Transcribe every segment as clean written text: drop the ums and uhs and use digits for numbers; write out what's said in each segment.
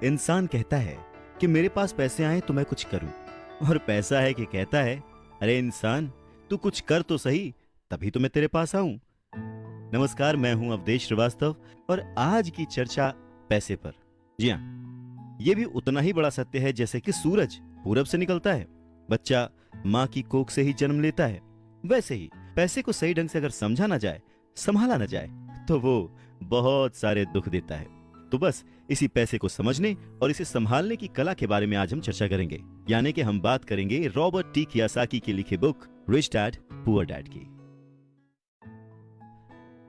इंसान कहता है कि मेरे पास पैसे आए तो मैं कुछ करूं, और पैसा है कि कहता है अरे इंसान, तू कुछ कर तो सही, तभी तो मैं तेरे पास आऊं। नमस्कार, मैं हूं अवधेश श्रीवास्तव और आज की चर्चा पैसे पर। जी हाँ, ये भी उतना ही बड़ा सत्य है जैसे कि सूरज पूरब से निकलता है, बच्चा माँ की कोख से ही जन्म लेता है, वैसे ही पैसे को सही ढंग से अगर समझा ना जाए, संभाला ना जाए, तो वो बहुत सारे दुख देता है। तो बस इसी पैसे को समझने और इसे संभालने की कला के बारे में आज हम चर्चा करेंगे, यानी कि हम बात करेंगे रॉबर्ट टी कियोसाकी की लिखी book rich dad poor dad की।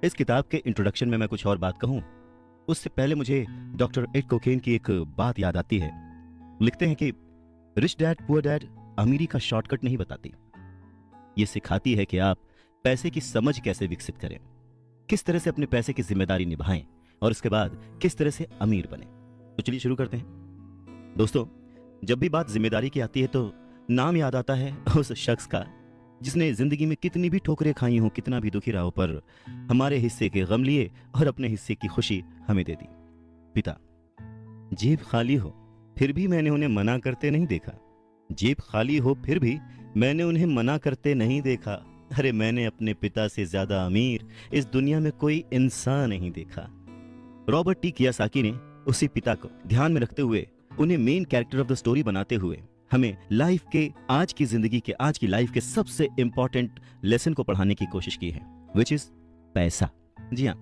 इस किताब के इंट्रोडक्शन में मैं कुछ और बात कहूं, उससे पहले मुझे डॉक्टर एड कोकेन की एक बात याद आती है। लिखते हैं कि रिच डैड पुअर डैड अमीरी का शॉर्टकट नहीं बताती, ये सिखाती है कि आप पैसे की समझ कैसे विकसित करें, किस तरह से अपने पैसे की जिम्मेदारी निभाएं और उसके बाद किस तरह से अमीर बने। तो चलिए शुरू करते हैं। दोस्तों, जब भी बात जिम्मेदारी की आती है तो नाम याद आता है उस शख्स का जिसने जिंदगी में कितनी भी ठोकरें खाई हो, कितना भी दुखी रहा हो, पर हमारे हिस्से के गम लिए और अपने हिस्से की खुशी हमें दे दी। पिता। जेब खाली हो फिर भी मैंने उन्हें मना करते नहीं देखा। जेब खाली हो फिर भी मैंने उन्हें मना करते नहीं देखा। अरे मैंने अपने पिता से ज्यादा अमीर इस दुनिया में कोई इंसान नहीं देखा। रॉबर्ट टी कियोसाकी ने उसी पिता को ध्यान में रखते हुए, उन्हें main character of the story बनाते हुए हमें लाइफ के, आज की जिंदगी के, आज की लाइफ के सबसे इंपॉर्टेंट लेसन को पढ़ाने की कोशिश की है, विच इज पैसा। जी हाँ,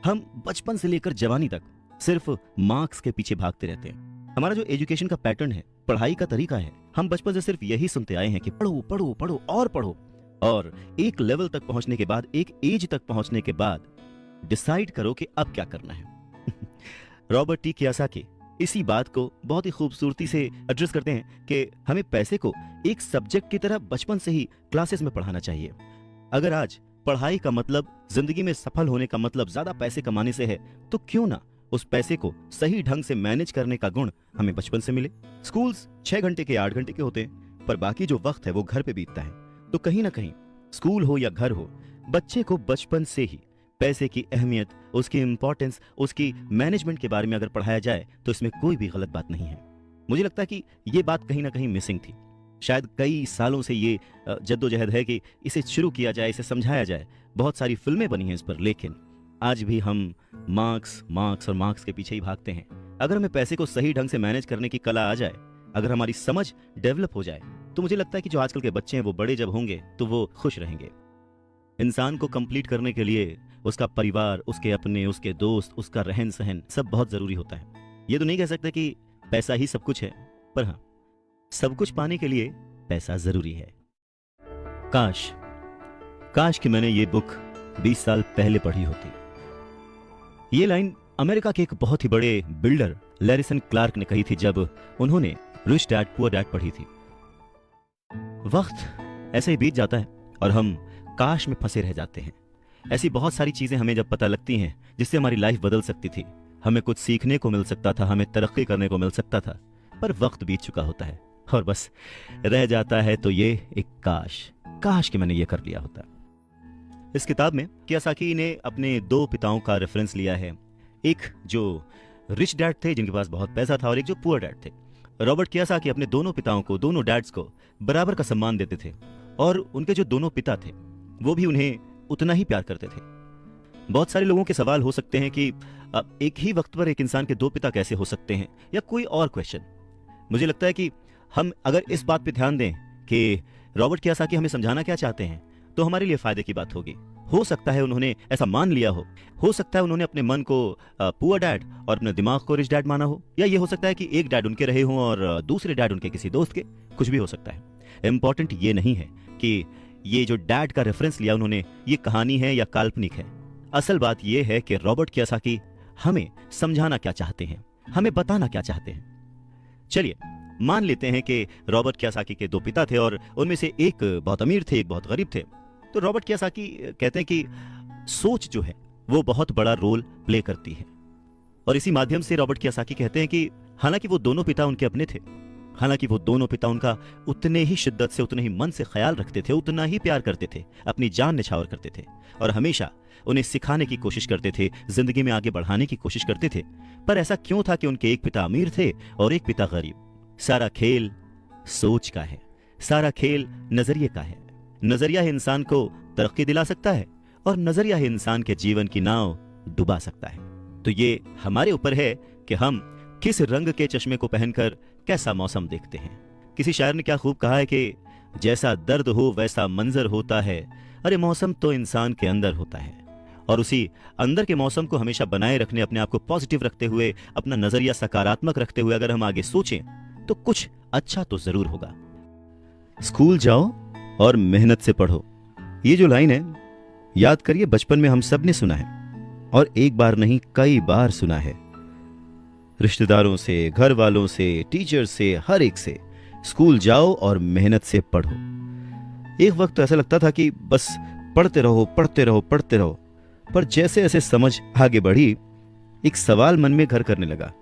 हम बचपन से लेकर जवानी तक सिर्फ मार्क्स के पीछे भागते रहते हैं। हमारा जो एजुकेशन का पैटर्न है, पढ़ाई का तरीका है, हम बचपन से सिर्फ यही सुनते आए हैं कि पढ़ो पढ़ो पढ़ो और पढ़ो, और एक लेवल तक पहुंचने के बाद, एक एज तक पहुंचने के बाद डिसाइड करो कि अब क्या करना है। रॉबर्ट टी कियोसाकी इसी बात को बहुत ही खूबसूरती से एड्रेस करते हैं कि हमें पैसे को एक सब्जेक्ट की तरह बचपन से ही क्लासेस में पढ़ाना चाहिए। अगर आज पढ़ाई का मतलब, जिंदगी में सफल होने का मतलब ज्यादा पैसे कमाने से है, तो क्यों ना उस पैसे को सही ढंग से मैनेज करने का गुण हमें बचपन से मिले। स्कूल्स 6 घंटे के 8 घंटे के होते हैं, पर बाकी जो वक्त है वो घर पे बीतता है। तो कहीं ना कहीं स्कूल हो या घर हो, बच्चे को बचपन से ही पैसे की अहमियत, उसकी इंपॉर्टेंस, उसकी मैनेजमेंट के बारे में अगर पढ़ाया जाए तो इसमें कोई भी गलत बात नहीं है। मुझे लगता है कि ये बात कहीं ना कहीं मिसिंग थी। शायद कई सालों से ये जद्दोजहद है कि इसे शुरू किया जाए, इसे समझाया जाए। बहुत सारी फिल्में बनी हैं इस पर, लेकिन आज भी हम मार्क्स मार्क्स और मार्क्स के पीछे ही भागते हैं। अगर हमें पैसे को सही ढंग से मैनेज करने की कला आ जाए, अगर हमारी समझ डेवलप हो जाए, तो मुझे लगता है कि जो आजकल के बच्चे हैं वो बड़े जब होंगे तो वो खुश रहेंगे। इंसान को कंप्लीट करने के लिए उसका परिवार, उसके अपने, उसके दोस्त, उसका रहन सहन सब बहुत जरूरी होता है। ये तो नहीं कह सकते कि पैसा ही सब कुछ है, पर हाँ, सब कुछ पाने के लिए पैसा जरूरी है। काश काश कि मैंने ये बुक 20 साल पहले पढ़ी होती। ये लाइन अमेरिका के एक बहुत ही बड़े बिल्डर लैरिसन क्लार्क ने कही थी जब उन्होंने रिच डैड पुअर डैड पढ़ी थी। वक्त ऐसे ही बीत जाता है और हम काश में फंसे रह जाते हैं। ऐसी बहुत सारी चीजें हमें जब पता लगती हैं जिससे हमारी लाइफ बदल सकती थी, हमें कुछ सीखने को मिल सकता था, हमें तरक्की करने को मिल सकता था, पर वक्त बीत चुका होता है और बस रह जाता है तो ये एक काश, काश कि मैंने ये कर लिया होता। इस किताब में कियोसाकी ने अपने 2 पिताओं का रेफरेंस लिया है, एक जो रिच डैड थे जिनके पास बहुत पैसा था और एक जो पुअर डैड थे। रॉबर्ट कियोसाकी अपने दोनों पिताओं को, दोनों डैड्स को बराबर का सम्मान देते थे और उनके जो दोनों पिता थे वो भी उन्हें उतना ही प्यार करते थे। बहुत सारे लोगों के सवाल हो सकते हैं कि एक ही वक्त पर एक इंसान के 2 पिता कैसे हो सकते हैं, या कोई और क्वेश्चन। मुझे लगता है कि हम अगर इस बात पे ध्यान दें कि रॉबर्ट कियोसाकी हमें समझाना क्या चाहते हैं, तो हमारे लिए फायदे की बात होगी। हो सकता है उन्होंने ऐसा मान लिया हो सकता है उन्होंने अपने मन को पुअर डैड और अपने दिमाग को रिच डैड माना हो, या ये हो सकता है कि एक डैड उनके रहे हों और दूसरे डैड उनके किसी दोस्त के, कुछ भी हो सकता है। इंपॉर्टेंट ये नहीं है कि ये जो डैड का रेफरेंस लिया उन्होंने, ये कहानी है या काल्पनिक है। असल बात ये है कि रॉबर्ट कियोसाकी हमें समझाना क्या चाहते हैं, हमें बताना क्या चाहते हैं। चलिए मान लेते हैं कि रॉबर्ट कियोसाकी के 2 पिता थे और उनमें से एक बहुत अमीर थे, एक बहुत गरीब थे। तो रॉबर्ट कियोसाकी कहते हैं कि सोच जो है वो बहुत बड़ा रोल प्ले करती है, और इसी माध्यम से रॉबर्ट कियोसाकी कहते हैं कि हालांकि वो दोनों पिता उनके अपने थे, हालांकि वो दोनों पिता उनका उतने ही शिद्दत से, उतने ही मन से ख्याल रखते थे, उतना ही प्यार करते थे, अपनी जान निछावर करते थे और हमेशा उन्हें सिखाने की कोशिश करते थे, जिंदगी में आगे बढ़ाने की कोशिश करते थे। पर ऐसा क्यों था कि उनके एक पिता अमीर थे और एक पिता गरीब? सारा खेल सोच का है, सारा खेल नजरिए का है। नजरिया ही इंसान को तरक्की दिला सकता है और नजरिया ही इंसान के जीवन की नाव डुबा सकता है। तो ये हमारे ऊपर है कि हम किस रंग के चश्मे को पहनकर कैसा मौसम देखते हैं। किसी शायर ने क्या खूब कहा है कि जैसा दर्द हो वैसा मंजर होता है। अरे मौसम तो इंसान के अंदर होता है, और उसी अंदर के मौसम को हमेशा बनाए रखने, अपने आप को पॉजिटिव रखते हुए, अपना नजरिया सकारात्मक रखते हुए अगर हम आगे सोचें तो कुछ अच्छा तो जरूर होगा। स्कूल जाओ और मेहनत से पढ़ो, ये जो लाइन है याद करिए, बचपन में हम सब ने सुना है और एक बार नहीं कई बार सुना है। रिश्तेदारों से, घर वालों से, टीचर से, हर एक से, स्कूल जाओ और मेहनत से पढ़ो। एक वक्त तो ऐसा लगता था कि बस पढ़ते रहो पढ़ते रहो पढ़ते रहो, पर जैसे जैसे समझ आगे बढ़ी एक सवाल मन में घर करने लगा,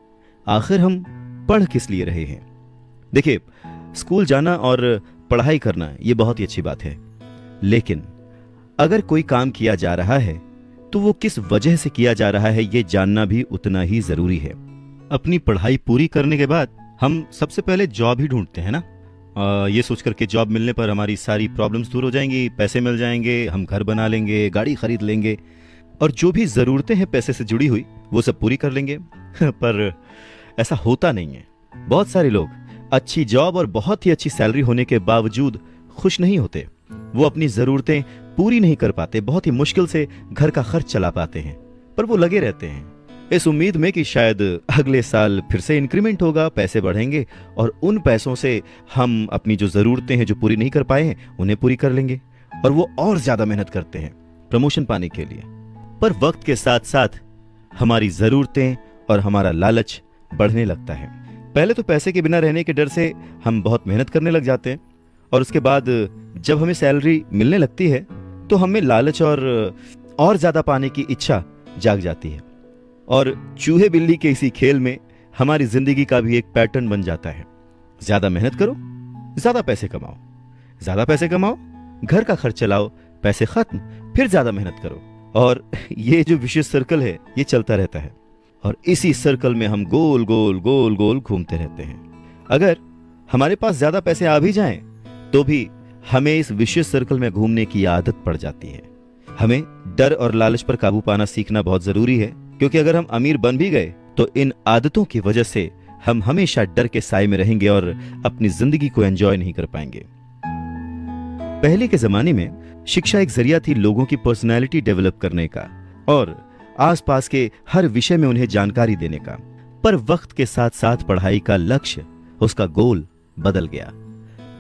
आखिर हम पढ़ किस लिए रहे हैं? देखिए, स्कूल जाना और पढ़ाई करना ये बहुत ही अच्छी बात है, लेकिन अगर कोई काम किया जा रहा है तो वो किस वजह से किया जा रहा है ये जानना भी उतना ही जरूरी है। अपनी पढ़ाई पूरी करने के बाद हम सबसे पहले जॉब ही ढूंढते हैं ना, ये सोचकर के जॉब मिलने पर हमारी सारी प्रॉब्लम्स दूर हो जाएंगी, पैसे मिल जाएंगे, हम घर बना लेंगे, गाड़ी खरीद लेंगे और जो भी जरूरतें हैं पैसे से जुड़ी हुई वो सब पूरी कर लेंगे। पर ऐसा होता नहीं है। बहुत सारे लोग अच्छी जॉब और बहुत ही अच्छी सैलरी होने के बावजूद खुश नहीं होते। वो अपनी जरूरतें पूरी नहीं कर पाते, बहुत ही मुश्किल से घर का खर्च चला पाते हैं, पर वो लगे रहते हैं इस उम्मीद में कि शायद अगले साल फिर से इंक्रीमेंट होगा, पैसे बढ़ेंगे और उन पैसों से हम अपनी जो जरूरतें हैं जो पूरी नहीं कर पाए हैं उन्हें पूरी कर लेंगे। और वो और ज्यादा मेहनत करते हैं प्रमोशन पाने के लिए। पर वक्त के साथ साथ हमारी जरूरतें और हमारा लालच बढ़ने लगता है। पहले तो पैसे के बिना रहने के डर से हम बहुत मेहनत करने लग जाते हैं, और उसके बाद जब हमें सैलरी मिलने लगती है तो हमें लालच और ज्यादा पाने की इच्छा जाग जाती है, और चूहे बिल्ली के इसी खेल में हमारी जिंदगी का भी एक पैटर्न बन जाता है। ज्यादा मेहनत करो, ज्यादा पैसे कमाओ, ज्यादा पैसे कमाओ, घर का खर्च चलाओ, पैसे खत्म, फिर ज्यादा मेहनत करो, और ये जो विशेष सर्कल है ये चलता रहता है, और इसी सर्कल में हम गोल गोल गोल गोल घूमते रहते हैं। अगर हमारे पास ज्यादा पैसे आ भी जाएं तो भी हमें इस विशेष सर्कल में घूमने की आदत पड़ जाती है। हमें डर और लालच पर काबू पाना सीखना बहुत जरूरी है, क्योंकि अगर हम अमीर बन भी गए तो इन आदतों की वजह से हम हमेशा डर के साए में रहेंगे और अपनी जिंदगी को एंजॉय नहीं कर पाएंगे। पहले के जमाने में शिक्षा एक जरिया थी लोगों की पर्सनैलिटी डेवलप करने का और आसपास के हर विषय में उन्हें जानकारी देने का। पर वक्त के साथ साथ पढ़ाई का लक्ष्य, उसका गोल बदल गया।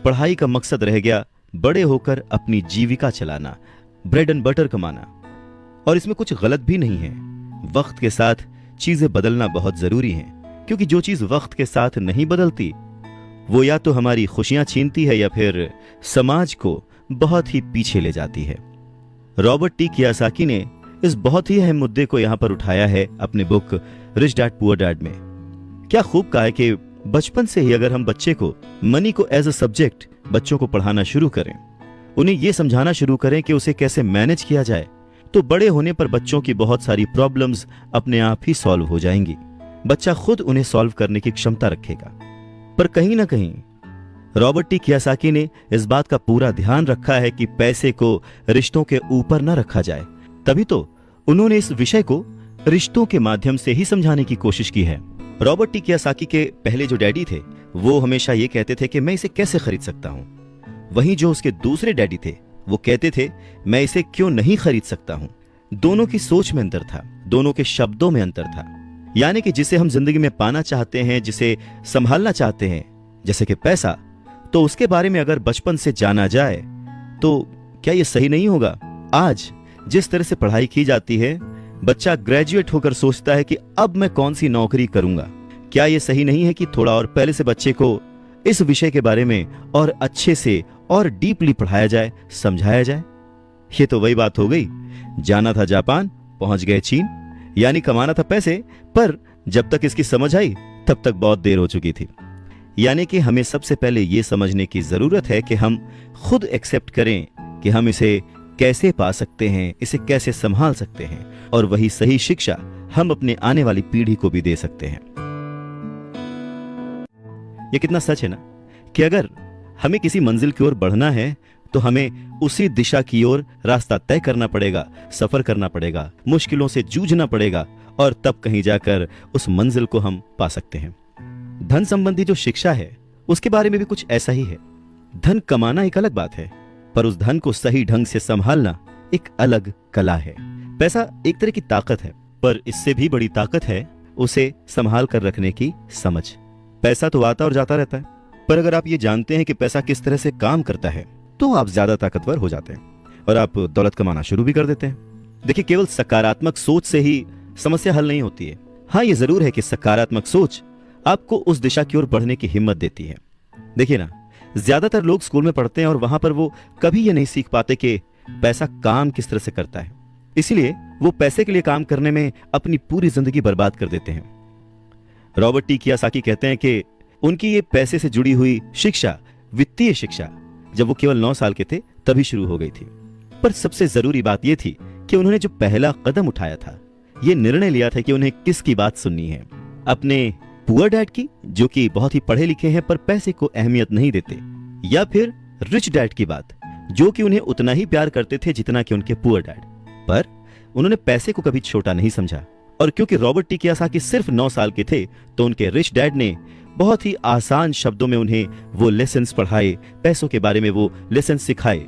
पढ़ाई का मकसद रह गया बड़े होकर अपनी जीविका चलाना, ब्रेड एंड बटर कमाना, और इसमें कुछ गलत भी नहीं है। वक्त के साथ चीजें बदलना बहुत जरूरी है, क्योंकि जो चीज वक्त के साथ नहीं बदलती वो या तो हमारी खुशियां छीनती है या फिर समाज को बहुत ही पीछे ले जाती है। रॉबर्ट टी कियोसाकी ने इस बहुत ही अहम मुद्दे को यहां पर उठाया है अपने book rich dad poor dad में। क्या खूब कहा है कि बचपन से ही अगर हम बच्चे को मनी को एज अ सब्जेक्ट बच्चों को पढ़ाना शुरू करें, उन्हें यह समझाना शुरू करें कि उसे कैसे मैनेज किया जाए, तो बड़े होने पर बच्चों की बहुत सारी प्रॉब्लम्स अपने आप ही सॉल्व हो जाएंगी। बच्चा खुद उन्हें सॉल्व करने की क्षमता रखेगा। पर कहीं ना कहीं रॉबर्ट टी कियोसाकी ने इस बात का पूरा ध्यान रखा है कि पैसे को रिश्तों के ऊपर न रखा जाए। तभी तो उन्होंने इस विषय को रिश्तों के माध्यम से ही समझाने की कोशिश की है। रॉबर्ट टी कियोसाकी के पहले जो डैडी थे वो हमेशा ये कहते थे कि मैं इसे कैसे खरीद सकता हूं, वहीं जो उसके दूसरे डैडी थे वो कहते थे मैं इसे क्यों नहीं खरीद सकता हूं। दोनों की सोच में अंतर था, दोनों के शब्दों में अंतर था। यानी कि जिसे हम जिंदगी में पाना चाहते हैं, जिसे संभालना चाहते हैं, जैसे कि पैसा, तो उसके बारे में अगर बचपन से जाना जाए तो क्या यह सही नहीं होगा? आज जिस तरह से पढ़ाई की जाती है, बच्चा ग्रेजुएट होकर सोचता है कि अब मैं कौन सी नौकरी करूंगा। क्या यह सही नहीं है कि थोड़ा और पहले से बच्चे को इस विषय के बारे में और अच्छे से और डीपली पढ़ाया जाए, समझाया जाए? ये तो वही बात हो गई, जाना था जापान, पहुंच गए चीन। यानी कमाना था पैसे, पर जब तक इसकी समझ आई तब तक बहुत देर हो चुकी थी। यानी कि हमें सबसे पहले यह समझने की जरूरत है कि हम खुद एक्सेप्ट करें कि हम इसे कैसे पा सकते हैं, इसे कैसे संभाल सकते हैं, और वही सही शिक्षा हम अपने आने वाली पीढ़ी को भी दे सकते हैं। ये कितना सच है ना कि अगर हमें किसी मंजिल की ओर बढ़ना है तो हमें उसी दिशा की ओर रास्ता तय करना पड़ेगा, सफर करना पड़ेगा, मुश्किलों से जूझना पड़ेगा, और तब कहीं जाकर उस मंजिल को हम पा सकते हैं। धन संबंधी जो शिक्षा है उसके बारे में भी कुछ ऐसा ही है। धन कमाना एक अलग बात है, पर उस धन को सही ढंग से संभालना एक अलग कला है। पैसा एक तरह की ताकत है, पर इससे भी बड़ी ताकत है उसे संभाल कर रखने की समझ। पैसा तो आता और जाता रहता है, पर अगर आप ये जानते हैं कि पैसा किस तरह से काम करता है तो आप ज्यादा ताकतवर हो जाते हैं और आप दौलत कमाना शुरू भी कर देते हैं। देखिए, केवल सकारात्मक सोच से ही समस्या हल नहीं होती है। हाँ, ये जरूर है कि सकारात्मक सोच आपको उस दिशा की ओर बढ़ने की हिम्मत देती है। देखिए ना, ज्यादातर लोग स्कूल में पढ़ते हैं और वहां पर वो कभी ये नहीं सीख पाते कि पैसा काम किस तरह से करता है, इसीलिए वो पैसे के लिए काम करने में अपनी पूरी जिंदगी बर्बाद कर देते हैं। रॉबर्ट टी कियोसाकी कहते हैं कि उनकी ये पैसे से जुड़ी हुई शिक्षा, वित्तीय शिक्षा, जब वो केवल 9 साल के थे तभी शुरू हो गई थी। पर सबसे जरूरी बात यह थी कि उन्होंने जो पहला कदम उठाया था, ये निर्णय लिया था कि उन्हें किसकी बात सुननी है, अपने पुअर डैड की, जो कि बहुत ही पढ़े लिखे हैं पर पैसे को अहमियत नहीं देते, या फिर रिच डैड की बात, जो कि उन्हें उतना ही प्यार करते थे जितना कि उनके पुअर डैड। पर उन्होंने पैसे को कभी छोटा नहीं समझा, और क्योंकि रॉबर्ट टी कियोसाकी सिर्फ 9 साल के थे तो उनके रिच डैड ने बहुत ही आसान शब्दों में उन्हें वो लेसन्स पढ़ाए, पैसों के बारे में वो लेसन्स सिखाए।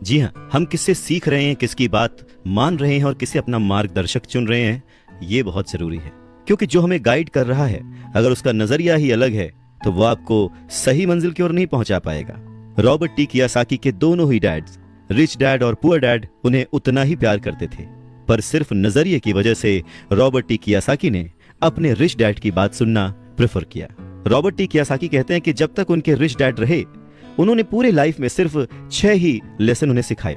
जी हाँ, हम किससे सीख रहे हैं, किसकी बात मान रहे हैं और किसे अपना मार्गदर्शक चुन रहे हैं, ये बहुत जरूरी है। क्योंकि जो हमें गाइड कर रहा है, अगर उसका नजरिया ही अलग है तो वो आपको सही मंजिल की ओर नहीं पहुंचा पाएगा। रॉबर्ट टी कियोसाकी के दोनों ही डैड्स, रिच डैड और पुअर डैड, उन्हें उतना ही प्यार करते थे, पर सिर्फ नजरिए की वजह से रॉबर्ट टी कियोसाकी ने अपने रिच डैड की बात सुनना प्रेफर किया। रॉबर्ट टी कियोसाकी कहते हैं कि जब तक उनके रिच डैड रहे, उन्होंने पूरे लाइफ में सिर्फ 6 ही लेसन उन्हें सिखाए,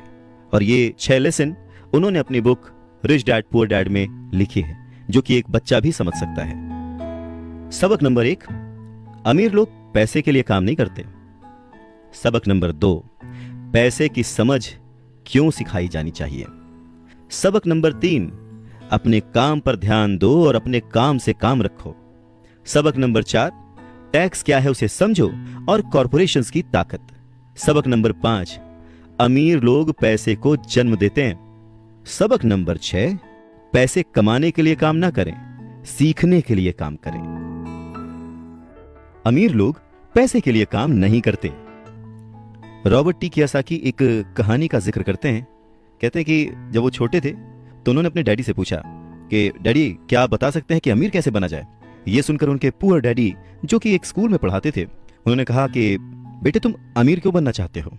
और ये 6 लेसन उन्होंने अपनी book rich dad poor dad में लिखी है, जो कि एक बच्चा भी समझ सकता है। सबक नंबर 1, अमीर लोग पैसे के लिए काम नहीं करते। सबक नंबर 2, पैसे की समझ क्यों सिखाई जानी चाहिए। सबक नंबर 3, अपने काम पर ध्यान दो और अपने काम से काम रखो। सबक नंबर 4, टैक्स क्या है उसे समझो और कॉरपोरेशंस की ताकत। सबक नंबर 5, अमीर लोग पैसे को जन्म देते हैं। सबक नंबर 6, पैसे कमाने के लिए काम ना करें, सीखने के लिए काम करें। अमीर लोग पैसे के लिए काम नहीं करते। रॉबर्ट टी कियोसाकी एक कहानी का जिक्र करते हैं। कहते हैं कि जब वो छोटे थे तो उन्होंने अपने डैडी से पूछा कि डैडी, क्या आप बता सकते हैं कि अमीर कैसे बना जाए। ये सुनकर उनके पुअर डैडी, जो कि एक स्कूल में पढ़ाते थे, उन्होंने कहा कि बेटे, तुम अमीर क्यों बनना चाहते हो।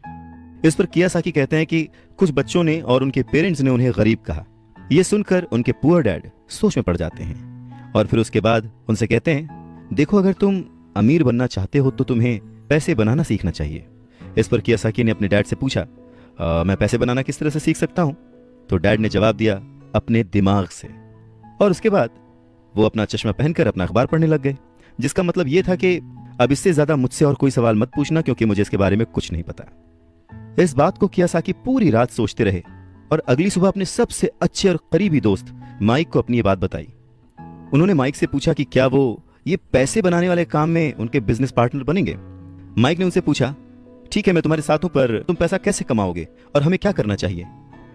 इस पर कियोसाकी कहते हैं कि कुछ बच्चों ने और उनके पेरेंट्स ने उन्हें गरीब कहा। यह सुनकर उनके पुअर डैड सोच में पड़ जाते हैं और फिर उसके बाद उनसे कहते हैं, देखो, अगर तुम अमीर बनना चाहते हो तो तुम्हें पैसे बनाना सीखना चाहिए। इस पर कियोसाकी ने अपने डैड से पूछा, मैं पैसे बनाना किस तरह से सीख सकता हूं। तो डैड ने जवाब दिया, अपने दिमाग से। और उसके बाद वो अपना चश्मा पहनकर अपना अखबार पढ़ने लग गए, जिसका मतलब ये था कि अब इससे ज्यादा मुझसे और कोई सवाल मत पूछना, क्योंकि मुझे इसके बारे में कुछ नहीं पता। इस बात को कियोसाकी पूरी रात सोचते रहे और अगली सुबह अपने सबसे अच्छे और करीबी दोस्त माइक को अपनी ये बात बताई। उन्होंने माइक से पूछा कि क्या वो ये पैसे बनाने वाले काम में उनके बिजनेस पार्टनर बनेंगे। माइक ने उनसे पूछा, ठीक है, मैं तुम्हारे साथ हूं, पर तुम पैसा कैसे कमाओगे और हमें क्या करना चाहिए।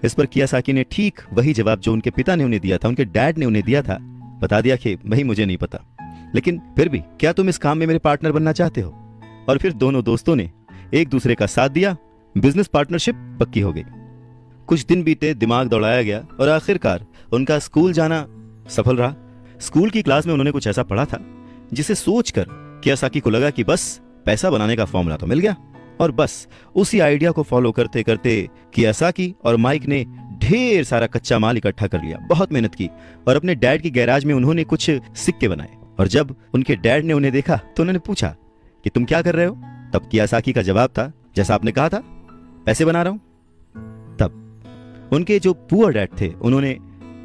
इस पर कियोसाकी ने ठीक वही जवाब जो उनके पिता ने उन्हें दिया था, उनके डैड ने उन्हें दिया था, बता दिया कि भाई, मुझे नहीं पता, लेकिन फिर भी क्या तुम इस काम में मेरे पार्टनर बनना चाहते हो। और फिर दोनों दोस्तों ने एक दूसरे का साथ दिया, बिजनेस पार्टनरशिप पक्की हो गई। कुछ दिन बीते, दिमाग दौड़ाया गया और आखिरकार उनका स्कूल जाना सफल रहा। स्कूल की क्लास में उन्होंने कुछ ऐसा पढ़ा था जिसे सोचकर कियोसाकी को लगा कि बस पैसा बनाने का फॉर्मूला तो मिल गया। और बस उसी आइडिया को फॉलो करते करते कियोसाकी और माइक ने ढेर सारा कच्चा माल इकट्ठा कर लिया, बहुत मेहनत की और अपने डैड की गैराज में उन्होंने कुछ सिक्के बनाए। और जब उनके डैड ने उन्हें देखा तो उन्होंने पूछा कि तुम क्या कर रहे हो। तब कियोसाकी का जवाब था, जैसा आपने कहा था, पैसे बना रहा हूं। तब उनके जो पुअर डैड थे, उन्होंने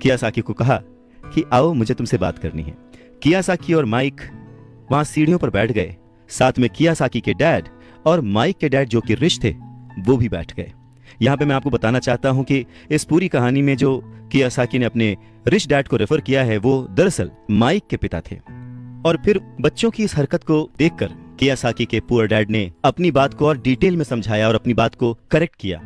कियोसाकी को कहा कि आओ, मुझे तुमसे बात करनी है। कियोसाकी और माइक वहां सीढ़ियों पर बैठ गए। साथ में कियोसाकी के डैड और माइक के डैड, जो कि रिच थे, वो भी बैठ गए। यहाँ पे मैं आपको बताना चाहता हूँ कि इस पूरी कहानी में जो कियासाकी ने अपने रिच डैड को रेफर किया है वो दरअसल माइक के पिता थे। और फिर बच्चों की इस हरकत को देखकर कियासाकी के पुअर डैड ने अपनी बात को और डिटेल में समझाया और अपनी बात को करेक्ट किया।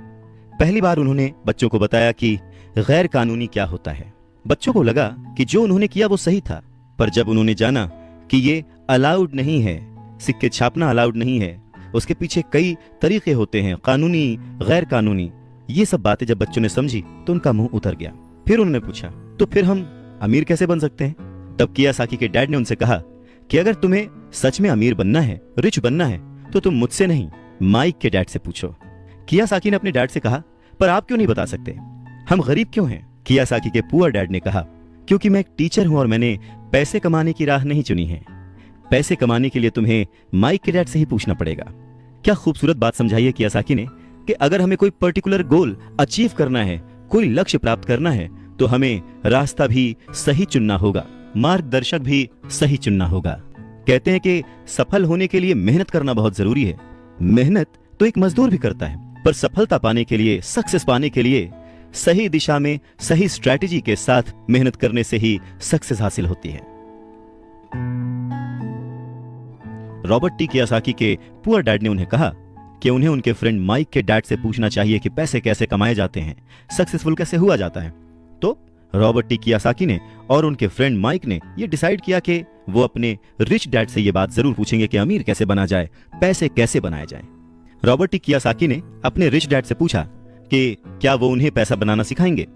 पहली बार उन्होंने बच्चों को बताया कि गैर कानूनी क्या होता है। बच्चों को लगा कि जो उन्होंने किया वो सही था, पर जब उन्होंने जाना कि ये अलाउड नहीं है, सिक्के छापना अलाउड नहीं है, उसके पीछे कई तरीके होते हैं, कानूनी गैर कानूनी, ये सब बातें जब बच्चों ने समझी तो उनका मुंह उतर गया। फिर उन्होंने पूछा, तो फिर हम अमीर कैसे बन सकते हैं? तब कियासाकी के डैड ने उनसे कहा कि अगर तुम्हें सच में अमीर बनना है, रिच बनना है, तो तुम मुझसे नहीं माइक के डैड से पूछो। कियासाकी ने अपने डैड से कहा, पर आप क्यों नहीं बता सकते, हम गरीब क्यों हैं? कियासाकी के पुअर डैड ने कहा, क्योंकि मैं एक टीचर हूं और मैंने पैसे कमाने की राह नहीं चुनी है। पैसे कमाने के लिए तुम्हें माइक के डैड से ही पूछना पड़ेगा। क्या खूबसूरत बात समझाई है कियासाकी ने कि अगर हमें कोई पर्टिकुलर गोल अचीव करना है, कोई लक्ष्य प्राप्त करना है, तो हमें रास्ता भी सही चुनना होगा, मार्गदर्शक भी सही चुनना होगा। कहते हैं कि सफल होने के लिए मेहनत करना बहुत जरूरी है। मेहनत तो एक मजदूर भी करता है, पर सफलता पाने के लिए, सक्सेस पाने के लिए सही दिशा में सही स्ट्रैटेजी के साथ मेहनत करने से ही सक्सेस हासिल होती है। रॉबर्ट टी कियासाकी के पुअर डैड ने उन्हें कहा कि उन्हें उनके फ्रेंड माइक के डैड से पूछना चाहिए कि पैसे कैसे कमाए जाते हैं, सक्सेसफुल कैसे हुआ जाता है। तो रॉबर्ट टी कियासाकी ने और उनके फ्रेंड माइक ने यह डिसाइड किया कि वो अपने रिच डैड से यह बात जरूर पूछेंगे कि अमीर कैसे बना जाए, पैसे कैसे बनाए जाए। रॉबर्ट टी कियासाकी ने अपने रिच डैड से पूछा कि क्या वो उन्हें पैसा बनाना सिखाएंगे।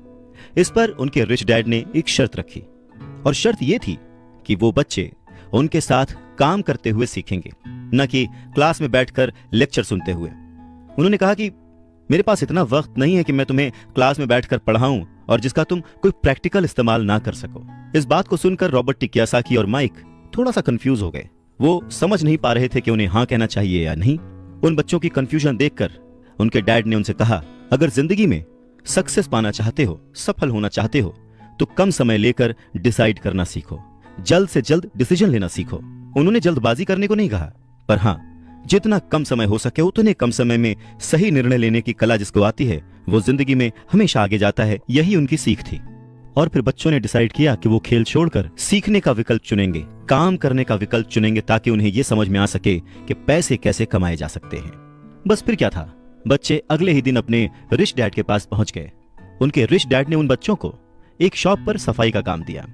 इस पर उनके रिच डैड ने एक शर्त रखी, और शर्त यह थी कि वो बच्चे उनके साथ काम करते हुए सीखेंगे, न कि क्लास में बैठकर लेक्चर सुनते हुए। उन्होंने कहा कि मेरे पास इतना वक्त नहीं है कि मैं तुम्हें क्लास में बैठकर पढ़ाऊं और जिसका तुम कोई प्रैक्टिकल इस्तेमाल ना कर सको। इस बात को सुनकर रॉबर्ट टी कियासाकी और माइक थोड़ा सा कंफ्यूज हो गए। वो समझ नहीं पा रहे थे कि उन्हें हाँ कहना चाहिए या नहीं। उन बच्चों की कंफ्यूजन देखकर उनके डैड ने उनसे कहा, अगर जिंदगी में सक्सेस पाना चाहते हो, सफल होना चाहते हो, तो कम समय लेकर डिसाइड करना सीखो, जल्द से जल्द डिसीजन लेना सीखो। उन्होंने जल्दबाजी करने को नहीं कहा, पर हाँ, जितना कम समय हो सके उतने कम समय में सही निर्णय लेने की कला जिसको आती है वो जिंदगी में हमेशा आगे जाता है। यही उनकी सीख थी। और फिर बच्चों ने डिसाइड किया कि वो खेल छोड़कर सीखने का विकल्प चुनेंगे, काम करने का विकल्प चुनेंगे, ताकि उन्हें यह समझ में आ सके कि पैसे कैसे कमाए जा सकते हैं। बस फिर क्या था, बच्चे अगले ही दिन अपने रिच डैड के पास पहुंच गए। उनके रिच डैड ने उन बच्चों को एक शॉप पर सफाई का काम दिया।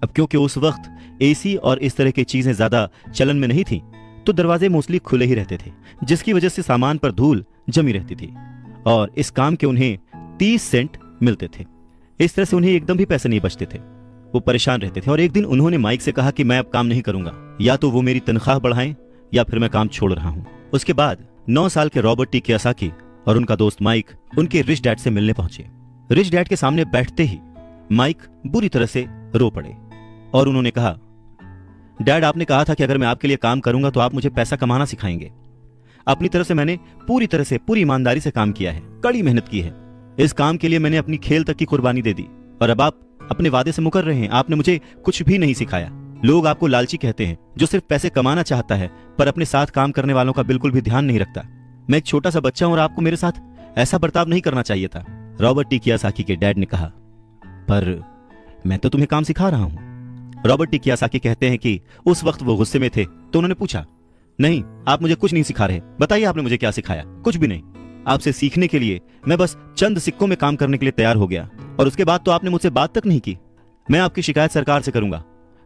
अब क्योंकि उस वक्त एसी और इस तरह की चीजें ज्यादा चलन में नहीं थी, तो दरवाजे मोस्टली खुले ही रहते थे, जिसकी वजह से सामान पर धूल जमी रहती थी और इस काम के उन्हें 30 सेंट मिलते थे। इस तरह से उन्हें एकदम भी पैसे नहीं बचते थे। वो परेशान रहते थे और एक दिन उन्होंने माइक से कहा कि मैं अब काम नहीं करूंगा, या तो वो मेरी तनख्वाह बढ़ाएं या फिर मैं काम छोड़ रहा हूं। उसके बाद 9 साल के रॉबर्ट टी कियासाकी और उनका दोस्त माइक उनके रिच डैड से मिलने पहुंचे। रिच डैड के सामने बैठते ही माइक बुरी तरह से रो पड़े और उन्होंने कहा, डैड, आपने कहा था कि अगर मैं आपके लिए काम करूंगा तो आप मुझे पैसा कमाना सिखाएंगे। अपनी तरफ से मैंने पूरी तरह से, पूरी ईमानदारी से काम किया है, कड़ी मेहनत की है। इस काम के लिए मैंने अपनी खेल तक की कुर्बानी दे दी और अब आप अपने वादे से मुकर रहे हैं। आपने मुझे कुछ भी नहीं सिखाया। लोग आपको लालची कहते हैं, जो सिर्फ पैसे कमाना चाहता है पर अपने साथ काम करने वालों का बिल्कुल भी ध्यान नहीं रखता। मैं एक छोटा सा बच्चा हूं और आपको मेरे साथ ऐसा बर्ताव नहीं करना चाहिए था। रॉबर्ट टी कियासाकी के डैड ने कहा, पर मैं तो तुम्हें काम सिखा रहा हूं। रॉबर्ट टी कियासाकी कहते हैं कि उस वक्त वो गुस्से में थे, तो उन्होंने पूछा, नहीं, आप मुझे कुछ नहीं सिखा रहे, बताइए आपने मुझे क्या सिखाया। कुछ भी नहीं। आपसे सीखने के लिए मैं बस चंद सिक्कों में काम करने के लिए तैयार हो गया और उसके बाद तो आपने मुझसे बात तक नहीं की। मैं आपकी शिकायत सरकार से करूंगा।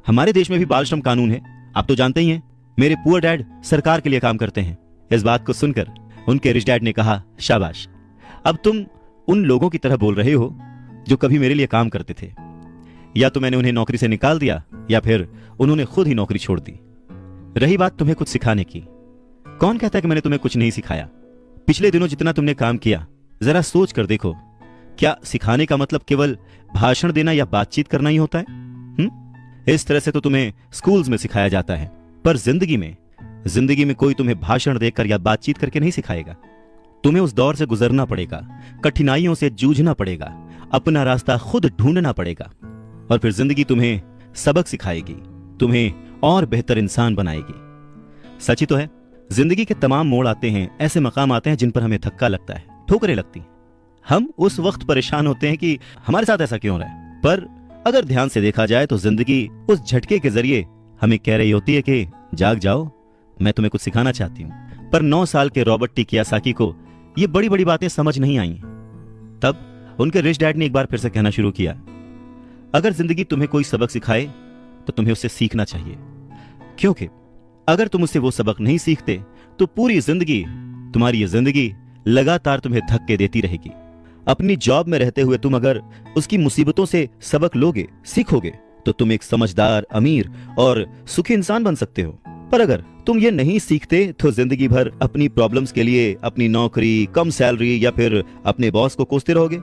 हमारे देश में भी बाल श्रम कानून है, आप तो जानते ही हैं। मेरे पुअर डैड सरकार के लिए काम करते हैं। इस बात को सुनकर उनके रिच डैड ने कहा, शाबाश, अब तुम उन लोगों की तरह बोल रहे हो जो कभी मेरे लिए काम करते थे। या तो मैंने उन्हें नौकरी से निकाल दिया या फिर उन्होंने खुद ही नौकरी छोड़ दी। रही बात तुम्हें कुछ सिखाने की, कौन कहता है कि मैंने तुम्हें कुछ नहीं सिखाया? पिछले दिनों जितना तुमने काम किया, जरा सोच कर देखो, क्या सिखाने का मतलब केवल भाषण देना या बातचीत करना ही होता है? इस तरह से तो तुम्हें स्कूल्स में सिखाया जाता है, पर जिंदगी में कोई तुम्हें भाषण देकर या बातचीत करके नहीं सिखाएगा। तुम्हें उस दौर से गुजरना पड़ेगा, कठिनाइयों से जूझना पड़ेगा, अपना रास्ता खुद ढूंढना पड़ेगा और फिर जिंदगी तुम्हें सबक सिखाएगी, तुम्हें और बेहतर इंसान बनाएगी। सच ही तो है, जिंदगी के तमाम मोड़ आते हैं, ऐसे मकाम आते हैं जिन पर हमें धक्का लगता है, ठोकरें लगती हैं, हम उस वक्त परेशान होते हैं कि हमारे साथ ऐसा क्यों हो रहा है, पर अगर ध्यान से देखा जाए तो जिंदगी उस झटके के जरिए हमें कह रही होती है कि जाग जाओ, मैं तुम्हें कुछ सिखाना चाहती हूँ। पर 9 साल के रॉबर्ट टी कियोसाकी को ये बड़ी बड़ी बातें समझ नहीं आई। तब उनके रिच डैड ने एक बार फिर से कहना शुरू किया, अगर जिंदगी तुम्हें कोई सबक सिखाए तो तुम्हें उससे सीखना चाहिए, क्योंकि अगर तुम उससे वो सबक नहीं सीखते तो पूरी जिंदगी, तुम्हारी ये जिंदगी लगातार तुम्हें धक्के देती रहेगी। अपनी जॉब में रहते हुए तुम अगर उसकी मुसीबतों से सबक लोगे, सीखोगे, तो तुम एक समझदार, अमीर और सुखी इंसान बन सकते हो। पर अगर तुम ये नहीं सीखते तो जिंदगी भर अपनी प्रॉब्लम्स के लिए अपनी नौकरी, कम सैलरी या फिर अपने बॉस को कोसते रहोगे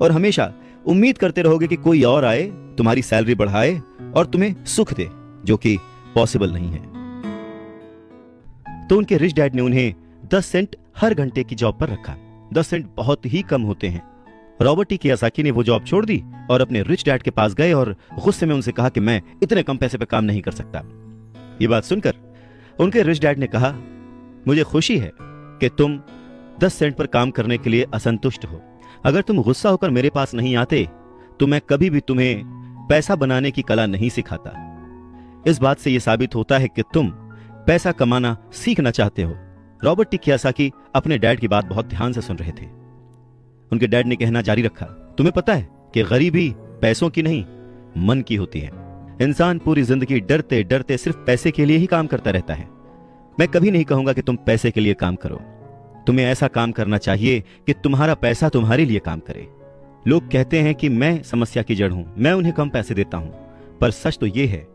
और हमेशा उम्मीद करते रहोगे कि कोई और आए, तुम्हारी सैलरी बढ़ाए और तुम्हें सुख दे, जो कि पॉसिबल नहीं है। तो उनके रिच डैड ने उन्हें 10 सेंट हर घंटे की जॉब पर रखा। 10 सेंट बहुत ही कम होते हैं। रॉबर्ट टी कियोसाकी ने वो जॉब छोड़ दी और अपने रिच डैड के पास गए और गुस्से में उनसे कहा कि मैं इतने कम पैसे पे काम नहीं कर सकता। ये बात सुनकर उनके रिच डैड ने कहा, मुझे खुशी है कि तुम 10 सेंट पर काम करने के लिए असंतुष्ट हो। अगर तुम गुस्सा होकर मेरे पास नहीं आते तो मैं कभी भी तुम्हें पैसा बनाने की कला नहीं सिखाता। इस बात से यह साबित होता है कि तुम पैसा कमाना सीखना चाहते हो। रॉबर्ट टी कियोसाकी अपने डैड की बात बहुत ध्यान से सुन रहे थे। उनके डैड ने कहना जारी रखा, तुम्हें पता है कि गरीबी पैसों की नहीं, मन की होती है। इंसान पूरी जिंदगी डरते डरते सिर्फ पैसे के लिए ही काम करता रहता है। मैं कभी नहीं कहूंगा कि तुम पैसे के लिए काम करो। तुम्हें ऐसा काम करना चाहिए कि तुम्हारा पैसा तुम्हारे लिए काम करे। लोग कहते हैं कि मैं समस्या की जड़ हूं, मैं उन्हें कम पैसे देता हूं, पर सच तो यह है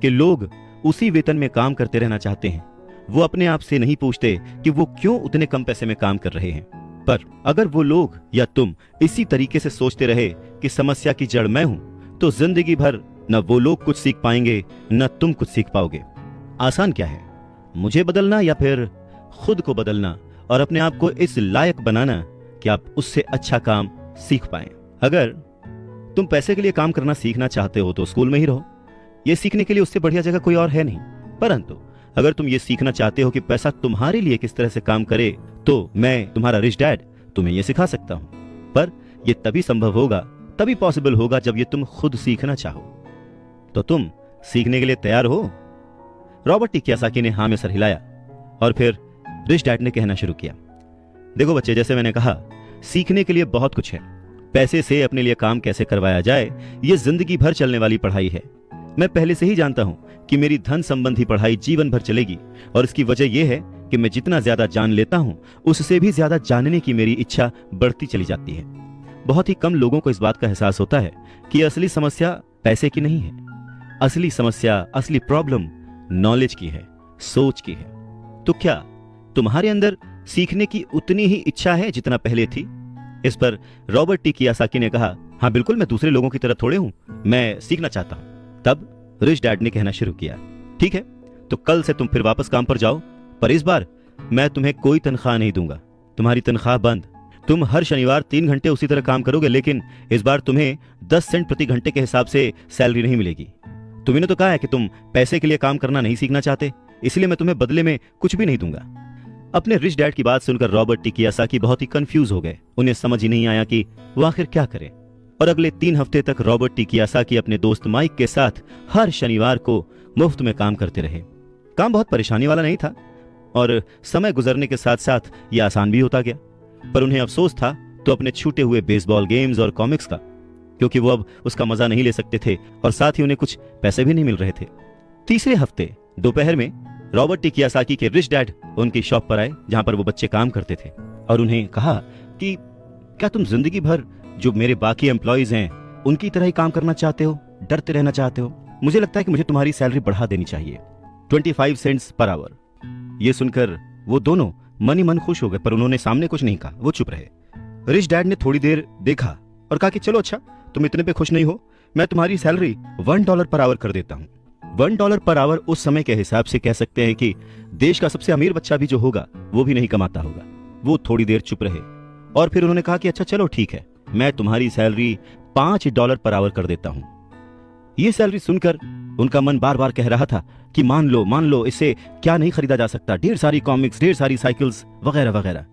कि लोग उसी वेतन में काम करते रहना चाहते हैं। वो अपने आप से नहीं पूछते कि वो क्यों उतने कम पैसे में काम कर रहे हैं। पर अगर वो लोग या तुम इसी तरीके से सोचते रहे कि समस्या की जड़ मैं हूं, तो जिंदगी भर न वो लोग कुछ सीख पाएंगे न तुम कुछ सीख पाओगे। आसान क्या है, मुझे बदलना या फिर खुद को बदलना और अपने आप को इस लायक बनाना कि आप उससे अच्छा काम सीख पाएं। अगर तुम पैसे के लिए काम करना सीखना चाहते हो तो स्कूल में ही रहो। यह सीखने के लिए उससे बढ़िया जगह कोई और है नहीं। परंतु अगर तुम ये सीखना चाहते हो कि पैसा तुम्हारे लिए किस तरह से काम करे, तो मैं तुम्हारा रिच डैड तुम्हें यह सिखा सकता हूं। पर यह तभी संभव होगा, तभी पॉसिबल होगा जब ये तुम खुद सीखना चाहो। तो तुम सीखने के लिए तैयार हो? रॉबर्ट टी कियोसाकी ने हां में सर हिलाया और फिर रिच डैड ने कहना शुरू किया, देखो बच्चे, जैसे मैंने कहा, सीखने के लिए बहुत कुछ है। पैसे से अपने लिए काम कैसे करवाया जाए, यह जिंदगी भर चलने वाली पढ़ाई है। मैं पहले से ही जानता हूं कि मेरी धन संबंधी पढ़ाई जीवन भर चलेगी और इसकी वजह यह है कि मैं जितना ज्यादा जान लेता हूं, उससे भी ज्यादा जानने की मेरी इच्छा बढ़ती चली जाती है। बहुत ही कम लोगों को इस बात का एहसास होता है कि असली समस्या पैसे की नहीं है। असली समस्या, असली प्रॉब्लम नॉलेज की है, सोच की है। तो क्या तुम्हारे अंदर सीखने की उतनी ही इच्छा है जितना पहले थी? इस पर रॉबर्ट टी कियोसाकी ने कहा, हाँ बिल्कुल, मैं दूसरे लोगों की तरह थोड़े हूं, मैं सीखना चाहता हूं। तब रिच डैड ने कहना शुरू किया, ठीक है, तो कल से तुम फिर वापस काम पर जाओ, पर इस बार मैं तुम्हें कोई तनख्वाह नहीं दूंगा। तुम्हारी तनख्वाह बंद। तुम हर शनिवार 3 घंटे उसी तरह काम करोगे, लेकिन इस बार तुम्हें 10 सेंट प्रति घंटे के हिसाब से सैलरी नहीं मिलेगी। तुमने तो कहा है कि तुम पैसे के लिए काम करना नहीं सीखना चाहते, इसलिए मैं तुम्हें बदले में कुछ भी नहीं दूंगा। अपने रिच डैड की बात सुनकर रॉबर्ट टी कियोसाकी बहुत ही कंफ्यूज हो गए। उन्हें समझ ही नहीं आया कि वो आखिर क्या करें। और अगले 3 हफ्ते तक रॉबर्ट टी कियोसाकी अपने दोस्त माइक के साथ हर शनिवार को मुफ्त में काम करते रहे। काम बहुत परेशानी वाला नहीं था और समय गुजरने के साथ साथ यह आसान भी होता गया। पर उन्हें अफसोस था तो अपने छूटे हुए बेसबॉल गेम्स और कॉमिक्स का, क्योंकि वो अब उसका मजा नहीं ले सकते थे और साथ ही उन्हें कुछ पैसे भी नहीं मिल रहे थे। तीसरे हफ्ते दोपहर में रॉबर्ट टी कियोसाकी के रिच डैड उनकी शॉप पर आए, जहां पर वो बच्चे काम करते थे, और उन्हें कहा कि क्या तुम जिंदगी भर जो मेरे बाकी एम्प्लॉइज हैं उनकी तरह ही काम करना चाहते हो, डरते रहना चाहते हो? मुझे लगता है कि मुझे तुम्हारी सैलरी बढ़ा देनी चाहिए, 25 सेंट्स पर आवर। ये सुनकर वो दोनों मन ही मन खुश हो गए, पर उन्होंने सामने कुछ नहीं कहा, वो चुप रहे। रिच डैड ने थोड़ी देर देखा और कहा कि चलो अच्छा, तुम इतने पे खुश नहीं हो, मैं तुम्हारी सैलरी $1 पर आवर कर देता हूं। $1 पर आवर उस समय के हिसाब से कह सकते हैं कि देश का सबसे अमीर बच्चा भी जो होगा वो भी नहीं कमाता होगा। वो थोड़ी देर चुप रहे और फिर उन्होंने कहा कि अच्छा चलो ठीक है, मैं तुम्हारी सैलरी $5 पर आवर कर देता हूं। यह सैलरी सुनकर उनका मन बार बार कह रहा था कि मान लो, इससे क्या नहीं खरीदा जा सकता, ढेर सारी कॉमिक्स, ढेर सारी साइकिल्स वगैरह वगैरह।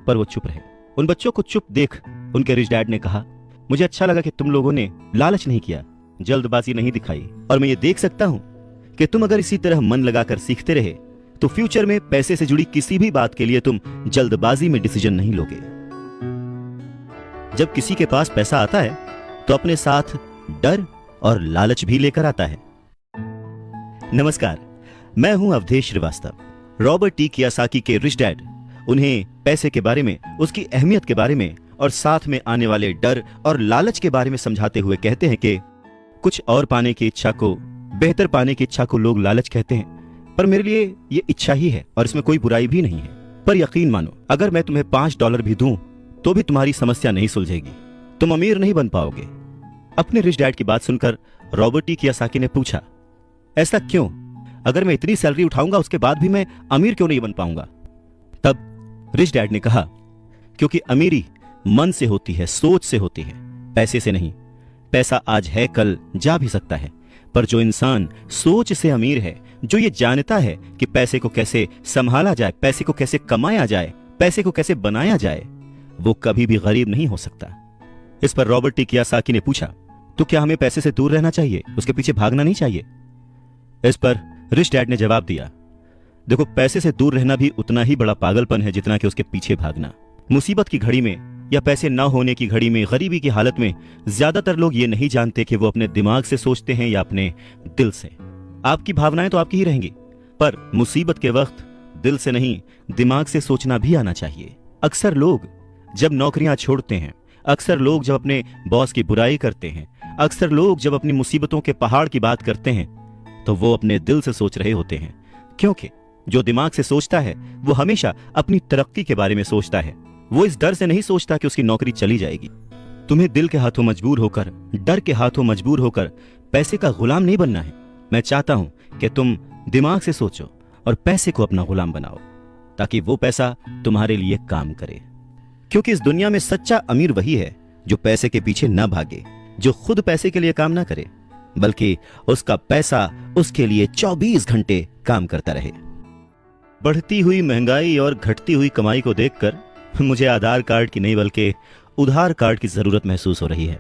पर वो चुप रहे। उन बच्चों को चुप देख उनके रिच डैड ने कहा, मुझे अच्छा लगा कि तुम लोगों ने लालच नहीं किया, जल्दबाजी नहीं दिखाई, और मैं ये देख सकता हूं कि तुम अगर इसी तरह मन लगाकर सीखते रहे तो फ्यूचर में पैसे से जुड़ी किसी भी बात के लिए तुम जल्दबाजी में डिसीजन नहीं लोगे। जब किसी के पास पैसा आता है तो अपने साथ डर और लालच भी लेकर आता है। नमस्कार, मैं हूं Avadhesh Srivastava. Robert T Kiyosaki के रिच डैड उन्हें पैसे के बारे में, उसकी अहमियत के बारे में और साथ में आने वाले डर और लालच के बारे में समझाते हुए कहते हैं कि कुछ और पाने की इच्छा को, बेहतर पाने की इच्छा को लोग लालच कहते हैं, पर मेरे लिए ये इच्छा ही है और इसमें कोई बुराई भी नहीं है। पर यकीन मानो, अगर मैं तुम्हें $5 भी दूं तो भी तुम्हारी समस्या नहीं सुलझेगी, तुम अमीर नहीं बन पाओगे। अपने रिच डैड की बात सुनकर रॉबर्ट टी कियोसाकी ने पूछा, ऐसा क्यों? अगर मैं इतनी सैलरी उठाऊंगा उसके बाद भी मैं अमीर क्यों नहीं बन पाऊंगा? तब रिच डैड ने कहा, क्योंकि अमीरी मन से होती है, सोच से होती है, पैसे से नहीं। पैसा आज है, कल जा भी सकता है, पर जो इंसान सोच से अमीर है, जो ये जानता है कि पैसे को कैसे संभाला जाए, पैसे को कैसे कमाया जाए, पैसे को कैसे बनाया जाए, वो कभी भी गरीब नहीं हो सकता। इस पर रॉबर्ट टी कियोसाकी ने पूछा, तो क्या हमें पैसे से दूर रहना चाहिए, उसके पीछे भागना नहीं चाहिए? इस पर रिच डैड ने जवाब दिया, देखो, पैसे से दूर रहना भी उतना ही बड़ा पागलपन है जितना कि उसके पीछे भागना। मुसीबत की घड़ी में या पैसे न होने की घड़ी में, गरीबी की हालत में ज्यादातर लोग ये नहीं जानते कि वो अपने दिमाग से सोचते हैं या अपने दिल से। आपकी भावनाएं तो आपकी ही रहेंगी, पर मुसीबत के वक्त दिल से नहीं, दिमाग से सोचना भी आना चाहिए। अक्सर लोग जब नौकरियां छोड़ते हैं, अक्सर लोग जब अपने बॉस की बुराई करते हैं, अक्सर लोग जब अपनी मुसीबतों के पहाड़ की बात करते हैं, तो वो अपने दिल से सोच रहे होते हैं, क्योंकि जो दिमाग से सोचता है वो हमेशा अपनी तरक्की के बारे में सोचता है। वो इस डर से नहीं सोचता कि उसकी नौकरी चली जाएगी। तुम्हें दिल के हाथों मजबूर होकर, डर के हाथों मजबूर होकर पैसे का गुलाम नहीं बनना है। मैं चाहता हूं कि तुम दिमाग से सोचो और पैसे को अपना गुलाम बनाओ, ताकि वो पैसा तुम्हारे लिए काम करे। क्योंकि इस दुनिया में सच्चा अमीर वही है जो पैसे के पीछे न भागे, जो खुद पैसे के लिए काम ना करे, बल्कि उसका पैसा उसके लिए 24 घंटे काम करता रहे। बढ़ती हुई महंगाई और घटती हुई कमाई को देखकर मुझे आधार कार्ड की नहीं बल्कि उधार कार्ड की जरूरत महसूस हो रही है।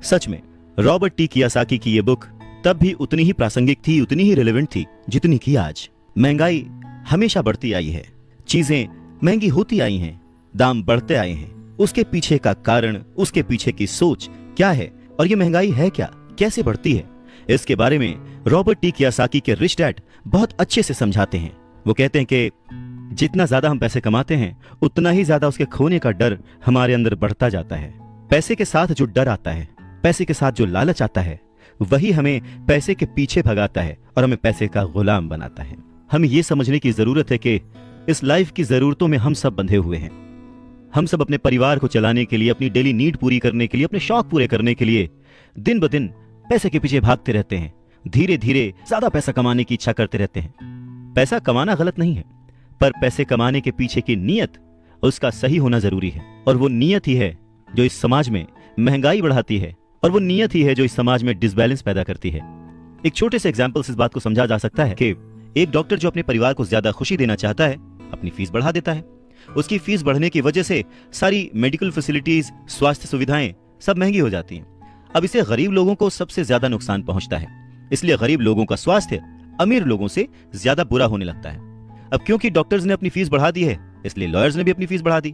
सच में रॉबर्ट टी कियोसाकी की यह बुक तब भी उतनी ही प्रासंगिक थी, उतनी ही रिलेवेंट थी जितनी की आज। महंगाई हमेशा बढ़ती आई है, चीजें महंगी होती आई हैं, दाम बढ़ते आए हैं। उसके पीछे का कारण, उसके पीछे की सोच क्या है और ये महंगाई है क्या, कैसे बढ़ती है, इसके बारे में रॉबर्ट टी कियोसाकी के रिच डैड बहुत अच्छे से समझाते हैं। वो कहते हैं कि जितना ज्यादा हम पैसे कमाते हैं उतना ही ज्यादा उसके खोने का डर हमारे अंदर बढ़ता जाता है। पैसे के साथ जो डर आता है, पैसे के साथ जो लालच आता है, वही हमें पैसे के पीछे भगाता है और हमें पैसे का गुलाम बनाता है। हमें यह समझने की जरूरत है कि इस लाइफ की जरूरतों में हम सब बंधे हुए हैं। हम सब अपने परिवार को चलाने के लिए, अपनी डेली नीड पूरी करने के लिए, अपने शौक पूरे करने के लिए दिन ब दिन पैसे के पीछे भागते रहते हैं। धीरे धीरे ज्यादा पैसा कमाने की इच्छा करते रहते हैं। पैसा कमाना गलत नहीं है, पर पैसे कमाने के पीछे की नीयत, उसका सही होना जरूरी है। और वो नीयत ही है जो इस समाज में महंगाई बढ़ाती है, और वो नीयत ही है जो इस समाज में डिसबैलेंस पैदा करती है। एक छोटे से एग्जाम्पल से इस बात को समझा जा सकता है कि एक डॉक्टर जो अपने परिवार को ज्यादा खुशी देना चाहता है, अपनी फीस बढ़ा देता है। उसकी फीस बढ़ने की वजह से सारी मेडिकल फैसिलिटीज, स्वास्थ्य सुविधाएं सब महंगी हो जाती हैं। अब इससे गरीब लोगों को सबसे ज्यादा नुकसान पहुंचता है। इसलिए गरीब लोगों का स्वास्थ्य अमीर लोगों से ज्यादा बुरा होने लगता है। अब क्योंकि डॉक्टर्स ने अपनी फीस बढ़ा दी है, इसलिए लॉयर्स ने भी अपनी फीस बढ़ा दी।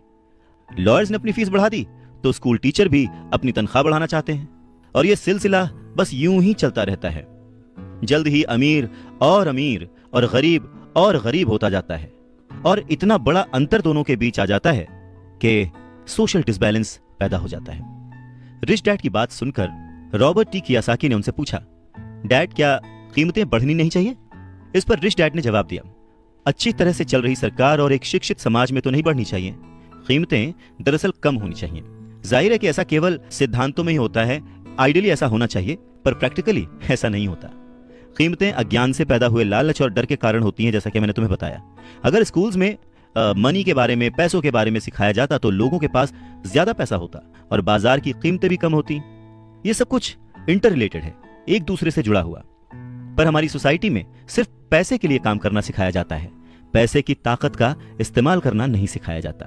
लॉयर्स ने अपनी फीस बढ़ा दी तो स्कूल टीचर भी अपनी तनख्वाह बढ़ाना चाहते हैं, और यह सिलसिला बस यूं ही चलता रहता है। जल्द ही अमीर और गरीब होता जाता है, और इतना बड़ा अंतर दोनों के बीच आ जाता है कि सोशल डिसबैलेंस पैदा हो जाता है। रिच डैड की बात सुनकर रॉबर्ट टी कियोसाकी ने उनसे पूछा, डैड, क्या कीमतें बढ़नी नहीं चाहिए? इस पर रिच डैड ने जवाब दिया, अच्छी तरह से चल रही सरकार और एक शिक्षित समाज में तो नहीं बढ़नी चाहिए। कीमतें दरअसल कम होनी चाहिए। जाहिर है कि ऐसा केवल सिद्धांतों में ही होता है, आइडियली ऐसा होना चाहिए, पर प्रैक्टिकली ऐसा नहीं होता। कीमतें अज्ञान से पैदा हुए लालच और डर के कारण होती हैं, जैसा कि मैंने तुम्हें बताया। अगर स्कूल्स में मनी के बारे में, पैसों के बारे में सिखाया जाता तो लोगों के पास ज्यादा पैसा होता और बाजार की कीमतें भी कम होती। ये सब कुछ इंटर रिलेटेड है, एक दूसरे से जुड़ा हुआ। पर हमारी सोसाइटी में सिर्फ पैसे के लिए काम करना सिखाया जाता है, पैसे की ताकत का इस्तेमाल करना नहीं सिखाया जाता।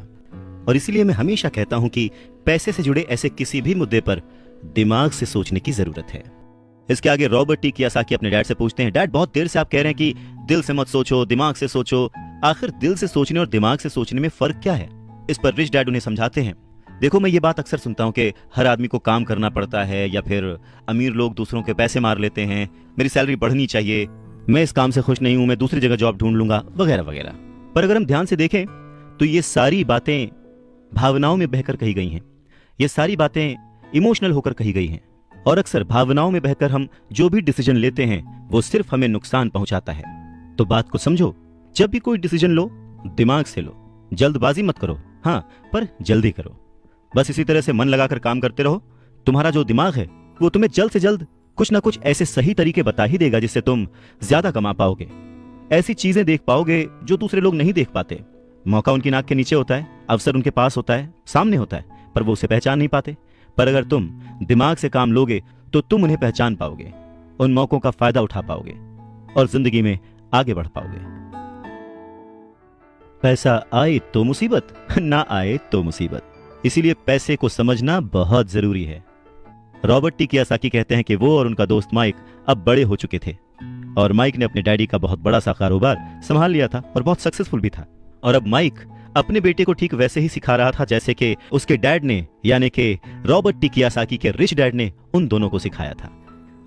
और इसीलिए मैं हमेशा कहता हूं कि पैसे से जुड़े ऐसे किसी भी मुद्दे पर दिमाग से सोचने की जरूरत है। इसके आगे रॉबर्ट टी कियोसाकी अपने डैड से पूछते हैं, डैड बहुत देर से आप कह रहे हैं कि दिल से मत सोचो, दिमाग से सोचो, आखिर दिल से सोचने और दिमाग से सोचने में फर्क क्या है? इस पर रिच डैड उन्हें समझाते हैं, देखो मैं ये बात अक्सर सुनता हूँ कि हर आदमी को काम करना पड़ता है, या फिर अमीर लोग दूसरों के पैसे मार लेते हैं, मेरी सैलरी बढ़नी चाहिए, मैं इस काम से खुश नहीं हूं, मैं दूसरी जगह जॉब ढूंढ लूंगा, वगैरह वगैरह। पर अगर हम ध्यान से देखें तो ये सारी बातें भावनाओं में बहकर कही गई हैं, ये सारी बातें इमोशनल होकर कही गई हैं, और अक्सर भावनाओं में बहकर हम जो भी डिसीजन लेते हैं वो सिर्फ हमें नुकसान पहुंचाता है। तो बात को समझो, जब भी कोई डिसीजन लो दिमाग से लो, जल्दबाजी मत करो, हाँ पर जल्दी करो। बस इसी तरह से मन लगाकर काम करते रहो, तुम्हारा जो दिमाग है वो तुम्हें जल्द से जल्द कुछ ना कुछ ऐसे सही तरीके बता ही देगा जिससे तुम ज्यादा कमा पाओगे, ऐसी चीजें देख पाओगे जो दूसरे लोग नहीं देख पाते। मौका उनकी नाक के नीचे होता है, अवसर उनके पास होता है, सामने होता है, पर वो उसे पहचान नहीं पाते। पर अगर तुम दिमाग से काम लोगे तो तुम उन्हें पहचान पाओगे, उन मौकों का फायदा उठा पाओगे और जिंदगी में आगे बढ़ पाओगे। पैसा आए तो मुसीबत, ना आए तो मुसीबत, इसीलिए पैसे को समझना बहुत जरूरी है। रॉबर्ट टी कियोसाकी कहते हैं कि वो और उनका दोस्त माइक अब बड़े हो चुके थे और माइक ने अपने डैडी का बहुत बड़ा सा कारोबार संभाल लिया था और बहुत सक्सेसफुल भी था। और अब माइक अपने बेटे को ठीक वैसे ही सिखा रहा था जैसे कि उसके डैड ने, यानी कि रॉबर्ट टी कियोसाकी के रिच डैड ने उन दोनों को सिखाया था।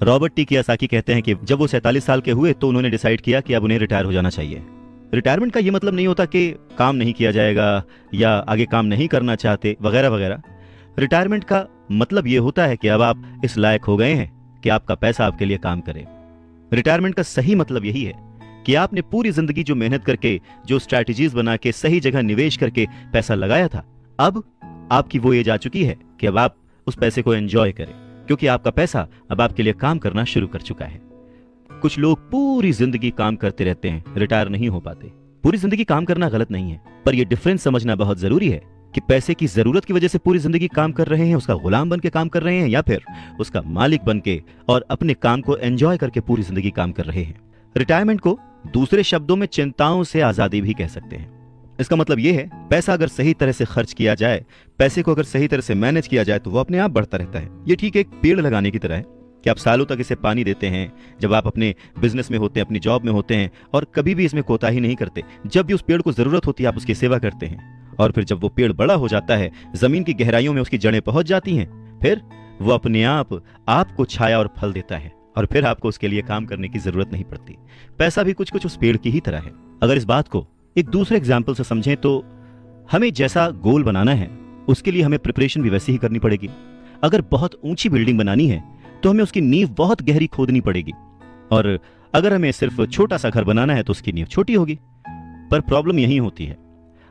रॉबर्ट टी कियोसाकी कहते हैं कि जब वो 47 साल के हुए तो उन्होंने डिसाइड किया कि अब उन्हें रिटायर हो जाना चाहिए। रिटायरमेंट का ये मतलब नहीं होता कि काम नहीं किया जाएगा या आगे काम नहीं करना चाहते, वगैरह वगैरह। रिटायरमेंट का मतलब ये होता है कि अब आप इस लायक हो गए हैं कि आपका पैसा आपके लिए काम करे। रिटायरमेंट का सही मतलब यही है कि आपने पूरी जिंदगी जो मेहनत करके, जो स्ट्रैटेजीज बना के, सही जगह निवेश करके पैसा लगाया था, अब आपकी वो एज आ चुकी है कि अब आप उस पैसे को एंजॉय करें, क्योंकि आपका पैसा अब आपके लिए काम करना शुरू कर चुका है। कुछ लोग पूरी जिंदगी काम करते रहते हैं, रिटायर नहीं हो पाते। पूरी जिंदगी काम करना गलत नहीं है, पर यह डिफरेंस समझना बहुत जरूरी है कि पैसे की जरूरत की वजह से पूरी जिंदगी काम कर रहे हैं, उसका गुलाम बन के काम कर रहे हैं, या फिर उसका मालिक बन के और अपने काम को एंजॉय करके पूरी जिंदगी काम कर रहे हैं। रिटायरमेंट को दूसरे शब्दों में चिंताओं से आजादी भी कह सकते हैं। इसका मतलब यह है, पैसा अगर सही तरह से खर्च किया जाए, पैसे को अगर सही तरह से मैनेज किया जाए तो वो अपने आप बढ़ता रहता है। ये ठीक एक पेड़ लगाने की तरह है कि आप सालों तक इसे पानी देते हैं, जब आप अपने बिजनेस में होते हैं, अपनी जॉब में होते हैं, और कभी भी इसमें कोताही नहीं करते। जब भी उस पेड़ को जरूरत होती है आप उसकी सेवा करते हैं, और फिर जब वो पेड़ बड़ा हो जाता है, जमीन की गहराइयों में उसकी जड़ें पहुंच जाती हैं, फिर वो अपने आप आपको छाया और फल देता है, और फिर आपको उसके लिए काम करने की जरूरत नहीं पड़ती। पैसा भी कुछ कुछ उस पेड़ की ही तरह है। अगर इस बात को एक दूसरे एग्जाम्पल से समझें तो हमें जैसा गोल बनाना है उसके लिए हमें प्रिपरेशन भी वैसी ही करनी पड़ेगी। अगर बहुत ऊंची बिल्डिंग बनानी है तो हमें उसकी नींव बहुत गहरी खोदनी पड़ेगी, और अगर हमें सिर्फ छोटा सा घर बनाना है तो उसकी नींव छोटी होगी। पर प्रॉब्लम यही होती है,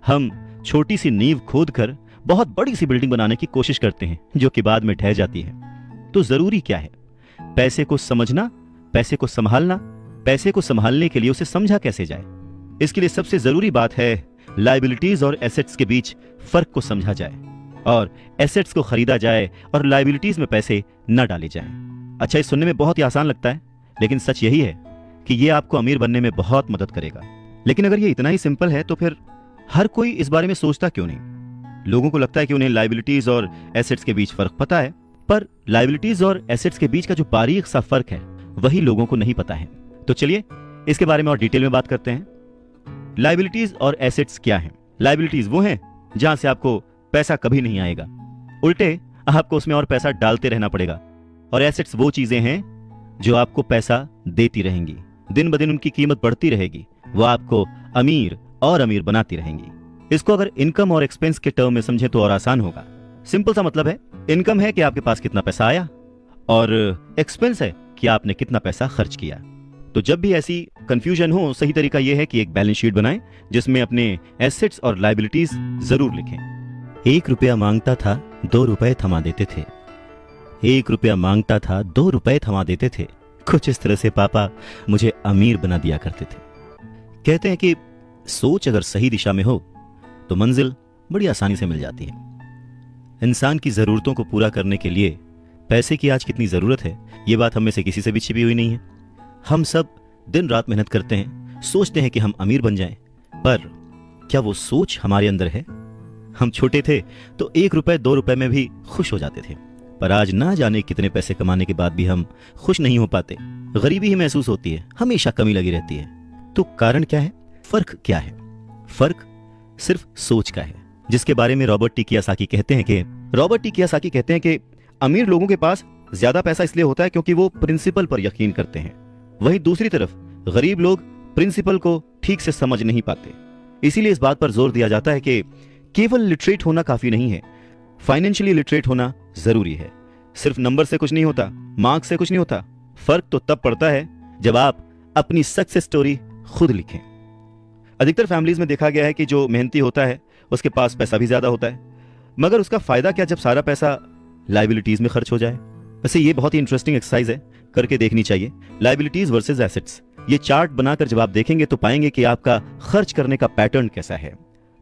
हम छोटी सी नींव खोद कर बहुत बड़ी सी बिल्डिंग बनाने की कोशिश करते हैं जो कि बाद में ढह जाती है। तो जरूरी क्या है? पैसे को समझना, पैसे को संभालना। पैसे को संभालने के लिए उसे समझा कैसे जाए, इसके लिए सबसे जरूरी बात है लायबिलिटीज और एसेट्स के बीच फर्क को समझा जाए, और एसेट्स को खरीदा जाए और लायबिलिटीज में पैसे न डाले जाएं। अच्छा, ये सुनने में बहुत ही आसान लगता है, लेकिन सच यही है कि ये आपको अमीर बनने में बहुत मदद करेगा। लेकिन अगर ये इतना ही सिंपल है तो फिर हर कोई इस बारे में सोचता क्यों नहीं? लोगों को लगता है कि उन्हें लायबिलिटीज और एसेट्स के बीच फर्क पता है, पर लायबिलिटीज और एसेट्स के बीच का जो बारीक सा फर्क है वही लोगों को नहीं पता है। तो चलिए इसके बारे में और डिटेल में बात करते हैं। लायबिलिटीज और एसेट्स क्या हैं? लायबिलिटीज वो हैं जहां से आपको पैसा कभी नहीं आएगा, उल्टे आपको उसमें और पैसा डालते रहना पड़ेगा। और एसेट्स वो चीजें हैं जो आपको पैसा देती रहेंगी, दिन ब दिन उनकी कीमत बढ़ती रहेगी, वो आपको अमीर और अमीर बनाती रहेंगी। इसको अगर इनकम और एक्सपेंस के टर्म में समझें तो और आसान होगा। सिंपल सा मतलब है, इनकम है कि आपके पास कितना पैसा आया, और एक्सपेंस है कि आपने कितना पैसा खर्च किया। तो जब भी ऐसी कंफ्यूजन हो, सही तरीका यह है कि एक बैलेंस शीट बनाएं जिसमें अपने एसेट्स और लायबिलिटीज जरूर लिखें। 1 रुपया मांगता था 2 रुपए थमा देते थे, 1 रुपया मांगता था 2 रुपए थमा देते थे। कुछ इस तरह से पापा मुझे अमीर बना दिया करते थे। कहते हैं कि सोच अगर सही दिशा में हो तो मंजिल बड़ी आसानी से मिल जाती है। इंसान की जरूरतों को पूरा करने के लिए पैसे की आज कितनी जरूरत है, ये बात हम में से किसी से भी छिपी हुई नहीं है। हम सब दिन रात मेहनत करते हैं, सोचते हैं कि हम अमीर बन जाएं, पर क्या वो सोच हमारे अंदर है? हम छोटे थे तो 1 रुपए 2 रुपए में भी खुश हो जाते थे, पर आज ना जाने कितने पैसे कमाने के बाद भी हम खुश नहीं हो पाते। गरीबी ही महसूस होती है, हमेशा कमी लगी रहती है। तो कारण क्या है? फर्क क्या है? फर्क सिर्फ सोच का है, जिसके बारे में रॉबर्ट टी कियोसाकी कहते हैं कि अमीर लोगों के पास ज्यादा पैसा इसलिए होता है क्योंकि वो प्रिंसिपल पर यकीन करते हैं, वहीं दूसरी तरफ गरीब लोग प्रिंसिपल को ठीक से समझ नहीं पाते। इसीलिए इस बात पर जोर दिया जाता है कि केवल लिटरेट होना काफी नहीं है, फाइनेंशियली लिटरेट होना जरूरी है। सिर्फ नंबर से कुछ नहीं होता, मार्क्स से कुछ नहीं होता। फर्क तो तब पड़ता है जब आप अपनी सक्सेस स्टोरी खुद लिखें। अधिकतर फैमिलीज में देखा गया है कि जो मेहनती होता है उसके पास पैसा भी ज्यादा होता है, मगर उसका फायदा क्या जब सारा पैसा लाइबिलिटीज में खर्च हो जाए। वैसे ये बहुत ही इंटरेस्टिंग एक्सरसाइज है, करके देखनी चाहिए। लाइबिलिटीज वर्सेस एसेट्स, ये चार्ट बनाकर जब आप देखेंगे तो पाएंगे कि आपका खर्च करने का पैटर्न कैसा है,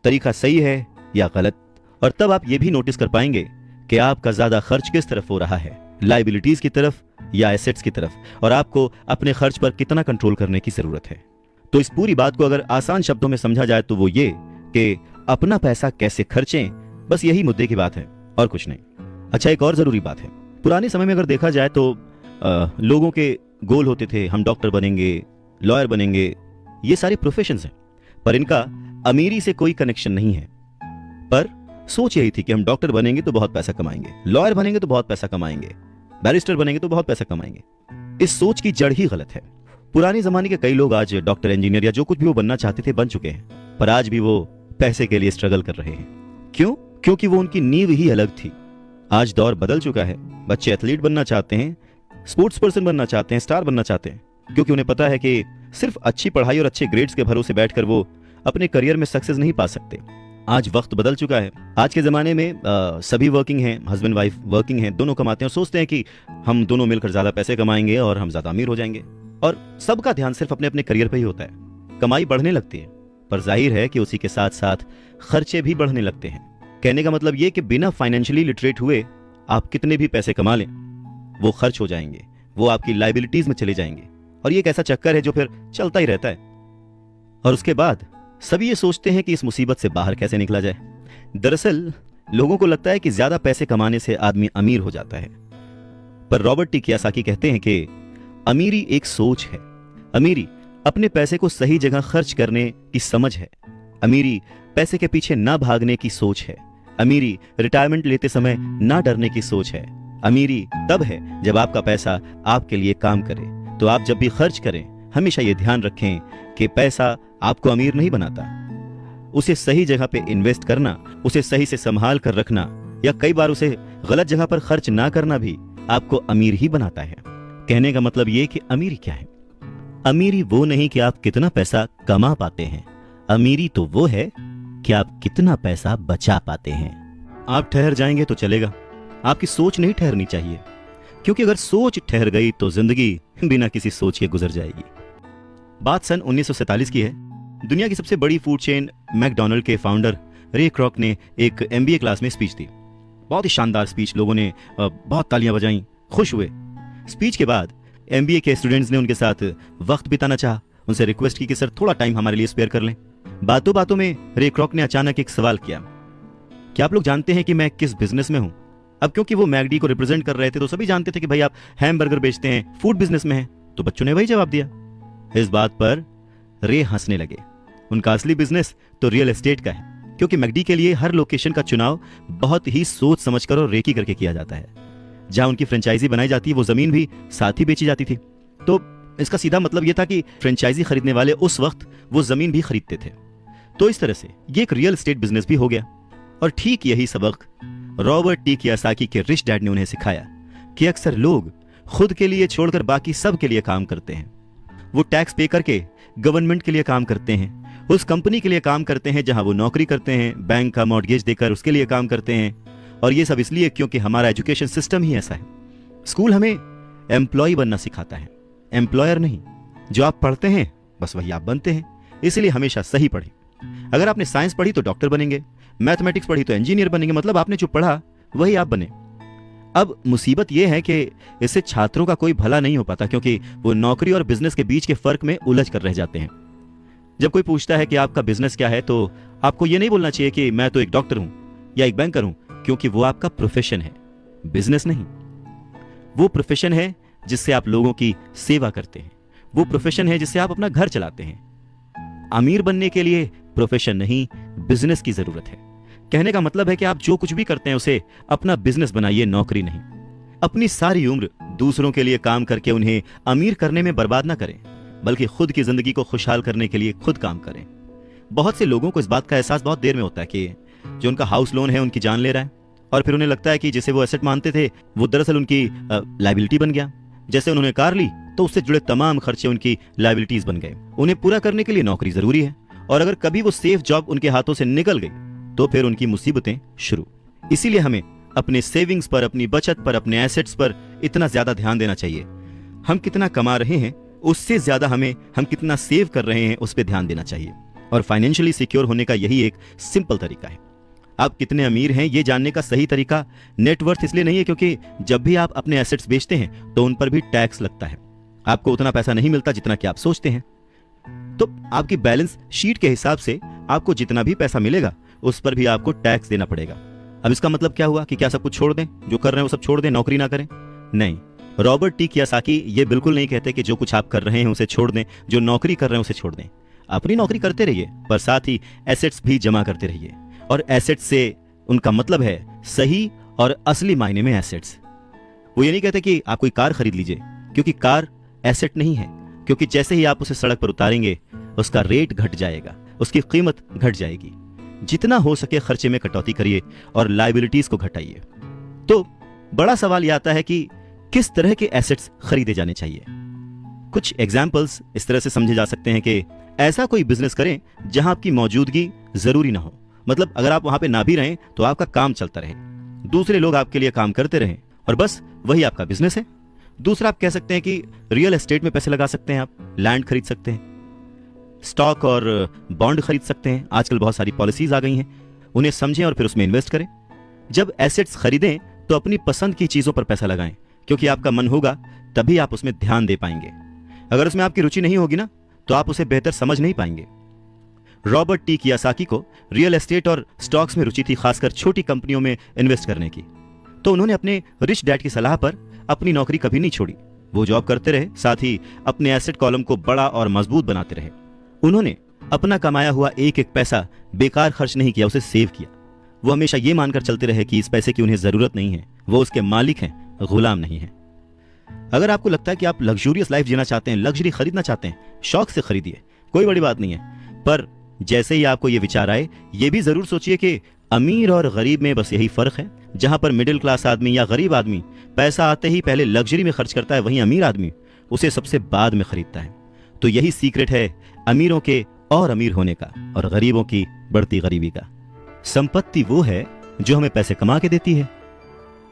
तरीका सही है या गलत। और तब आप ये भी नोटिस कर पाएंगे कि आपका ज्यादा खर्च किस तरफ हो रहा है, लाइबिलिटीज की तरफ या एसेट्स की तरफ, और आपको अपने खर्च पर कितना कंट्रोल करने की जरूरत है। तो इस पूरी बात को अगर आसान शब्दों में समझा जाए तो वो ये कि अपना पैसा कैसे खर्चें, बस यही मुद्दे की बात है और कुछ नहीं। अच्छा, एक और जरूरी बात है, पुराने समय में अगर देखा जाए तो लोगों के गोल होते थे, हम डॉक्टर बनेंगे, लॉयर बनेंगे, ये सारे प्रोफेशंस हैं, पर इनका अमीरी से कोई कनेक्शन नहीं है। पर सोच यही थी कि हम डॉक्टर बनेंगे तो बहुत पैसा कमाएंगे, लॉयर बनेंगे तो बहुत पैसा कमाएंगे, बैरिस्टर बनेंगे तो बहुत पैसा कमाएंगे। इस सोच की जड़ ही गलत है। पुराने जमाने के कई लोग आज डॉक्टर, इंजीनियर या जो कुछ भी वो बनना चाहते थे बन चुके हैं, पर आज भी वो पैसे के लिए स्ट्रगल कर रहे हैं। क्यों? क्योंकि वो उनकी नींव ही अलग थी। आज दौर बदल चुका है, बच्चे एथलीट बनना चाहते हैं, स्पोर्ट्स पर्सन बनना चाहते हैं, स्टार बनना चाहते हैं, क्योंकि उन्हें पता है कि सिर्फ अच्छी पढ़ाई और अच्छे ग्रेड्स के भरोसे बैठकर वो अपने करियर में सक्सेस नहीं पा सकते। आज वक्त बदल चुका है। आज के जमाने में सभी वर्किंग हैं, हस्बैंड वाइफ वर्किंग हैं, दोनों कमाते हैं और सोचते हैं कि हम दोनों मिलकर ज्यादा पैसे कमाएंगे और हम ज्यादा अमीर हो जाएंगे। और सबका ध्यान सिर्फ अपने अपने करियर पे ही होता है। कमाई बढ़ने लगती है, पर जाहिर है कि उसी के साथ साथ खर्चे भी बढ़ने लगते हैं। कहने का मतलब ये कि बिना फाइनेंशियली लिटरेट हुए आप कितने भी पैसे कमा लें, वो खर्च हो जाएंगे, वो आपकी लाइबिलिटीज में चले जाएंगे, और ये एक ऐसा चक्कर है जो फिर चलता ही रहता है। और उसके बाद सभी ये सोचते हैं कि इस मुसीबत से बाहर कैसे निकला जाए। दरअसल लोगों को लगता है कि ज्यादा पैसे कमाने से आदमी अमीर हो जाता है, पर रॉबर्ट टी कियोसाकी कहते हैं कि अमीरी एक सोच है। अमीरी अपने पैसे को सही जगह खर्च करने की समझ है। अमीरी पैसे के पीछे ना भागने की सोच है। अमीरी रिटायरमेंट लेते समय ना डरने की सोच है। अमीरी तब है जब आपका पैसा आपके लिए काम करे। तो आप जब भी खर्च करें हमेशा ये ध्यान रखें कि पैसा आपको अमीर नहीं बनाता। उसे सही जगह पे इन्वेस्ट करना, उसे सही से संभाल कर रखना, या कई बार उसे गलत जगह पर खर्च ना करना भी आपको अमीर ही बनाता है। कहने का मतलब ये कि अमीरी क्या है? अमीरी वो नहीं कि आप कितना पैसा कमा पाते हैं, अमीरी तो वो है कि आप कितना पैसा बचा पाते हैं। आप ठहर जाएंगे तो चलेगा, आपकी सोच नहीं ठहरनी चाहिए, क्योंकि अगर सोच ठहर गई तो जिंदगी बिना किसी सोच के गुजर जाएगी। बात सन 1947 की है। दुनिया की सबसे बड़ी फूड चेन मैकडॉनल्ड के फाउंडर रे क्रॉक ने एक MBA क्लास में स्पीच दी। बहुत ही शानदार स्पीच, लोगों ने बहुत तालियां बजाईं, खुश हुए। स्पीच के बाद MBA के स्टूडेंट्स ने उनके साथ वक्त बिताना चाहा, उनसे रिक्वेस्ट की कि सर थोड़ा टाइम हमारे लिए स्पेयर कर लें। बातों बातों में रे क्रॉक ने अचानक एक सवाल किया, क्या आप लोग जानते हैं कि मैं किस बिजनेस में हूं? अब क्योंकि वो मैकडी को रिप्रेजेंट कर रहे थे तो सभी जानते थे कि भाई आप हैमबर्गर बेचते हैं, फूड बिजनेस में हैं, तो बच्चों ने वही जवाब दिया। इस बात पर रे हंसने लगे। उनका असली बिजनेस तो रियल एस्टेट का है, क्योंकि मैकडी के लिए हर लोकेशन का चुनाव बहुत ही सोच समझकर और रेकी करके किया जाता है। जहां उनकी फ्रेंचाइजी बनाई जाती है वो जमीन भी साथ ही बेची जाती थी। तो इसका सीधा मतलब यह था कि फ्रेंचाइजी खरीदने वाले उस वक्त वो जमीन भी खरीदते थे। तो इस तरह से ये एक रियल एस्टेट बिजनेस भी हो गया। और ठीक यही सबक रॉबर्ट टी कियोसाकी के रिच डैड ने उन्हें सिखाया कि अक्सर लोग खुद के लिए छोड़कर बाकी सब के लिए काम करते हैं। वो टैक्स पे करके गवर्नमेंट के लिए काम करते हैं, उस कंपनी के लिए काम करते हैं जहां वो नौकरी करते हैं, बैंक का मॉर्गेज देकर उसके लिए काम करते हैं। और ये सब इसलिए क्योंकि हमारा एजुकेशन सिस्टम ही ऐसा है। स्कूल हमें एम्प्लॉय बनना सिखाता है, एम्प्लॉयर नहीं। जो आप पढ़ते हैं बस वही आप बनते हैं, इसलिए हमेशा सही पढ़ें। अगर आपने साइंस पढ़ी तो डॉक्टर बनेंगे, मैथमेटिक्स पढ़ी तो इंजीनियर बनेंगे, मतलब आपने जो पढ़ा वही आप बने। अब मुसीबत यह है कि इससे छात्रों का कोई भला नहीं हो पाता, क्योंकि वो नौकरी और बिजनेस के बीच के फर्क में उलझ कर रह जाते हैं। जब कोई पूछता है कि आपका बिजनेस क्या है तो आपको ये नहीं बोलना चाहिए कि मैं तो एक डॉक्टर हूं, या एक बैंकर हूं, क्योंकि वो आपका प्रोफेशन है, बिजनेस नहीं। वो प्रोफेशन है जिससे आप लोगों की सेवा करते हैं, वो प्रोफेशन है जिससे आप अपना घर चलाते हैं। अमीर बनने के लिए प्रोफेशन नहीं, बिजनेस की जरूरत है। कहने का मतलब है कि आप जो कुछ भी करते हैं उसे अपना बिजनेस बनाइए, नौकरी नहीं। अपनी सारी उम्र दूसरों के लिए काम करके उन्हें अमीर करने में बर्बाद ना करें, बल्कि खुद की जिंदगी को खुशहाल करने के लिए खुद काम करें। बहुत से लोगों को इस बात का एहसास बहुत देर में होता है कि जो उनका हाउस लोन है उनकी जान ले रहा है, और फिर उन्हें लगता है कि जिसे वो एसेट मानते थे वो दरअसल उनकी लायबिलिटी बन गया। जैसे उन्होंने कार ली तो उससे जुड़े तमाम खर्चे उनकी लायबिलिटीज बन गए। उन्हें पूरा करने के लिए नौकरी जरूरी है, और अगर कभी वो सेफ जॉब उनके हाथों से निकल गई तो फिर उनकी मुसीबतें शुरू। इसीलिए हमें अपने सेविंग्स पर, अपनी बचत पर, अपने एसेट्स पर इतना ज्यादा ध्यान देना चाहिए। हम कितना कमा रहे हैं उससे ज्यादा हम कितना सेव कर रहे हैं उस पर ध्यान देना चाहिए। और फाइनेंशियली सिक्योर होने का यही एक सिंपल तरीका है। आप कितने अमीर हैं ये जानने का सही तरीका नेटवर्थ इसलिए नहीं है क्योंकि जब भी आप अपने एसेट्स बेचते हैं तो उन पर भी टैक्स लगता है। आपको उतना पैसा नहीं मिलता जितना कि आप सोचते हैं। तो आपकी बैलेंस शीट के हिसाब से आपको जितना भी पैसा मिलेगा उस पर भी आपको टैक्स देना पड़ेगा। अब इसका मतलब क्या हुआ कि क्या सब कुछ छोड़ दें, जो कर रहे हैं वो सब छोड़ दें, नौकरी ना करें? नहीं, रॉबर्ट टी कियोसाकी ये बिल्कुल नहीं कहते कि जो कुछ आप कर रहे हैं उसे छोड़ दें, जो नौकरी कर रहे हैं उसे छोड़ दें। अपनी नौकरी करते रहिए, पर साथ ही एसेट्स भी जमा करते रहिए। और एसेट्स से उनका मतलब है सही और असली मायने में एसेट्स। वो ये नहीं कहते कि आप कोई कार खरीद लीजिए, क्योंकि कार एसेट नहीं है, क्योंकि जैसे ही आप उसे सड़क पर उतारेंगे उसका रेट घट जाएगा, उसकी कीमत घट जाएगी। जितना हो सके खर्चे में कटौती करिए और लायबिलिटीज को घटाइए। तो बड़ा सवाल यह आता है कि किस तरह के एसेट्स खरीदे जाने चाहिए। कुछ एग्जाम्पल्स इस तरह से समझे जा सकते हैं कि ऐसा कोई बिजनेस करें जहां आपकी मौजूदगी जरूरी ना हो। मतलब अगर आप वहां पे ना भी रहें तो आपका काम चलता रहे, दूसरे लोग आपके लिए काम करते रहें, और बस वही आपका बिजनेस है। दूसरा, आप कह सकते हैं कि रियल एस्टेट में पैसे लगा सकते हैं, आप लैंड खरीद सकते हैं, स्टॉक और बॉन्ड खरीद सकते हैं। आजकल बहुत सारी पॉलिसीज आ गई हैं, उन्हें समझें और फिर उसमें इन्वेस्ट करें। जब एसेट्स खरीदें तो अपनी पसंद की चीजों पर पैसा लगाएं, क्योंकि आपका मन होगा तभी आप उसमें ध्यान दे पाएंगे। अगर उसमें आपकी रुचि नहीं होगी ना तो आप उसे बेहतर समझ नहीं पाएंगे। रॉबर्ट टी कियोसाकी को रियल एस्टेट और स्टॉक्स में रुचि थी, खासकर छोटी कंपनियों में इन्वेस्ट करने की। तो उन्होंने अपने रिच डैड की सलाह पर अपनी नौकरी कभी नहीं छोड़ी। वो जॉब करते रहे, साथ ही अपने एसेट कॉलम को बड़ा और मजबूत बनाते रहे। उन्होंने अपना कमाया हुआ एक एक पैसा बेकार खर्च नहीं किया, उसे सेव किया। वो हमेशा ये मानकर चलते रहे कि इस पैसे की उन्हें जरूरत नहीं है, वो उसके मालिक हैं, गुलाम नहीं है। अगर आपको लगता है कि आप लग्जूरियस लाइफ जीना चाहते हैं, लग्जरी खरीदना चाहते हैं, शौक से खरीदिए, कोई बड़ी बात नहीं है। पर जैसे ही आपको ये विचार आए, ये भी जरूर सोचिए कि अमीर और गरीब में बस यही फर्क है। जहां पर मिडिल क्लास आदमी या गरीब आदमी पैसा आते ही पहले लग्जरी में खर्च करता है, वहीं अमीर आदमी उसे सबसे बाद में खरीदता है। तो यही सीक्रेट है अमीरों के और अमीर होने का और गरीबों की बढ़ती गरीबी का। संपत्ति वो है जो हमें पैसे कमा के देती है,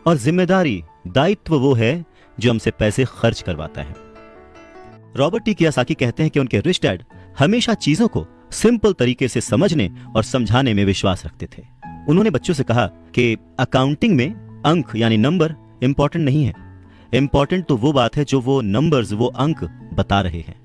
और जिम्मेदारी, दायित्व वो है जो हमसे पैसे खर्च करवाता है। रॉबर्ट टी कियोसाकी कहते हैं कि उनके रिच डैड हमेशा चीजों को सिंपल तरीके से समझने और समझाने में विश्वास रखते थे। उन्होंने बच्चों से कहा कि अकाउंटिंग में अंक यानी नंबर इंपॉर्टेंट नहीं है, इंपॉर्टेंट तो वो बात है जो वो नंबर्स, वो अंक बता रहे हैं।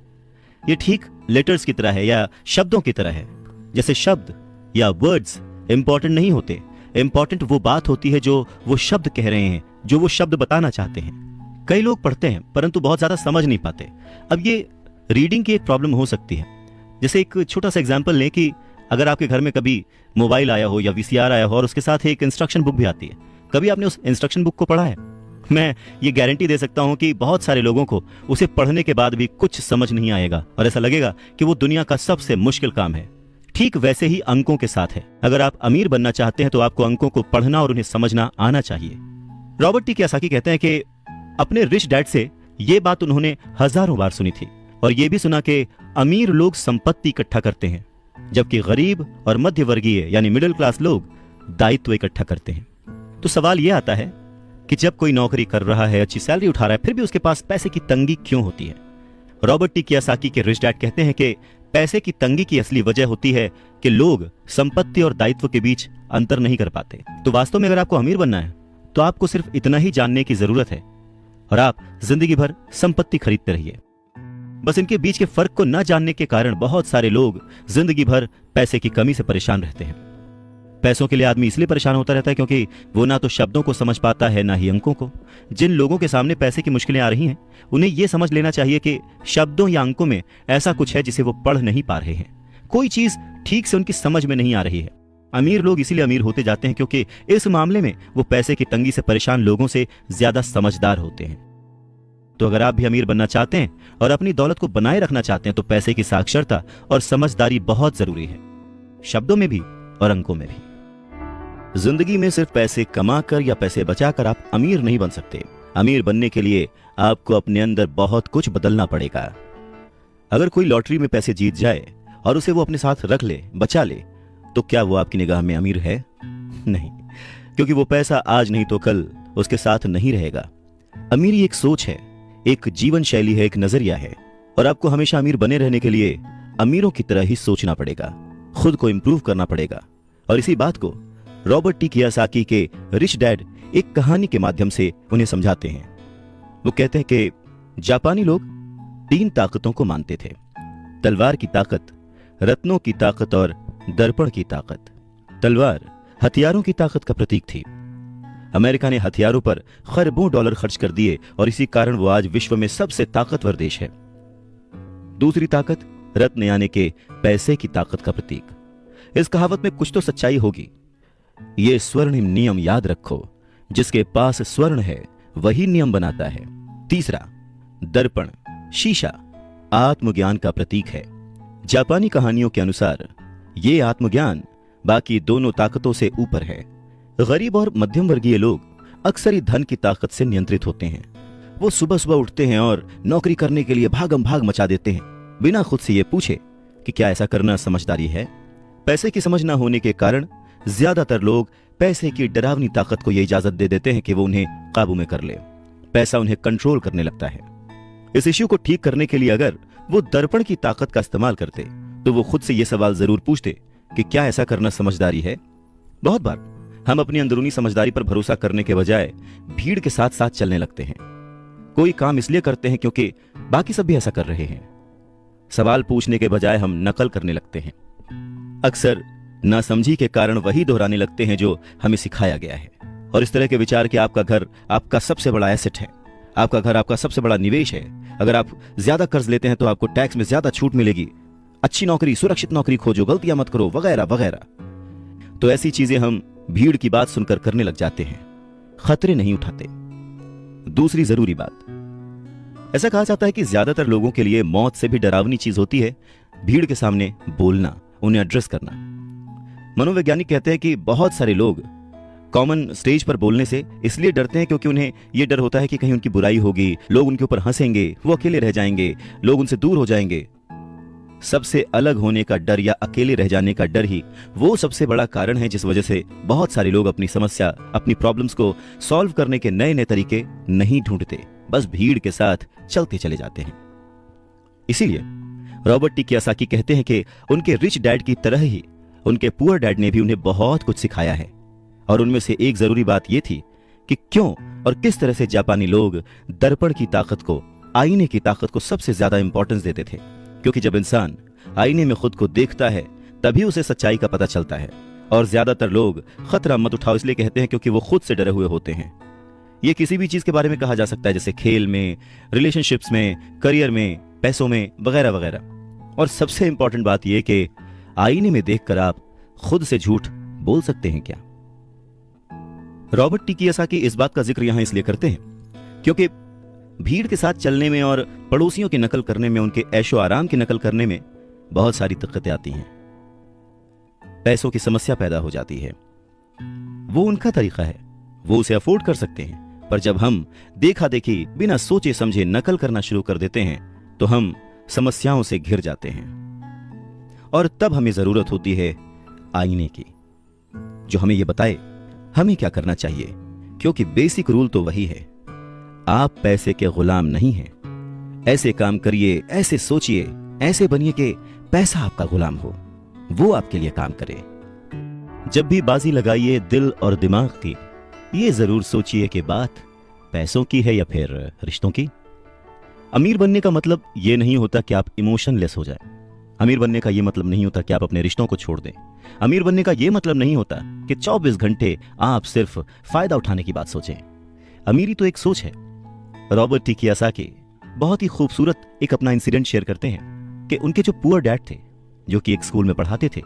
ये ठीक लेटर्स की तरह है या शब्दों की तरह है। जैसे शब्द या वर्ड्स इंपॉर्टेंट नहीं होते, इंपॉर्टेंट वो बात होती है जो वो शब्द कह रहे हैं, जो वो शब्द बताना चाहते हैं। कई लोग पढ़ते हैं परंतु बहुत ज्यादा समझ नहीं पाते। अब ये रीडिंग की एक प्रॉब्लम हो सकती है। जैसे एक छोटा सा एग्जांपल लें कि अगर आपके घर में कभी मोबाइल आया हो या वीसीआर आया हो और उसके साथ एक इंस्ट्रक्शन बुक भी आती है, कभी आपने उस इंस्ट्रक्शन बुक को पढ़ा है? मैं ये गारंटी दे सकता हूं कि बहुत सारे लोगों को उसे पढ़ने के बाद भी कुछ समझ नहीं आएगा और ऐसा लगेगा कि वो दुनिया का सबसे मुश्किल काम है। ठीक वैसे ही अंकों के साथ है। अगर आप अमीर बनना चाहते हैं तो आपको अंकों को पढ़ना और उन्हें समझना आना चाहिए। रॉबर्ट टी कियोसाकी कहते हैं कि अपने रिच डैड से ये बात उन्होंने हजारों बार सुनी थी, और ये भी सुना कि अमीर लोग संपत्ति इकट्ठा करते हैं, जबकि गरीब और मध्य वर्गीय यानी मिडिल क्लास लोग दायित्व इकट्ठा करते हैं। तो सवाल यह आता है कि जब कोई नौकरी कर रहा है, अच्छी सैलरी उठा रहा है, फिर भी उसके पास पैसे की तंगी क्यों होती है? रॉबर्ट टी कियोसाकी के रिच डैड कहते हैं कि पैसे की तंगी की असली वजह होती है कि लोग संपत्ति और दायित्व के बीच अंतर नहीं कर पाते। तो वास्तव में अगर आपको अमीर बनना है तो आपको सिर्फ इतना ही जानने की जरूरत है, और आप जिंदगी भर संपत्ति खरीदते रहिए। बस इनके बीच के फर्क को न जानने के कारण बहुत सारे लोग जिंदगी भर पैसे की कमी से परेशान रहते हैं। पैसों के लिए आदमी इसलिए परेशान होता रहता है क्योंकि वो ना तो शब्दों को समझ पाता है ना ही अंकों को। जिन लोगों के सामने पैसे की मुश्किलें आ रही हैं उन्हें यह समझ लेना चाहिए कि शब्दों या अंकों में ऐसा कुछ है जिसे वो पढ़ नहीं पा रहे हैं, कोई चीज ठीक से उनकी समझ में नहीं आ रही है। अमीर लोग इसीलिए अमीर होते जाते हैं क्योंकि इस मामले में वो पैसे की तंगी से परेशान लोगों से ज्यादा समझदार होते हैं। तो अगर आप भी अमीर बनना चाहते हैं और अपनी दौलत को बनाए रखना चाहते हैं तो पैसे की साक्षरता और समझदारी बहुत जरूरी है, शब्दों में भी और अंकों में भी। जिंदगी में सिर्फ पैसे कमाकर या पैसे बचाकर आप अमीर नहीं बन सकते। अमीर बनने के लिए आपको अपने अंदर बहुत कुछ बदलना पड़ेगा। अगर कोई लॉटरी में पैसे जीत जाए और उसे वो अपने साथ रख ले, बचा ले, तो क्या वो आपकी निगाह में अमीर है? नहीं, क्योंकि वो पैसा आज नहीं तो कल उसके साथ नहीं रहेगा। अमीरी एक सोच है, एक जीवन शैली है, एक नजरिया है, और आपको हमेशा अमीर बने रहने के लिए अमीरों की तरह ही सोचना पड़ेगा, खुद को इंप्रूव करना पड़ेगा। और इसी बात को रॉबर्ट टी कियोसाकी के रिच डैड एक कहानी के माध्यम से उन्हें समझाते हैं। वो कहते हैं कि जापानी लोग 3 ताकतों को मानते थे, तलवार की ताकत, रत्नों की ताकत और दर्पण की ताकत। तलवार हथियारों की ताकत का प्रतीक थी। अमेरिका ने हथियारों पर खरबों डॉलर खर्च कर दिए और इसी कारण वो आज विश्व में सबसे ताकतवर देश है। दूसरी ताकत रत्न यानी के पैसे की ताकत का प्रतीक। इस कहावत में कुछ तो सच्चाई होगी। ये स्वर्णिम नियम याद रखो, जिसके पास स्वर्ण है वही नियम बनाता है। तीसरा दर्पण, शीशा, आत्मज्ञान का प्रतीक है। जापानी कहानियों के अनुसार ये आत्मज्ञान बाकी दोनों ताकतों से ऊपर है। गरीब और मध्यम वर्गीय लोग अक्सर ही धन की ताकत से नियंत्रित होते हैं। वो सुबह सुबह उठते हैं और नौकरी करने के लिए भागम भाग मचा देते हैं, बिना खुद से ये पूछे कि क्या ऐसा करना समझदारी है। पैसे की समझ ना होने के कारण ज्यादातर लोग पैसे की डरावनी ताकत को यह इजाजत दे देते हैं कि वो उन्हें काबू में कर ले। पैसा उन्हें कंट्रोल करने लगता है। इस इश्यू को ठीक करने के लिए अगर वो दर्पण की ताकत का इस्तेमाल करते तो वो खुद से यह सवाल जरूर पूछते कि क्या ऐसा करना समझदारी है। बहुत बार हम अपनी अंदरूनी समझदारी पर भरोसा करने के बजाय भीड़ के साथ साथ चलने लगते हैं। कोई काम इसलिए करते हैं क्योंकि बाकी सब भी ऐसा कर रहे हैं। सवाल पूछने के बजाय हम नकल करने लगते हैं। अक्सर नासमझी के कारण वही दोहराने लगते हैं जो हमें सिखाया गया है। और इस तरह के विचार कि आपका घर आपका सबसे बड़ा एसेट है, आपका घर आपका सबसे बड़ा निवेश है, अगर आप ज्यादा कर्ज लेते हैं तो आपको टैक्स में ज्यादा छूट मिलेगी, अच्छी नौकरी, सुरक्षित नौकरी खोजो, गलतियां मत करो, वगैरह वगैरह। तो ऐसी चीजें हम भीड़ की बात सुनकर करने लग जाते हैं, खतरे नहीं उठाते। दूसरी जरूरी बात, ऐसा कहा जाता है कि ज्यादातर लोगों के लिए मौत से भी डरावनी चीज होती है भीड़ के सामने बोलना, उन्हें एड्रेस करना। मनोवैज्ञानिक कहते हैं कि बहुत सारे लोग कॉमन स्टेज पर बोलने से इसलिए डरते हैं क्योंकि उन्हें यह डर होता है कि कहीं उनकी बुराई होगी, लोग उनके ऊपर हंसेंगे, वो अकेले रह जाएंगे, लोग उनसे दूर हो जाएंगे। सबसे अलग होने का डर या अकेले रह जाने का डर ही वो सबसे बड़ा कारण है जिस वजह से बहुत सारे लोग अपनी समस्या, अपनी प्रॉब्लम्स को सॉल्व करने के नए नए तरीके नहीं ढूंढते, बस भीड़ के साथ चलते चले जाते हैं। इसीलिए रॉबर्ट टी कियोसाकी कहते हैं कि उनके रिच डैड की तरह ही उनके पुअर डैड ने भी उन्हें बहुत कुछ सिखाया है। और उनमें से एक जरूरी बात यह थी कि क्यों और किस तरह से जापानी लोग दर्पण की ताकत को, आईने की ताकत को सबसे ज्यादा इंपॉर्टेंस देते थे। क्योंकि जब इंसान आईने में खुद को देखता है तभी उसे सच्चाई का पता चलता है। और ज्यादातर लोग खतरा मत उठाओ इसलिए कहते हैं क्योंकि वो खुद से डरे हुए होते हैं। ये किसी भी चीज के बारे में कहा जा सकता है, जैसे खेल में, रिलेशनशिप्स में, करियर में, पैसों में, वगैरह वगैरह। और सबसे इंपॉर्टेंट बात यह कि आईने में देखकर आप खुद से झूठ बोल सकते हैं क्या? रॉबर्ट टी कियोसाकी इस बात का जिक्र यहां इसलिए करते हैं क्योंकि भीड़ के साथ चलने में और पड़ोसियों की नकल करने में, उनके ऐशो आराम की नकल करने में बहुत सारी दिक्कतें आती हैं। पैसों की समस्या पैदा हो जाती है। वो उनका तरीका है, वो उसे अफोर्ड कर सकते हैं, पर जब हम देखा देखी बिना सोचे समझे नकल करना शुरू कर देते हैं तो हम समस्याओं से घिर जाते हैं। और तब हमें जरूरत होती है आईने की, जो हमें यह बताए हमें क्या करना चाहिए। क्योंकि बेसिक रूल तो वही है, आप पैसे के गुलाम नहीं हैं। ऐसे काम करिए, ऐसे सोचिए, ऐसे बनिए कि पैसा आपका गुलाम हो, वो आपके लिए काम करे। जब भी बाजी लगाइए दिल और दिमाग की, ये जरूर सोचिए कि बात पैसों की है या फिर रिश्तों की। अमीर बनने का मतलब यह नहीं होता कि आप इमोशनलेस हो जाए। अमीर बनने का ये मतलब नहीं होता कि आप अपने रिश्तों को छोड़ दें। अमीर बनने का ये मतलब नहीं होता कि 24 घंटे आप सिर्फ फायदा उठाने की बात सोचें। अमीरी तो एक सोच है। रॉबर्ट टी कियोसाकी बहुत ही खूबसूरत एक अपना इंसिडेंट शेयर करते हैं कि उनके जो पुअर डैड थे, जो कि एक स्कूल में पढ़ाते थे,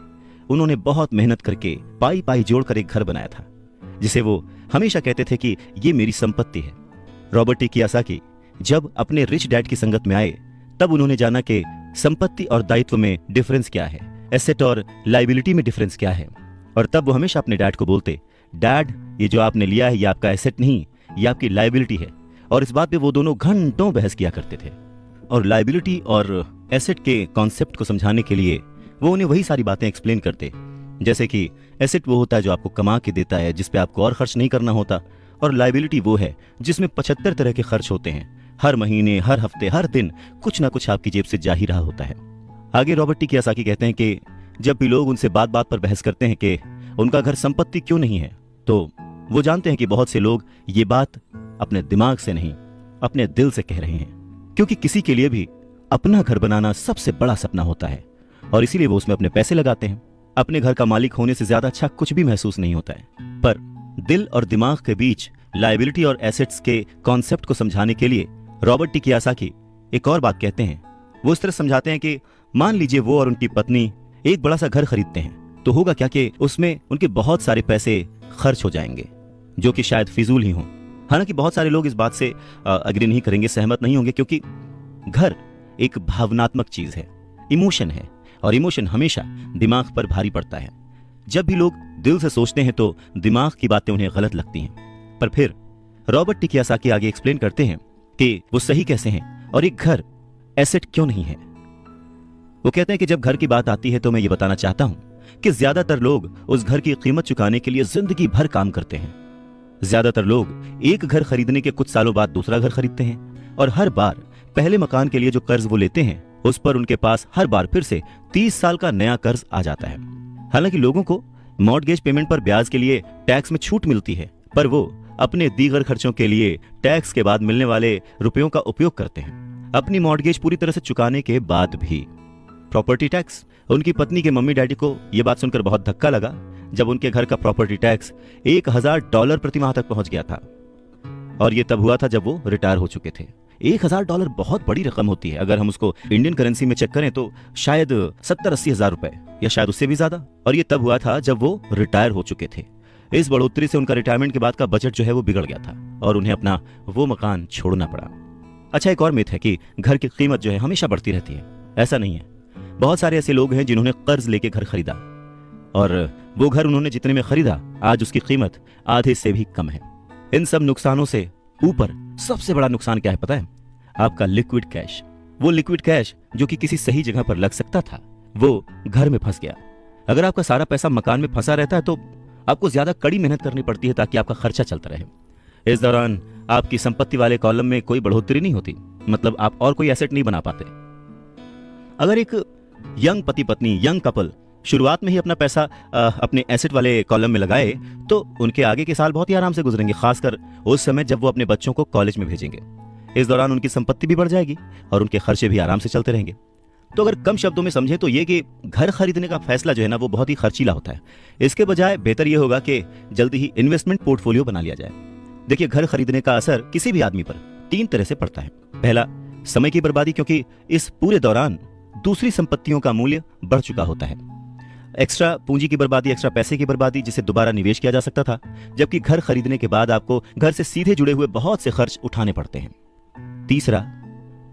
उन्होंने बहुत मेहनत करके पाई पाई जोड़कर एक घर बनाया था, जिसे वो हमेशा कहते थे कि ये मेरी संपत्ति है। रॉबर्ट टी कियोसाकी जब अपने रिच डैड की संगत में आए, तब उन्होंने जाना कि संपत्ति और दायित्व में डिफरेंस क्या है, एसेट और लायबिलिटी में डिफरेंस क्या है। और तब वो हमेशा अपने डैड को बोलते, डैड ये जो आपने लिया है ये आपका एसेट नहीं, ये आपकी लायबिलिटी है। और इस बात पे वो दोनों घंटों बहस किया करते थे। और लायबिलिटी और एसेट के कॉन्सेप्ट को समझाने के लिए वो उन्हें वही सारी बातें एक्सप्लेन करते, जैसे कि एसेट वो होता है जो आपको कमा के देता है, जिस पे आपको और खर्च नहीं करना होता, और लायबिलिटी वो है जिसमें 75 तरह के खर्च होते हैं। हर महीने, हर हफ्ते, हर दिन कुछ ना कुछ आपकी जेब से जा ही रहा होता है। आगे रॉबर्ट टी कियोसाकी कहते हैं कि जब भी लोग उनसे बात बात पर बहस करते हैं कि उनका घर संपत्ति क्यों नहीं है, तो वो जानते हैं कि बहुत से लोग ये बात अपने दिमाग से नहीं, अपने दिल से कह रहे हैं, क्योंकि किसी के लिए भी अपना घर बनाना सबसे बड़ा सपना होता है और इसीलिए वो उसमें अपने पैसे लगाते हैं। अपने घर का मालिक होने से ज्यादा अच्छा कुछ भी महसूस नहीं होता है। पर दिल और दिमाग के बीच लायबिलिटी और एसेट्स के कॉन्सेप्ट को समझाने के लिए रॉबर्ट टी कियोसाकी एक और बात कहते हैं। वो इस तरह समझाते हैं कि मान लीजिए वो और उनकी पत्नी एक बड़ा सा घर खरीदते हैं, तो होगा क्या कि उसमें उनके बहुत सारे पैसे खर्च हो जाएंगे, जो कि शायद फिजूल ही हों। हालांकि बहुत सारे लोग इस बात से अग्री नहीं करेंगे, सहमत नहीं होंगे, क्योंकि घर एक भावनात्मक चीज है, इमोशन है, और इमोशन हमेशा दिमाग पर भारी पड़ता है। जब भी लोग दिल से सोचते हैं तो दिमाग की बातें उन्हें गलत लगती हैं। पर फिर रॉबर्ट टी कियोसाकी आगे एक्सप्लेन करते हैं कि वो सही कैसे हैं और एक घर एसेट क्यों नहीं है। वो कहते हैं कि जब घर की बात आती है तो मैं ये बताना चाहता हूं कि ज्यादातर लोग उस घर की कीमत चुकाने के लिए जिंदगी भर काम करते हैं। ज्यादातर लोग एक घर खरीदने के कुछ सालों बाद दूसरा घर खरीदते हैं, और हर बार पहले मकान के लिए जो कर्ज वो लेते हैं उस पर उनके पास हर बार फिर से 30 साल का नया कर्ज आ जाता है। हालांकि लोगों को मॉर्गेज पेमेंट पर ब्याज के लिए टैक्स में छूट मिलती है, पर वो अपने दीगर खर्चों के लिए टैक्स के बाद मिलने वाले रुपयों का उपयोग करते हैं। अपनी मॉर्गेज पूरी तरह से चुकाने के बाद भी प्रॉपर्टी टैक्स। उनकी पत्नी के मम्मी डैडी को यह बात सुनकर बहुत धक्का लगा जब उनके घर का प्रॉपर्टी टैक्स $1000 प्रति माह तक पहुंच गया था। और यह तब हुआ था जब वो रिटायर हो चुके थे। $1000 बहुत बड़ी रकम होती है। अगर हम उसको इंडियन करेंसी में चेक करें तो शायद 70-80 हजार रुपए, या शायद उससे भी ज्यादा। और ये तब हुआ था जब वो रिटायर हो चुके थे। इस बढ़ोतरी से उनका रिटायरमेंट के बाद का बजट जो है वो बिगड़ गया था और उन्हें अपना वो मकान छोड़ना पड़ा। अच्छा, एक और मिथ है कि घर की कीमत जो है हमेशा बढ़ती रहती है। ऐसा नहीं है। बहुत सारे ऐसे लोग हैं जिन्होंने कर्ज लेके घर खरीदा, और वो घर उन्होंने जितने में खरीदा आज उसकी कीमत आधे से भी कम है। इन सब नुकसानों से ऊपर सबसे बड़ा नुकसान क्या है पता है? आपका लिक्विड कैश। वो लिक्विड कैश जो कि किसी सही जगह पर लग सकता था, वो घर में फंस गया। अगर आपका सारा पैसा मकान में फंसा रहता है तो आपको ज्यादा कड़ी मेहनत करनी पड़ती है ताकि आपका खर्चा चलता रहे। इस दौरान आपकी संपत्ति वाले कॉलम में कोई बढ़ोतरी नहीं होती, मतलब आप और कोई एसेट नहीं बना पाते। अगर एक यंग पति पत्नी, यंग कपल शुरुआत में ही अपना पैसा अपने एसेट वाले कॉलम में लगाए तो उनके आगे के साल बहुत ही आराम से गुजरेंगे, खासकर उस समय जब वो अपने बच्चों को कॉलेज में भेजेंगे। इस दौरान उनकी संपत्ति भी बढ़ जाएगी और उनके खर्चे भी आराम से चलते रहेंगे। तो अगर कम शब्दों में समझे तो ये कि घर खरीदने का फैसला जो है ना वो बहुत ही खर्चीला होता है। इसके बजाय बेहतर ये होगा कि जल्दी ही इन्वेस्टमेंट पोर्टफोलियो बना लिया जाए। देखिए, घर खरीदने का असर किसी भी आदमी पर 3 तरह से पड़ता है। पहला, समय की बर्बादी, क्योंकि इस पूरे दौरान दूसरी संपत्तियों का मूल्य बढ़ चुका होता है। एक्स्ट्रा पूंजी की बर्बादी, एक्स्ट्रा पैसे की बर्बादी जिसे दोबारा निवेश किया जा सकता था, जबकि घर खरीदने के बाद आपको घर से सीधे जुड़े हुए बहुत से खर्च उठाने पड़ते हैं। तीसरा,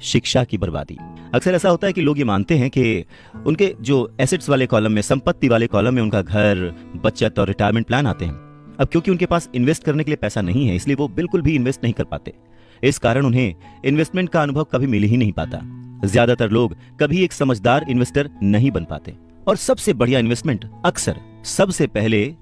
शिक्षा की बर्बादी। अक्सर ऐसा होता है कि लोग ये मानते हैं कि उनके जो एसेट्स वाले कॉलम में, संपत्ति वाले कॉलम में उनका घर, बचत और रिटायरमेंट प्लान आते हैं। अब क्योंकि उनके पास इन्वेस्ट करने के लिए पैसा नहीं है, इसलिए वो बिल्कुल भी इन्वेस्ट नहीं कर पाते। इस कारण उन्हें इन्वेस्टमेंट का अनुभव कभी मिल ही नहीं पाता। ज्यादातर लोग कभी एक समझदार इन्वेस्टर नहीं बन पाते और सबसे बढ़िया इन्वेस्टमेंट अक्सर सबसे पहले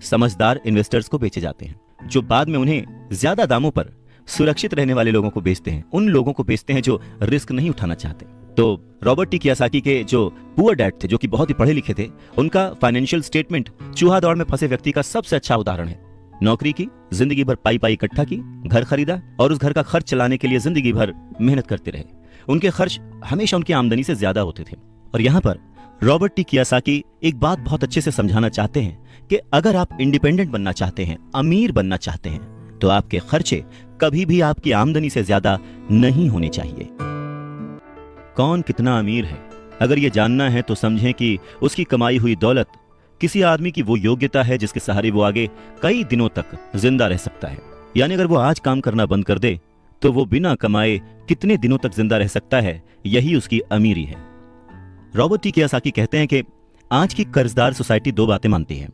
समझदार इन्वेस्टर्स को बेचे जाते हैं, जो बाद में उन्हें ज्यादा दामों पर सुरक्षित रहने वाले लोगों को बेचते हैं। उन लोगों को बेचते हैं जो रिस्क नहीं उठाना चाहते। तो रॉबर्ट टी कियोसाकी के जो पुअर डैड थे, जो कि बहुत ही पढ़े लिखे थे, उनका फाइनेंशियल स्टेटमेंट चूहा दौड़ में फंसे व्यक्ति का सबसे अच्छा उदाहरण है। नौकरी की, जिंदगी भर पाई पाई इकट्ठा की, घर खरीदा और उस घर का खर्च चलाने के लिए जिंदगी भर मेहनत करते रहे। उनके खर्च हमेशा उनकी आमदनी से ज्यादा होते थे और यहाँ पर रॉबर्ट टी कियोसाकी एक बात बहुत अच्छे से समझाना चाहते हैं कि अगर आप इंडिपेंडेंट बनना चाहते हैं, अमीर बनना चाहते हैं, तो आपके खर्चे कभी भी आपकी आमदनी से ज्यादा नहीं होने चाहिए। कौन कितना अमीर है, अगर ये जानना है तो समझें कि उसकी कमाई हुई दौलत किसी आदमी की वो योग्यता है जिसके सहारे वो आगे कई दिनों तक जिंदा रह सकता है। यानी अगर वो आज काम करना बंद कर दे तो वो बिना कमाए कितने दिनों तक जिंदा रह सकता है, यही उसकी अमीरी है। रॉबर्ट टी कियोसाकी कहते हैं कि आज की कर्जदार सोसाइटी दो बातें मानती है।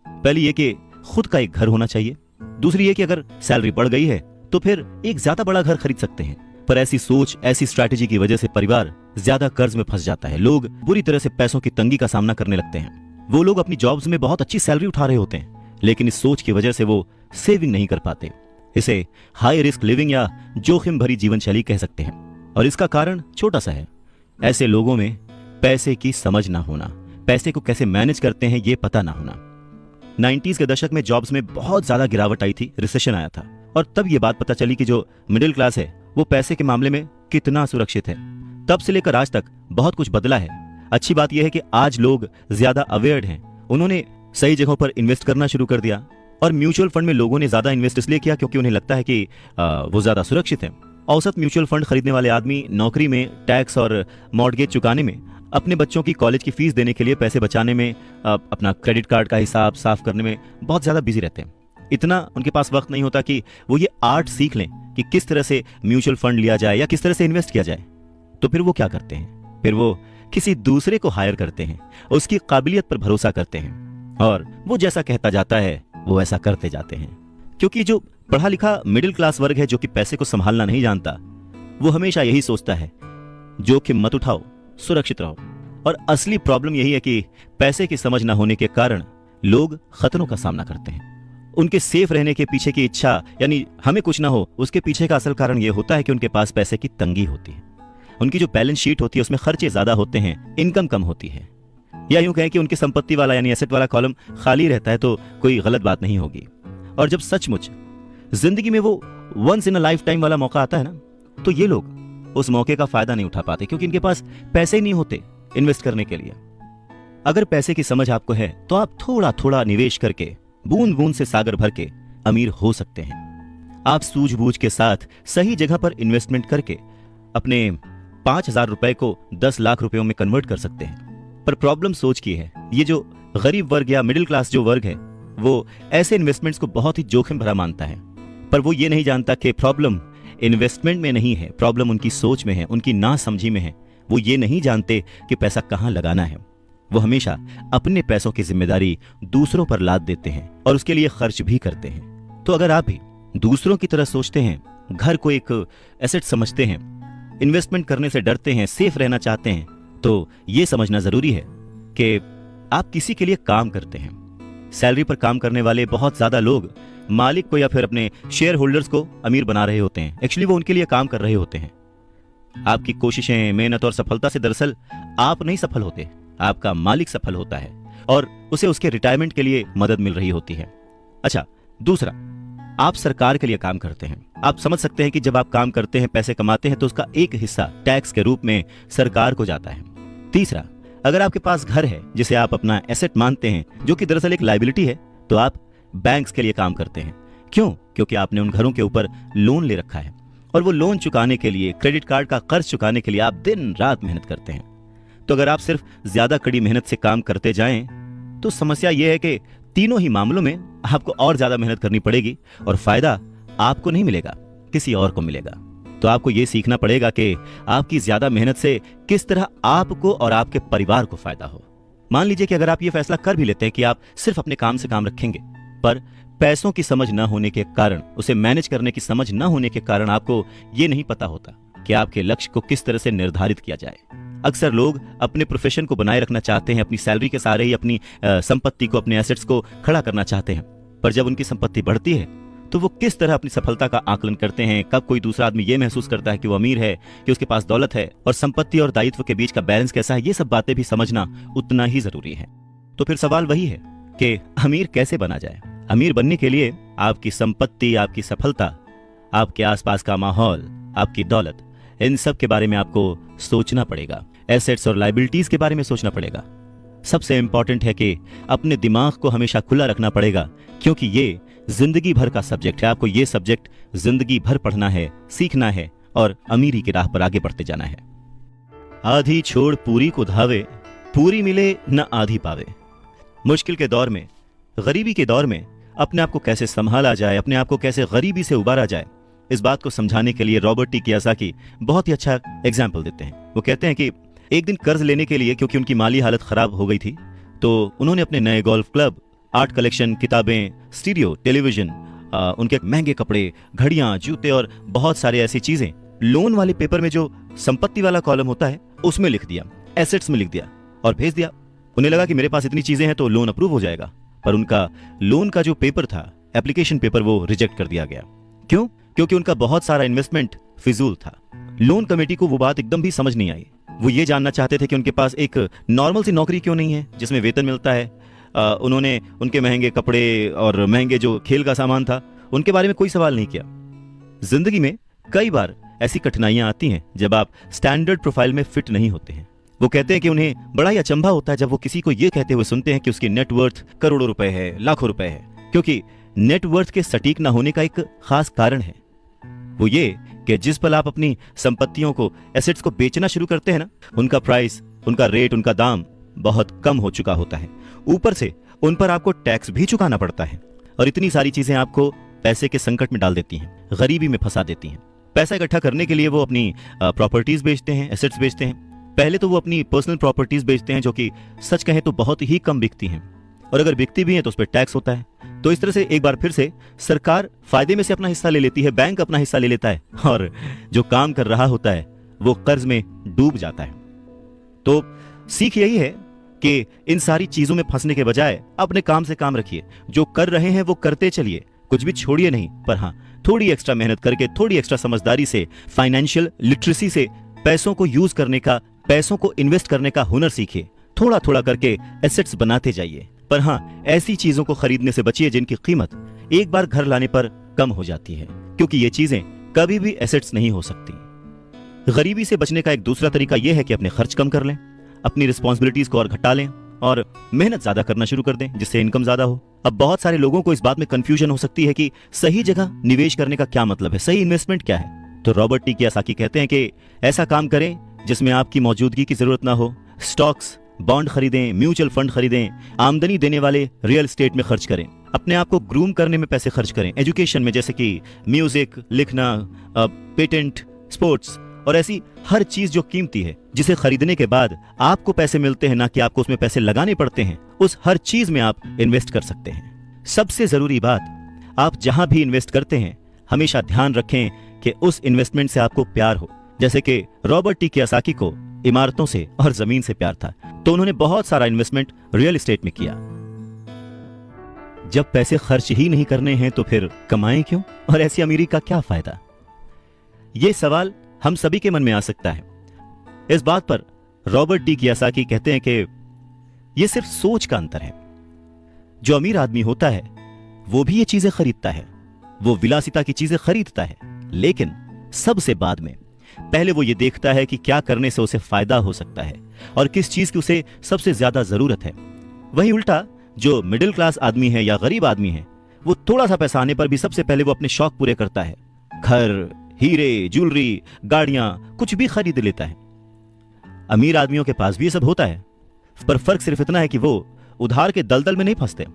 पहली ये कि खुद का एक घर होना चाहिए, दूसरी ये कि अगर सैलरी बढ़ गई है तो फिर एक ज्यादा बड़ा घर खरीद सकते हैं। पर ऐसी सोच, ऐसी स्ट्रैटेजी की वजह से परिवार ज्यादा कर्ज में फंस जाता है। लोग बुरी तरह से पैसों की तंगी का सामना करने लगते हैं। वो लोग अपनी जॉब्स में बहुत अच्छी सैलरी उठा रहे होते हैं, लेकिन इस सोच की वजह से वो सेविंग नहीं कर पाते। इसे हाई रिस्क लिविंग या जोखिम भरी जीवन शैली कह सकते हैं। और इसका कारण छोटा सा है, ऐसे लोगों में पैसे की समझ ना होना, पैसे को कैसे मैनेज करते हैं ये पता ना होना। 90s के दशक में जॉब्स में बहुत ज्यादा गिरावट आई थी, रिसेशन आया था, और तब ये बात पता चली कि जो मिडिल क्लास है वो पैसे के मामले में कितना सुरक्षित है। तब से लेकर आज तक बहुत कुछ बदला है। अच्छी बात यह है कि आज लोग ज्यादा अवेयर्ड हैं, उन्होंने सही जगहों पर इन्वेस्ट करना शुरू कर दिया। और म्यूचुअल फंड में लोगों ने ज्यादा इन्वेस्ट इसलिए किया क्योंकि उन्हें लगता है कि वो ज्यादा सुरक्षित है। औसत म्यूचुअल फंड खरीदने वाले आदमी नौकरी में, टैक्स और मॉर्गेज चुकाने में, अपने बच्चों की कॉलेज की फीस देने के लिए पैसे बचाने में, अपना क्रेडिट कार्ड का हिसाब साफ करने में बहुत ज्यादा बिजी रहते हैं। इतना उनके पास वक्त नहीं होता कि वो ये आर्ट सीख लें कि किस तरह से म्यूचुअल फंड लिया जाए या किस तरह से इन्वेस्ट किया जाए। तो फिर वो क्या करते हैं, फिर वो किसी दूसरे को हायर करते हैं, उसकी काबिलियत पर भरोसा करते हैं, और वो जैसा कहता जाता है वो ऐसा करते जाते हैं। क्योंकि जो पढ़ा लिखा मिडिल क्लास वर्ग है, जो कि पैसे को संभालना नहीं जानता, वो हमेशा यही सोचता है, जोखिम मत उठाओ, सुरक्षित रहो। और असली प्रॉब्लम यही है कि पैसे की समझ न होने के कारण लोग खतरों का सामना करते हैं। उनके सेफ रहने के पीछे की इच्छा, यानी हमें कुछ ना हो, उसके पीछे का असल कारण यह होता है कि उनके पास पैसे की तंगी होती है। उनकी जो बैलेंस शीट होती है उसमें खर्चे ज्यादा होते हैं, इनकम कम होती है। या यूं कहें कि उनकी संपत्ति वाला यानी एसेट वाला कॉलम खाली रहता है, तो कोई गलत बात नहीं होगी। और जब सचमुच जिंदगी में वो once in a lifetime वाला मौका आता है ना, तो ये लोग उस मौके का फायदा नहीं उठा पाते, क्योंकि इनके पास पैसे ही नहीं होते इन्वेस्ट करने के लिए। अगर पैसे की समझ आपको है तो आप थोड़ा थोड़ा निवेश करके, बूंद बूंद से सागर भर के अमीर हो सकते हैं। आप सूझबूझ के साथ सही जगह पर इन्वेस्टमेंट करके अपने 5,000 रुपए को 10 लाख रुपयों में कन्वर्ट कर सकते हैं। पर प्रॉब्लम सोच की है, ये जो गरीब वर्ग या मिडिल क्लास जो वर्ग है, वो ऐसे इन्वेस्टमेंट्स को बहुत ही जोखिम भरा मानता है। पर वो ये नहीं जानता कि प्रॉब्लम इन्वेस्टमेंट में नहीं है, प्रॉब्लम उनकी सोच में है, उनकी नासमझी में है। वो ये नहीं जानते कि पैसा कहाँ लगाना है। वो हमेशा अपने पैसों की जिम्मेदारी दूसरों पर लाद देते हैं और उसके लिए खर्च भी करते हैं। तो अगर आप भी दूसरों की तरह सोचते हैं, घर को एक एसेट समझते हैं, इन्वेस्टमेंट करने से डरते हैं, सेफ रहना चाहते हैं, तो ये समझना जरूरी है कि आप किसी के लिए काम करते हैं। सैलरी पर काम करने वाले बहुत ज्यादा लोग मालिक को या फिर अपने शेयर होल्डर्स को अमीर बना रहे होते हैं। एक्चुअली वो उनके लिए काम कर रहे होते हैं। आपकी कोशिशें, मेहनत और सफलता से दरअसल आप नहीं सफल होते, आपका मालिक सफल होता है और उसे उसके रिटायरमेंट के लिए मदद मिल रही होती है। अच्छा, दूसरा, आप सरकार के लिए काम करते हैं। आप समझ सकते हैं कि जब आप काम करते हैं, पैसे कमाते हैं, तो उसका एक हिस्सा टैक्स के रूप में सरकार को जाता है। तीसरा, अगर आपके पास घर है जिसे आप अपना एसेट मानते हैं, जो कि दरअसल एक लायबिलिटी है, तो आप बैंक्स के लिए काम करते हैं। क्यों? क्योंकि आपने उन घरों के ऊपर लोन ले रखा है और वो लोन चुकाने के लिए, क्रेडिट कार्ड का कर्ज चुकाने के लिए आप दिन रात मेहनत करते हैं। तो अगर आप सिर्फ ज्यादा कड़ी मेहनत से काम करते जाएं, तो समस्या यह है कि तीनों ही मामलों में आपको और ज्यादा मेहनत करनी पड़ेगी और फायदा आपको नहीं मिलेगा, किसी और को मिलेगा। तो आपको यह सीखना पड़ेगा कि आपकी ज्यादा मेहनत से किस तरह आपको और आपके परिवार को फायदा हो। मान लीजिए कि अगर आप ये फैसला कर भी लेते हैं कि आप सिर्फ अपने काम से काम रखेंगे, पर पैसों की समझ न होने के कारण, उसे मैनेज करने की समझ न होने के कारण आपको ये नहीं पता होता कि आपके लक्ष्य को किस तरह से निर्धारित किया जाए। अक्सर लोग अपने प्रोफेशन को बनाए रखना चाहते हैं, अपनी सैलरी के सहारे ही अपनी संपत्ति को, अपने एसेट्स को खड़ा करना चाहते हैं। पर जब उनकी संपत्ति बढ़ती है तो वो किस तरह अपनी सफलता का आकलन करते हैं, कब कोई दूसरा आदमी ये महसूस करता है कि वो अमीर है, कि उसके पास दौलत है, और संपत्ति और दायित्व के बीच का बैलेंस कैसा है, ये सब बातें भी समझना उतना ही जरूरी है। तो फिर सवाल वही है कि अमीर कैसे बना जाए। अमीर बनने के लिए आपकी संपत्ति, आपकी सफलता, आपके आसपास का माहौल, आपकी दौलत, इन सब के बारे में आपको सोचना पड़ेगा। एसेट्स और लायबिलिटीज के बारे में सोचना पड़ेगा। सबसे इंपॉर्टेंट है कि अपने दिमाग को हमेशा खुला रखना पड़ेगा, क्योंकि ये जिंदगी भर का सब्जेक्ट है। आपको ये सब्जेक्ट जिंदगी भर पढ़ना है, सीखना है और अमीरी की राह पर आगे बढ़ते जाना है। आधी छोड़ पूरी को धावे, पूरी मिले न आधी पावे। मुश्किल के दौर में, गरीबी के दौर में अपने आप को कैसे संभाला जाए, अपने आप को कैसे गरीबी से उबारा जाए, इस बात को समझाने के लिए रॉबर्ट टी कियोसाकी बहुत ही अच्छा एग्जाम्पल देते हैं। वो कहते हैं कि एक दिन कर्ज लेने के लिए, क्योंकि उनकी माली हालत खराब हो गई थी, तो उन्होंने अपने नए गोल्फ क्लब, आर्ट कलेक्शन, किताबें, स्टीरियो, टेलीविजन, उनके महंगे कपड़े, घड़ियां, जूते और बहुत सारे ऐसी चीजें लोन वाले पेपर में जो संपत्ति वाला कॉलम होता है उसमें लिख दिया, एसेट्स में लिख दिया और भेज दिया। उन्हें लगा कि मेरे पास इतनी चीजें हैं तो लोन अप्रूव हो जाएगा, पर उनका लोन का जो पेपर था, एप्लीकेशन पेपर, वो रिजेक्ट कर दिया गया। क्यों? क्योंकि उनका बहुत सारा इन्वेस्टमेंट फिजूल था। लोन कमेटी को वो बात एकदम भी समझ नहीं आई। वो ये जानना चाहते थे कि उनके पास एक नॉर्मल सी नौकरी क्यों नहीं है जिसमें वेतन मिलता है। उन्होंने उनके महंगे कपड़े और महंगे जो खेल का सामान था उनके बारे में कोई सवाल नहीं किया। जिंदगी में कई बार ऐसी कठिनाइयां आती हैं जब आप स्टैंडर्ड प्रोफाइल में फिट नहीं होते हैं। वो कहते हैं कि उन्हें बड़ा ही अचंभा होता है जब वो किसी को ये कहते हुए सुनते हैं कि उसकी नेटवर्थ करोड़ों रुपए है, लाखों रुपए है, क्योंकि नेटवर्थ के सटीक ना होने का एक खास कारण है। वो ये कि जिस पल आप अपनी संपत्तियों को, एसेट्स को बेचना शुरू करते हैं ना, उनका प्राइस, उनका रेट, उनका दाम बहुत कम हो चुका होता है। ऊपर से उन पर आपको टैक्स भी चुकाना पड़ता है और इतनी सारी चीजें आपको पैसे के संकट में डाल देती हैं, गरीबी में फंसा देती हैं। पैसा इकट्ठा करने के लिए वो अपनी प्रॉपर्टीज बेचते हैं, एसेट्स बेचते हैं। पहले तो वो अपनी पर्सनल प्रॉपर्टीज बेचते हैं जो कि सच कहें तो बहुत ही कम बिकती हैं, और अगर बिकती भी हैं तो उस पर टैक्स होता है। तो इस तरह से एक बार फिर से सरकार फायदे में से अपना हिस्सा ले लेती है, बैंक अपना हिस्सा ले लेता है, और जो काम कर रहा होता है वो कर्ज में डूब जाता है। तो सीख यही है कि इन सारी चीजों में फंसने के बजाय अपने काम से काम रखिए। जो कर रहे हैं वो करते चलिए, कुछ भी छोड़िए नहीं, पर हाँ, थोड़ी एक्स्ट्रा मेहनत करके, थोड़ी एक्स्ट्रा समझदारी से, फाइनेंशियल लिटरेसी से पैसों को यूज करने का, पैसों को इन्वेस्ट करने का हुनर सीखिए। थोड़ा थोड़ा करके एसेट्स बनाते जाइए, पर हाँ, ऐसी चीजों को खरीदने से बचिए जिनकी कीमत एक बार घर लाने पर कम हो जाती है, क्योंकि ये चीजें कभी भी एसेट्स नहीं हो सकती। गरीबी से बचने का एक दूसरा तरीका यह है कि अपने खर्च कम कर लें, अपनी रिस्पॉन्सिबिलिटीज को और घटा लें और मेहनत ज्यादा करना शुरू कर दें, जिससे इनकम ज्यादा हो। अब बहुत सारे लोगों को इस बात में कंफ्यूजन हो सकती है कि सही जगह निवेश करने का क्या मतलब है, सही इन्वेस्टमेंट क्या है। तो रॉबर्ट टी कियोसाकी कहते हैं कि ऐसा काम करें जिसमें आपकी मौजूदगी की जरूरत ना हो। स्टॉक्स, बॉन्ड खरीदें, म्यूचुअल फंड खरीदें, आमदनी देने वाले रियल एस्टेट में खर्च करें, अपने आप को ग्रूम करने में पैसे खर्च करें, एजुकेशन में जैसे कि म्यूजिक, लिखना, पेटेंट, स्पोर्ट्स और ऐसी हर चीज जो कीमती है, जिसे खरीदने के बाद आपको पैसे मिलते हैं, ना कि आपको उसमें पैसे लगाने पड़ते हैं, उस हर चीज में आप इन्वेस्ट कर सकते हैं। सबसे जरूरी बात, आप जहां भी इन्वेस्ट करते हैं हमेशा ध्यान रखें कि उस इन्वेस्टमेंट से आपको प्यार हो। जैसे कि रॉबर्ट टी कियोसाकी को इमारतों से और जमीन से प्यार था, तो उन्होंने बहुत सारा इन्वेस्टमेंट रियल एस्टेट में किया। जब पैसे खर्च ही नहीं करने हैं तो फिर कमाएं क्यों, और ऐसी अमीरी का क्या फायदा? यह सवाल हम सभी के मन में आ सकता है। इस बात पर रॉबर्ट टी कियोसाकी कहते हैं कि यह सिर्फ सोच का अंतर है। जो अमीर आदमी होता है वो भी ये चीजें खरीदता है, वो विलासिता की चीजें खरीदता है, लेकिन सबसे बाद में पहले वो ये देखता है कि क्या करने से उसे फायदा हो सकता है और किस चीज की उसे सबसे ज्यादा जरूरत है। वहीं उल्टा जो मिडिल क्लास आदमी है या गरीब आदमी है, वो थोड़ा सा पैसा आने पर भी सबसे पहले वो अपने शौक पूरे करता है, घर, हीरे, ज्वेलरी, गाड़ियां, कुछ भी खरीद लेता है। अमीर आदमियों के पास भी ये सब होता है, पर फर्क सिर्फ इतना है कि वो उधार के दलदल में नहीं फंसते।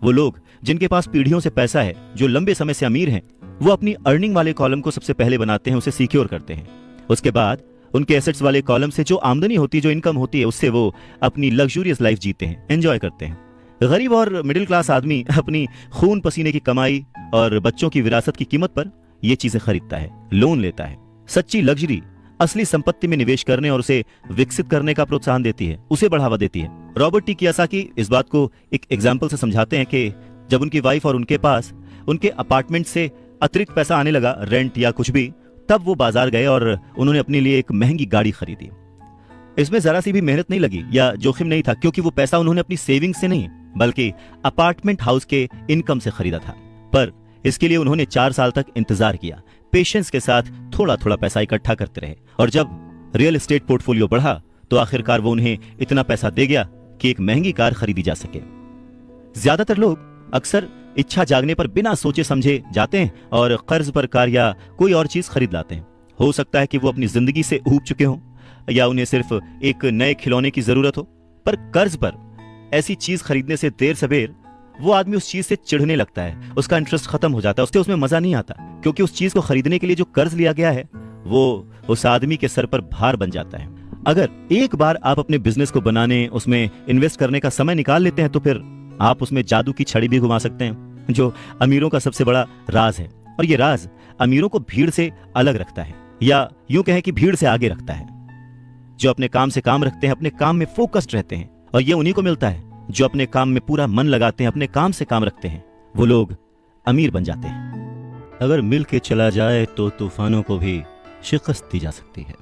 वो लोग जिनके पास पीढ़ियों से पैसा है, जो लंबे समय से अमीर हैं, वो अपनी अर्निंग वाले कॉलम को सबसे पहले बनाते हैं, उसे सिक्योर करते हैं। उसके बाद उनके एसेट्स वाले कॉलम से जो आमदनी होती है, जो इनकम होती है, उससे वो अपनी लग्जूरियस लाइफ जीते हैं, एंजॉय करते हैं। गरीब और मिडिल क्लास आदमी अपनी खून पसीने की कमाई और बच्चों की विरासत की कीमत पर ये चीजें खरीदता है, लोन लेता है। सच्ची लग्जरी असली संपत्ति में निवेश करने और उसे विकसित करने का प्रोत्साहन देती है, उसे बढ़ावा देती है। रॉबर्ट टी कियोसाकी इस बात को एक एग्जाम्पल से समझाते हैं कि जब उनकी वाइफ और उनके पास उनके अपार्टमेंट से अतिरिक्त पैसा आने लगा, रेंट या कुछ भी, तब वो बाजार गए और उन्होंने अपने लिए एक महंगी गाड़ी खरीदी। इसमें जरा सी भी मेहनत नहीं लगी या जोखिम नहीं था, क्योंकि वो पैसा उन्होंने अपनी सेविंग से नहीं बल्कि अपार्टमेंट हाउस के इनकम से खरीदा था। पर इसके लिए उन्होंने 4 साल तक इंतजार किया, पेशेंस के साथ थोड़ा थोड़ा पैसा इकट्ठा करते रहे, और जब रियल एस्टेट पोर्टफोलियो बढ़ा तो आखिरकार वो उन्हें इतना पैसा दे गया कि एक महंगी कार खरीदी जा सके। ज्यादातर लोग अक्सर इच्छा जागने पर बिना सोचे समझे जाते हैं और कर्ज पर कार या कोई और चीज खरीद लाते हैं। हो सकता है कि वो अपनी जिंदगी से ऊब चुके हों या उन्हें सिर्फ एक नए खिलौने की जरूरत हो, पर कर्ज पर ऐसी चीज खरीदने से देर सवेर वो आदमी उस चीज से चिढ़ने लगता है, उसका इंटरेस्ट खत्म हो जाता है, उससे उसमें मजा नहीं आता, क्योंकि उस चीज को खरीदने के लिए जो कर्ज लिया गया है वो उस आदमी के सर पर भार बन जाता है। अगर एक बार आप अपने बिजनेस को बनाने, उसमें इन्वेस्ट करने का समय निकाल लेते हैं तो फिर आप उसमें जादू की छड़ी भी घुमा सकते हैं, जो अमीरों का सबसे बड़ा राज है। और ये राज अमीरों को भीड़ से अलग रखता है, या यूं कहें कि भीड़ से आगे रखता है। जो अपने काम से काम रखते हैं, अपने काम में फोकस्ड रहते हैं, और ये उन्हीं को मिलता है जो अपने काम में पूरा मन लगाते हैं, अपने काम से काम रखते हैं, वो लोग अमीर बन जाते हैं। अगर मिल के चला जाए तो तूफानों को भी शिकस्त दी जा सकती है।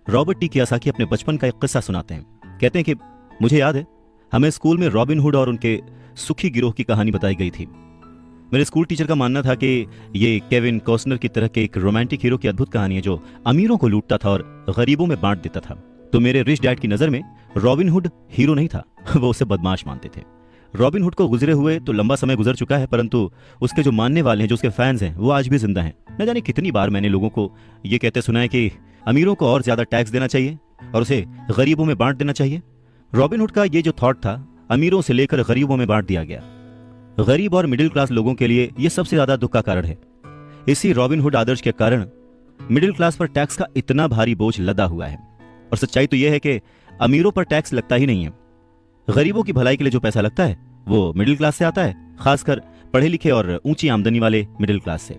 रॉबर्ट टी कियोसाकी अपने बचपन का एक किस्सा सुनाते हैं। कहते हैं कि मुझे याद है, हमें स्कूल में रॉबिन हुड और उनके सुखी गिरोह की कहानी बताई गई थी। मेरे स्कूल टीचर का मानना था कि ये केविन कॉस्नर की तरह के एक रोमांटिक हीरो की अद्भुत कहानी है जो अमीरों को लूटता था और गरीबों में बांट देता था। तो मेरे रिच डैड की नजर में रॉबिन हुड हीरो नहीं था, वो उसे बदमाश मानते थे। रॉबिन हुड को गुजरे हुए तो लंबा समय गुजर चुका है, परंतु उसके जो मानने वाले हैं, जो उसके फैंस हैं, वो आज भी जिंदा हैं। न जाने कितनी बार मैंने लोगों को ये कहते सुना है कि अमीरों को और ज्यादा टैक्स देना चाहिए और उसे गरीबों में बांट देना चाहिए। रॉबिन हुड का ये जो थॉट था, अमीरों से लेकर गरीबों में बांट दिया गया। गरीब और मिडिल क्लास लोगों के लिए यह सबसे ज्यादा दुख का कारण है। इसी रॉबिन हुड आदर्श के कारण मिडिल क्लास पर टैक्स का इतना भारी बोझ लदा हुआ है। और सच्चाई तो यह है कि अमीरों पर टैक्स लगता ही नहीं है। गरीबों की भलाई के लिए जो पैसा लगता है वो मिडिल क्लास से आता है, खासकर पढ़े लिखे और ऊंची आमदनी वाले मिडिल क्लास से।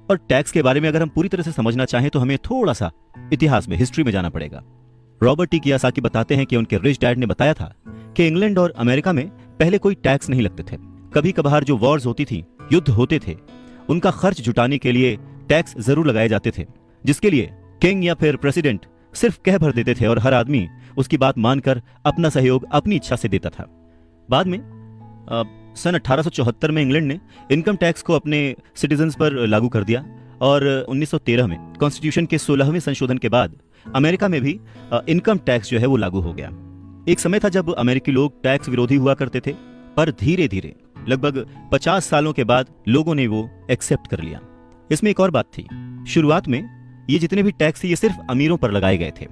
और टैक्स के बारे में अगर हम पूरी तरह से समझना चाहें तो हमें थोड़ा सा इतिहास में, हिस्ट्री में जाना पड़ेगा। रॉबर्ट टी कियोसाकी बताते हैं कि उनके रिच डैड ने बताया था कि इंग्लैंड और अमेरिका में पहले कोई टैक्स नहीं लगते थे। कभी कभार जो वॉर्स होती थी, युद्ध होते थे, उनका खर्च जुटाने के लिए टैक्स जरूर लगाए जाते थे, जिसके लिए किंग या फिर प्रेसिडेंट सिर्फ कह भर देते थे और हर आदमी उसकी बात मानकर अपना सहयोग अपनी इच्छा से देता था। बाद में सन 1874 में इंग्लैंड ने इनकम टैक्स को अपने सिटीजन्स पर लागू कर दिया और 1913 में कॉन्स्टिट्यूशन के 16वें संशोधन के बाद अमेरिका में भी इनकम टैक्स जो है वो लागू हो गया। एक समय था जब अमेरिकी लोग टैक्स विरोधी हुआ करते थे, पर धीरे धीरे लगभग 50 सालों के बाद लोगों ने वो एक्सेप्ट कर लिया। इसमें एक और बात थी, शुरुआत में ये जितने भी टैक्स थे ये सिर्फ अमीरों पर लगाए गए थे।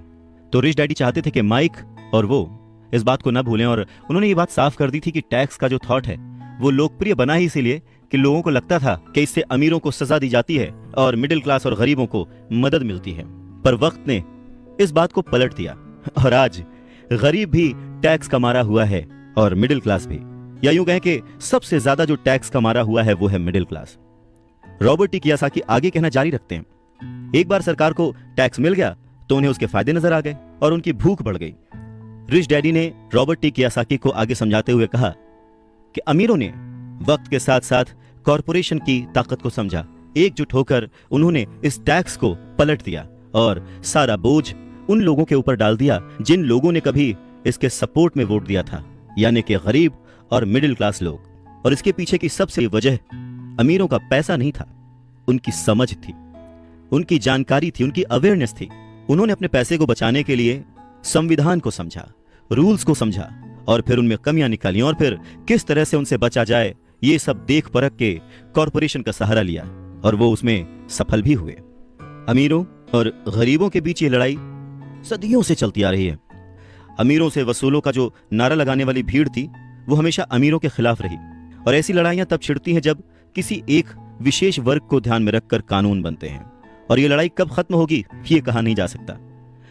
तो रिच डैडी चाहते थे कि माइक और वो इस बात को ना भूलें, और उन्होंने ये बात साफ कर दी थी कि टैक्स का जो थॉट है वो लोकप्रिय बना ही इसीलिए कि लोगों को लगता था कि इससे अमीरों को सजा दी जाती है और मिडिल क्लास और गरीबों को मदद मिलती है। पर वक्त ने इस बात को पलट दिया और आज गरीब भी टैक्स का मारा हुआ है और मिडिल क्लास भी, या यूं कहें कि सबसे ज्यादा जो टैक्स का मारा हुआ है वो है middle class. Robert T Kiyosaki आगे कहना जारी रखते हैं, एक बार सरकार को टैक्स मिल गया तो उन्हें उसके फायदे नजर आ गए और उनकी भूख बढ़ गई। रिच डैडी ने रॉबर्ट टी कियोसाकी को आगे समझाते हुए कहा कि अमीरों ने वक्त के साथ साथ कॉरपोरेशन की ताकत को समझा। एकजुट होकर उन्होंने इस टैक्स को पलट दिया और सारा बोझ उन लोगों के ऊपर डाल दिया जिन लोगों ने कभी इसके सपोर्ट में वोट दिया था, यानी कि गरीब और मिडिल क्लास लोग। और इसके पीछे की सबसे वजह अमीरों का पैसा नहीं था, उनकी समझ थी, उनकी जानकारी थी, उनकी अवेयरनेस थी। उन्होंने अपने पैसे को बचाने के लिए संविधान को समझा, रूल्स को समझा और फिर उनमें कमियां निकाली और फिर किस तरह से उनसे बचा जाए ये सब देख परख के कॉरपोरेशन का सहारा लिया और वो उसमें सफल भी हुए। अमीरों और गरीबों के बीच ये लड़ाई सदियों से चलती आ रही है। अमीरों से वसूलों का जो नारा लगाने वाली भीड़ थी वो हमेशा अमीरों के खिलाफ रही, और ऐसी लड़ाइयां तब छिड़ती हैं जब किसी एक विशेष वर्ग को ध्यान में रखकर कानून बनते हैं, और ये लड़ाई कब खत्म होगी ये कहा नहीं जा सकता।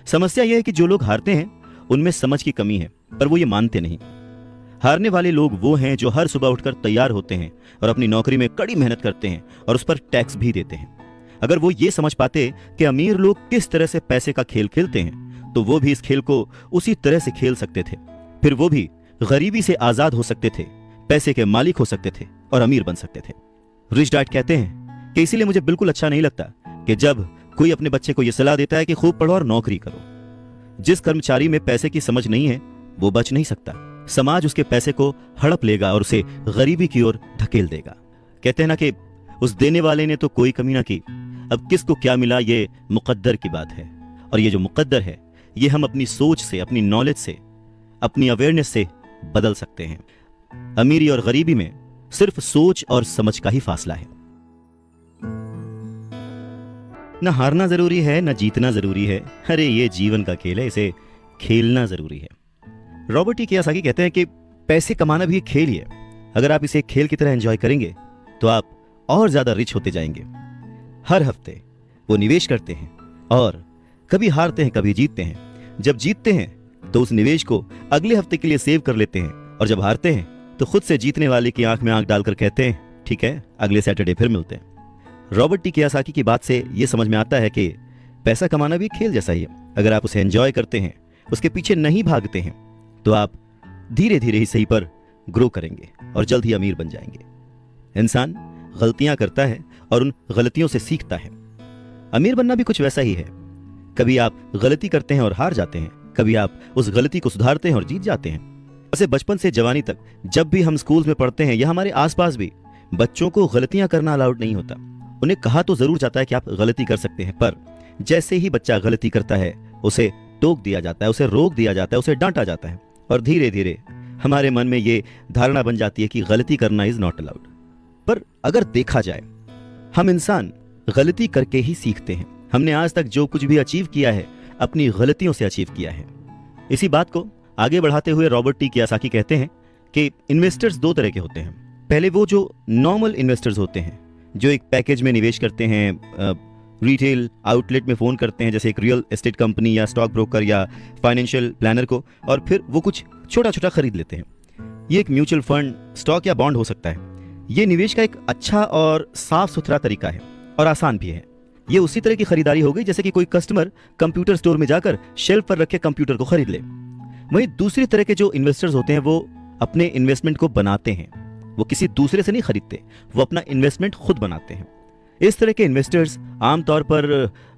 समस्या यह है कि जो लोग हारते हैं उनमें समझ की कमी है, पर वो ये मानते नहीं। हारने वाले लोग वो हैं जो हर सुबह उठकर तैयार होते हैं और अपनी नौकरी में कड़ी मेहनत करते हैं और उस पर टैक्स भी देते हैं। अगर वो ये समझ पाते कि अमीर लोग किस तरह से पैसे का खेल खेलते हैं तो वो भी इस खेल को उसी तरह से खेल सकते थे। फिर वो भी गरीबी से आजाद हो सकते थे, पैसे के मालिक हो सकते थे और अमीर बन सकते थे। रिच डैड कहते हैं कि इसीलिए मुझे बिल्कुल अच्छा नहीं लगता कि जब कोई अपने बच्चे को यह सलाह देता है कि खूब पढ़ो और नौकरी करो। जिस कर्मचारी में पैसे की समझ नहीं है वो बच नहीं सकता। समाज उसके पैसे को हड़प लेगा और उसे गरीबी की ओर धकेल देगा। कहते हैं ना कि उस देने वाले ने तो कोई कमी ना की, अब किसको क्या मिला ये मुकद्दर की बात है। और ये जो मुकद्दर है ये हम अपनी सोच से, अपनी नॉलेज से, अपनी अवेयरनेस से बदल सकते हैं। अमीरी और गरीबी में सिर्फ सोच और समझ का ही फासला है। न हारना जरूरी है, न जीतना जरूरी है। अरे ये जीवन का खेल है, इसे खेलना जरूरी है। रॉबर्ट टी कियोसाकी कहते हैं कि पैसे कमाना भी एक खेल ही है। अगर आप इसे एक खेल की तरह एंजॉय करेंगे तो आप और ज्यादा रिच होते जाएंगे। हर हफ्ते वो निवेश करते हैं और कभी हारते हैं, कभी जीतते हैं। जब जीतते हैं तो उस निवेश को अगले हफ्ते के लिए सेव कर लेते हैं, और जब हारते हैं तो खुद से जीतने वाले की आंख में आंख डालकर कहते हैं, ठीक है, अगले सैटरडे फिर मिलते हैं। रॉबर्ट टी कियोसाकी की बात से यह समझ में आता है कि पैसा कमाना भी खेल जैसा ही है। अगर आप उसे एंजॉय करते हैं, उसके पीछे नहीं भागते हैं, तो आप धीरे धीरे ही सही पर ग्रो करेंगे और जल्द ही अमीर बन जाएंगे। इंसान गलतियां करता है और उन गलतियों से सीखता है। अमीर बनना भी कुछ वैसा ही है। कभी आप गलती करते हैं और हार जाते हैं, कभी आप उस गलती को सुधारते हैं और जीत जाते हैं। वैसे बचपन से जवानी तक जब भी हम स्कूल में पढ़ते हैं या हमारे आसपास भी, बच्चों को गलतियां करना अलाउड नहीं होता। उन्हें कहा तो जरूर जाता है कि आप गलती कर सकते हैं, पर जैसे ही बच्चा गलती करता है उसे टोक दिया जाता है, उसे रोक दिया जाता है, उसे डांटा जाता है, और धीरे धीरे हमारे मन में ये धारणा बन जाती है कि गलती करना इज नॉट अलाउड। पर अगर देखा जाए, हम इंसान गलती करके ही सीखते हैं। हमने आज तक जो कुछ भी अचीव किया है, अपनी गलतियों से अचीव किया है। इसी बात को आगे बढ़ाते हुए रॉबर्ट टी कियोसाकी कहते हैं कि इन्वेस्टर्स दो तरह के होते हैं। पहले वो जो नॉर्मल इन्वेस्टर्स होते हैं, जो एक पैकेज में निवेश करते हैं, रिटेल आउटलेट में फोन करते हैं, जैसे एक रियल एस्टेट कंपनी या स्टॉक ब्रोकर या फाइनेंशियल प्लानर को, और फिर वो कुछ छोटा छोटा खरीद लेते हैं। ये एक म्यूचुअल फंड, स्टॉक या बॉन्ड हो सकता है। ये निवेश का एक अच्छा और साफ सुथरा तरीका है और आसान भी है। ये उसी तरह की खरीदारी हो गई जैसे कि कोई कस्टमर कंप्यूटर स्टोर में जाकर शेल्फ पर रखे कंप्यूटर को खरीद ले। वहीं दूसरी तरह के जो इन्वेस्टर्स होते हैं, वो अपने इन्वेस्टमेंट को बनाते हैं। वो किसी दूसरे से नहीं खरीदते, वो अपना इन्वेस्टमेंट खुद बनाते हैं। इस तरह के इन्वेस्टर्स आमतौर पर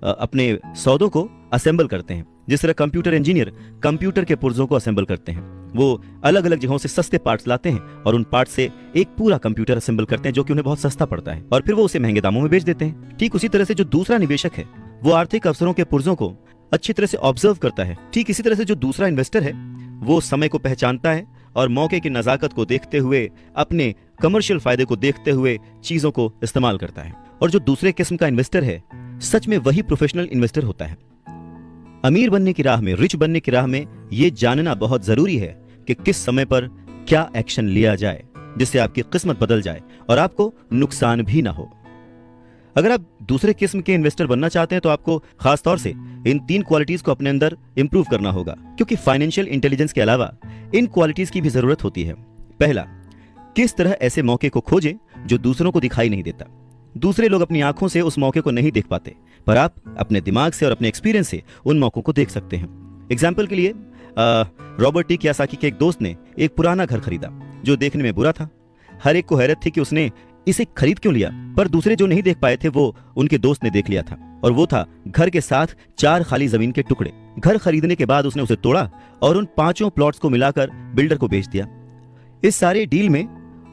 अपने सौदों को असेंबल करते हैं। जिस तरह कंप्यूटर इंजीनियर कंप्यूटर के पुर्जों को असेंबल करते हैं, वो अलग अलग जगहों से सस्ते पार्ट्स लाते हैं और उन पार्ट्स से एक पूरा कंप्यूटर असेंबल करते हैं, जो कि उन्हें बहुत सस्ता पड़ता है, और फिर वो उसे महंगे दामों में बेच देते हैं। ठीक उसी तरह से जो दूसरा निवेशक है, वो आर्थिक अवसरों के पुर्जों को अच्छी तरह से ऑब्जर्व करता है। ठीक इसी तरह से जो दूसरा इन्वेस्टर है, वो समय को पहचानता है और मौके की नजाकत को देखते हुए, अपने कमर्शियल फायदे को देखते हुए चीजों को इस्तेमाल करता है। और जो दूसरे किस्म का इन्वेस्टर है, सच में वही प्रोफेशनल इन्वेस्टर होता है। अमीर बनने की राह में, रिच बनने की राह में, यह जानना बहुत जरूरी है कि किस समय पर क्या एक्शन लिया जाए जिससे आपकी किस्मत बदल जाए और आपको नुकसान भी ना हो। अगर आप दूसरे किस्म के इन्वेस्टर बनना चाहते हैं तो आपको खासतौर से इन 3 क्वालिटीज को अपने अंदर इंप्रूव करना होगा, क्योंकि फाइनेंशियल इंटेलिजेंस के अलावा इन क्वालिटीज की भी जरूरत होती है। पहला, किस तरह ऐसे मौके को खोजें जो दूसरों को दिखाई नहीं देता। दूसरे लोग अपनी आंखों से उस मौके को नहीं देख पाते, पर आप अपने दिमाग से और अपने एक्सपीरियंस से उन मौकों को देख सकते हैं। एग्जाम्पल के लिए रॉबर्ट टी कियोसाकी के एक दोस्त ने एक पुराना घर खरीदा जो देखने में बुरा था। हर एक को हैरत थी कि उसने इसे खरीद क्यों लिया, पर दूसरे जो नहीं देख पाए थे वो उनके दोस्त ने देख लिया था, और वो था घर के साथ 4 खाली जमीन के टुकड़े। घर खरीदने के बाद उसने उसे तोड़ा और उन 5 प्लॉट्स को मिलाकर बिल्डर को बेच दिया। इस सारे डील में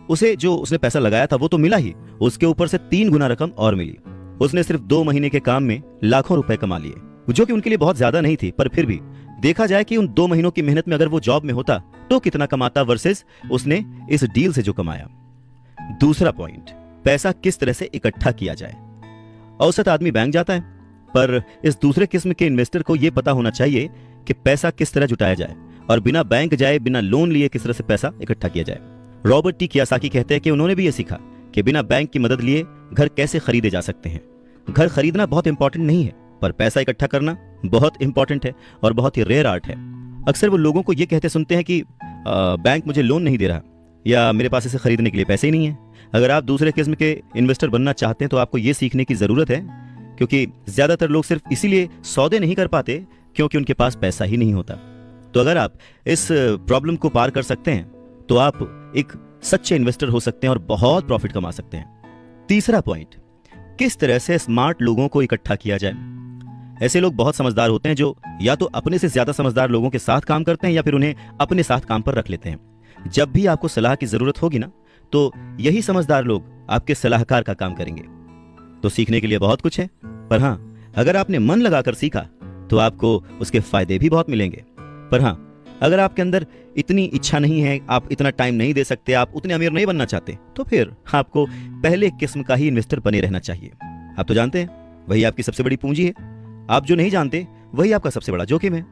उसे जो उसने पैसा लगाया था वो तो मिला ही, उसके ऊपर से 3 गुना रकम और मिली। उसने सिर्फ 2 महीने के काम में लाखों रुपए कमा लिए, जो कि उनके लिए बहुत ज्यादा नहीं थी, पर फिर भी देखा जाए कि उन 2 महीनों की मेहनत में अगर वो जॉब में होता तो कितना कमाता वर्सेस उसने इस डील से जो कमाया। दूसरा पॉइंट, पैसा किस तरह से इकट्ठा किया जाए। औसत आदमी बैंक जाता है, पर इस दूसरे किस्म के इन्वेस्टर को यह पता होना चाहिए कि पैसा किस तरह जुटाया जाए और बिना बैंक जाए, बिना लोन लिए किस तरह से पैसा इकट्ठा किया जाए। रॉबर्ट टी कियोसाकी कहते हैं कि उन्होंने भी यह सीखा कि बिना बैंक की मदद लिए घर कैसे खरीदे जा सकते हैं। घर खरीदना बहुत इंपॉर्टेंट नहीं है, पर पैसा इकट्ठा करना बहुत इंपॉर्टेंट है और बहुत ही रेयर आर्ट है। अक्सर वो लोगों को ये कहते सुनते हैं कि बैंक मुझे लोन नहीं दे रहा, या मेरे पास इसे खरीदने के लिए पैसे ही नहीं है। अगर आप दूसरे किस्म के इन्वेस्टर बनना चाहते हैं तो आपको ये सीखने की जरूरत है, क्योंकि ज्यादातर लोग सिर्फ इसीलिए सौदे नहीं कर पाते क्योंकि उनके पास पैसा ही नहीं होता। तो अगर आप इस प्रॉब्लम को पार कर सकते हैं तो आप एक सच्चे इन्वेस्टर हो सकते हैं और बहुत प्रॉफिट कमा सकते हैं। तीसरा पॉइंट, किस तरह से स्मार्ट लोगों को इकट्ठा किया जाए। ऐसे लोग बहुत समझदार होते हैं जो या तो अपने से ज्यादा समझदार लोगों के साथ काम करते हैं या फिर उन्हें अपने साथ काम पर रख लेते हैं। जब भी आपको सलाह की जरूरत होगी ना, तो यही समझदार लोग आपके सलाहकार का काम करेंगे। तो सीखने के लिए बहुत कुछ है, पर हाँ, अगर आपने मन लगाकर सीखा तो आपको उसके फायदे भी बहुत मिलेंगे। पर हाँ, अगर आपके अंदर इतनी इच्छा नहीं है, आप इतना टाइम नहीं दे सकते, आप उतने अमीर नहीं बनना चाहते, तो फिर आपको पहले किस्म का ही इन्वेस्टर बने रहना चाहिए। आप तो जानते हैं वही आपकी सबसे बड़ी पूंजी है। आप जो नहीं जानते वही आपका सबसे बड़ा जोखिम है।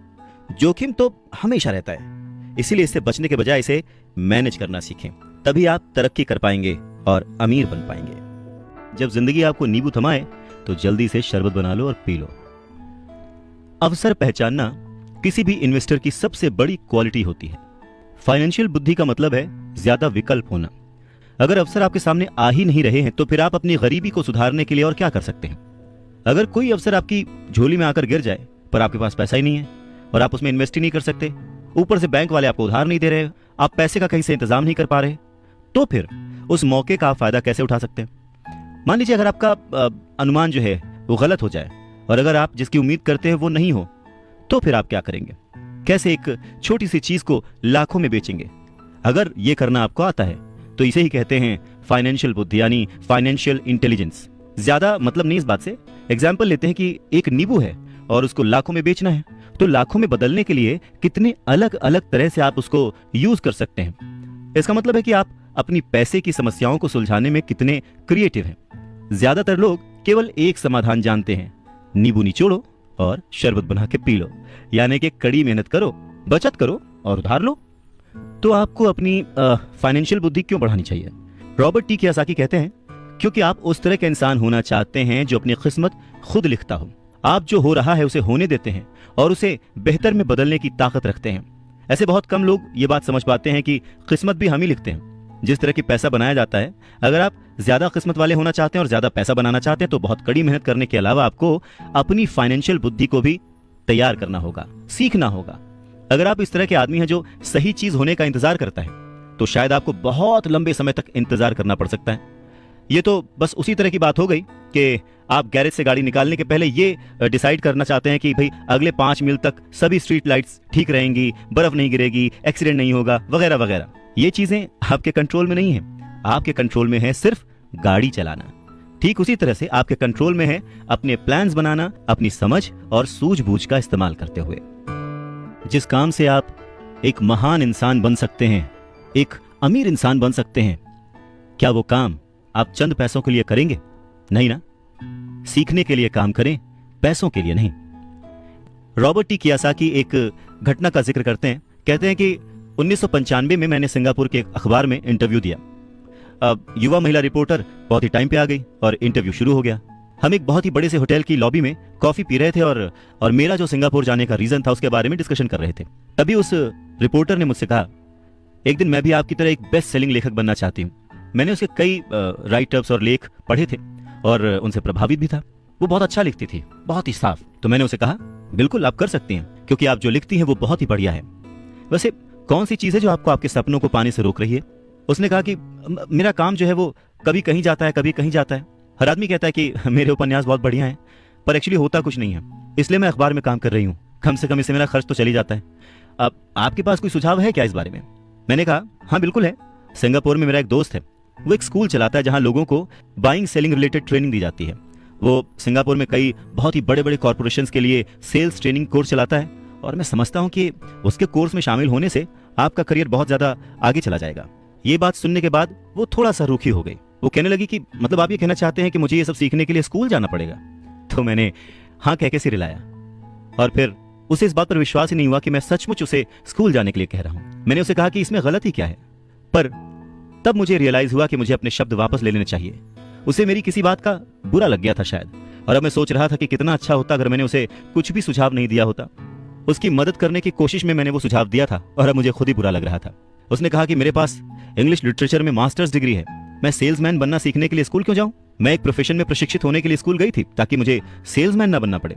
जोखिम तो हमेशा रहता है, इसीलिए इससे बचने के बजाय इसे मैनेज करना सीखें, तभी आप तरक्की कर पाएंगे और अमीर बन पाएंगे। जब जिंदगी आपको नींबू थमाए तो जल्दी से शरबत बना लो और पी लो। अवसर पहचानना किसी भी इन्वेस्टर की सबसे बड़ी क्वालिटी होती है। फाइनेंशियल बुद्धि का मतलब है ज्यादा विकल्प होना। अगर अवसर आपके सामने आ ही नहीं रहे हैं तो फिर आप अपनी गरीबी को सुधारने के लिए और क्या कर सकते हैं। अगर कोई अवसर आपकी झोली में आकर गिर जाए पर आपके पास पैसा ही नहीं है और आप उसमें इन्वेस्ट ही नहीं कर सकते, ऊपर से बैंक वाले आपको उधार नहीं दे रहे, आप पैसे का कहीं से इंतजाम नहीं कर पा रहे, तो फिर उस मौके का आप फायदा कैसे उठा सकते हैं। मान लीजिए अगर आपका अनुमान जो है वो गलत हो जाए और अगर आप जिसकी उम्मीद करते हैं वो नहीं हो, तो फिर आप क्या करेंगे? कैसे एक छोटी सी चीज को लाखों में बेचेंगे? अगर ये करना आपको आता है तो इसे ही कहते हैं फाइनेंशियल बुद्धि, यानी फाइनेंशियल इंटेलिजेंस। ज्यादा मतलब नहीं इस बात से। एग्जाम्पल लेते हैं कि एक नींबू है और उसको लाखों में बेचना है, तो लाखों में बदलने के लिए कितने अलग अलग तरह से आप उसको यूज कर सकते हैं। इसका मतलब है कि आप अपनी पैसे की समस्याओं को सुलझाने में कितने क्रिएटिव हैं। ज्यादातर लोग केवल एक समाधान जानते हैं, नींबू निचोड़ो और शरबत बना के पी लो, यानी कि कड़ी मेहनत करो, बचत करो और उधार लो। तो आपको अपनी फाइनेंशियल बुद्धि क्यों बढ़ानी चाहिए? रॉबर्ट टी कियोसाकी कहते हैं, क्योंकि आप उस तरह का इंसान होना चाहते हैं जो अपनी किस्मत खुद लिखता हो। आप जो हो रहा है उसे होने देते हैं और उसे बेहतर में बदलने की ताकत रखते हैं। ऐसे बहुत कम लोग ये बात समझ पाते हैं कि किस्मत भी हम ही लिखते हैं। जिस तरह की पैसा बनाया जाता है, अगर आप ज्यादा किस्मत वाले होना चाहते हैं और ज्यादा पैसा बनाना चाहते हैं तो बहुत कड़ी मेहनत करने के अलावा आपको अपनी फाइनेंशियल बुद्धि को भी तैयार करना होगा, सीखना होगा। अगर आप इस तरह के आदमी हैं जो सही चीज होने का इंतजार करता है, तो शायद आपको बहुत लंबे समय तक इंतजार करना पड़ सकता है। ये तो बस उसी तरह की बात हो गई कि आप गैरेज से गाड़ी निकालने के पहले ये डिसाइड करना चाहते हैं कि भाई अगले 5 मील तक सभी स्ट्रीट लाइट्स ठीक रहेंगी, बर्फ नहीं गिरेगी, एक्सीडेंट नहीं होगा, वगैरह वगैरह। ये चीजें आपके कंट्रोल में नहीं है। आपके कंट्रोल में है सिर्फ गाड़ी चलाना। ठीक उसी तरह से आपके कंट्रोल में है अपने प्लान्स बनाना, अपनी समझ और सूझबूझ का इस्तेमाल करते हुए। जिस काम से आप एक महान इंसान बन सकते हैं, एक अमीर इंसान बन सकते हैं, क्या वो काम आप चंद पैसों के लिए करेंगे? नहीं ना। सीखने के लिए काम करें, पैसों के लिए नहीं। रॉबर्ट टी कियोसाकी एक घटना का जिक्र करते हैं। कहते हैं कि 1995 में मैंने सिंगापुर के एक अखबार में इंटरव्यू दिया। युवा महिला रिपोर्टर बहुत ही टाइम पे आ गई और इंटरव्यू शुरू हो गया। हम एक बहुत ही बड़े से होटल की लॉबी में कॉफी पी रहे थे और मेरा जो सिंगापुर जाने का रीजन था उसके बारे में डिस्कशन कर रहे थे। तभी उस रिपोर्टर ने मुझसे कहा, एक दिन मैं भी आपकी तरह एक बेस्ट सेलिंग लेखक बनना चाहती हूँ। मैंने उसके कई राइटअप्स और लेख पढ़े थे और उनसे प्रभावित भी था। वो बहुत अच्छा लिखती थी, बहुत ही साफ। तो मैंने उसे कहा, बिल्कुल आप कर सकती हैं, क्योंकि आप जो लिखती हैं वो बहुत ही बढ़िया है। वैसे कौन सी चीज है जो आपको आपके सपनों को पाने से रोक रही है? उसने कहा कि मेरा काम जो है वो कभी कहीं जाता है, कभी कहीं जाता है। हर आदमी कहता है कि मेरे उपन्यास बहुत बढ़िया हैं, पर एक्चुअली होता कुछ नहीं है। इसलिए मैं अखबार में काम कर रही हूँ, कम से कम इससे मेरा खर्च तो चली जाता है। अब आपके पास कोई सुझाव है क्या इस बारे में? मैंने कहा, हाँ बिल्कुल है। सिंगापुर में मेरा एक दोस्त है, वो एक स्कूल चलाता है जहां लोगों को बाइंग सेलिंग रिलेटेड ट्रेनिंग दी जाती है। वो सिंगापुर में कई बहुत ही बड़े बड़े कॉर्पोरेशंस के लिए सेल्स ट्रेनिंग कोर्स चलाता है और मैं समझता हूं कि उसके कोर्स में शामिल होने से आपका करियर बहुत ज्यादा आगे चला जाएगा। ये बात सुनने के बाद वो थोड़ा सा रूखी हो गई। वो कहने लगी कि मतलब आप ये कहना चाहते हैं कि मुझे ये सब सीखने के लिए स्कूल जाना पड़ेगा? तो मैंने हाँ कह के सिर हिलाया और फिर उसे इस बात पर विश्वास ही नहीं हुआ कि मैं सचमुच उसे स्कूल जाने के लिए कह रहा हूं। मैंने उसे कहा कि इसमें गलत ही क्या है, पर तब मुझे रियलाइज हुआ कि मुझे अपने शब्द वापस ले लेने चाहिए। उसे मेरी किसी बात का बुरा लग गया था शायद, और अब मैं सोच रहा था कि कितना अच्छा होता अगर मैंने उसे कुछ भी सुझाव नहीं दिया होता। उसकी मदद करने की कोशिश में मैंने वो सुझाव दिया था और अब मुझे खुद ही बुरा लग रहा था। उसने कहा कि मेरे पास इंग्लिश लिटरेचर में मास्टर्स डिग्री है, मैं सेल्समैन बनना सीखने के लिए स्कूल क्यों जाऊं? मैं एक प्रोफेशन में प्रशिक्षित होने के लिए स्कूल गई थी ताकि मुझे सेल्समैन ना बनना पड़े।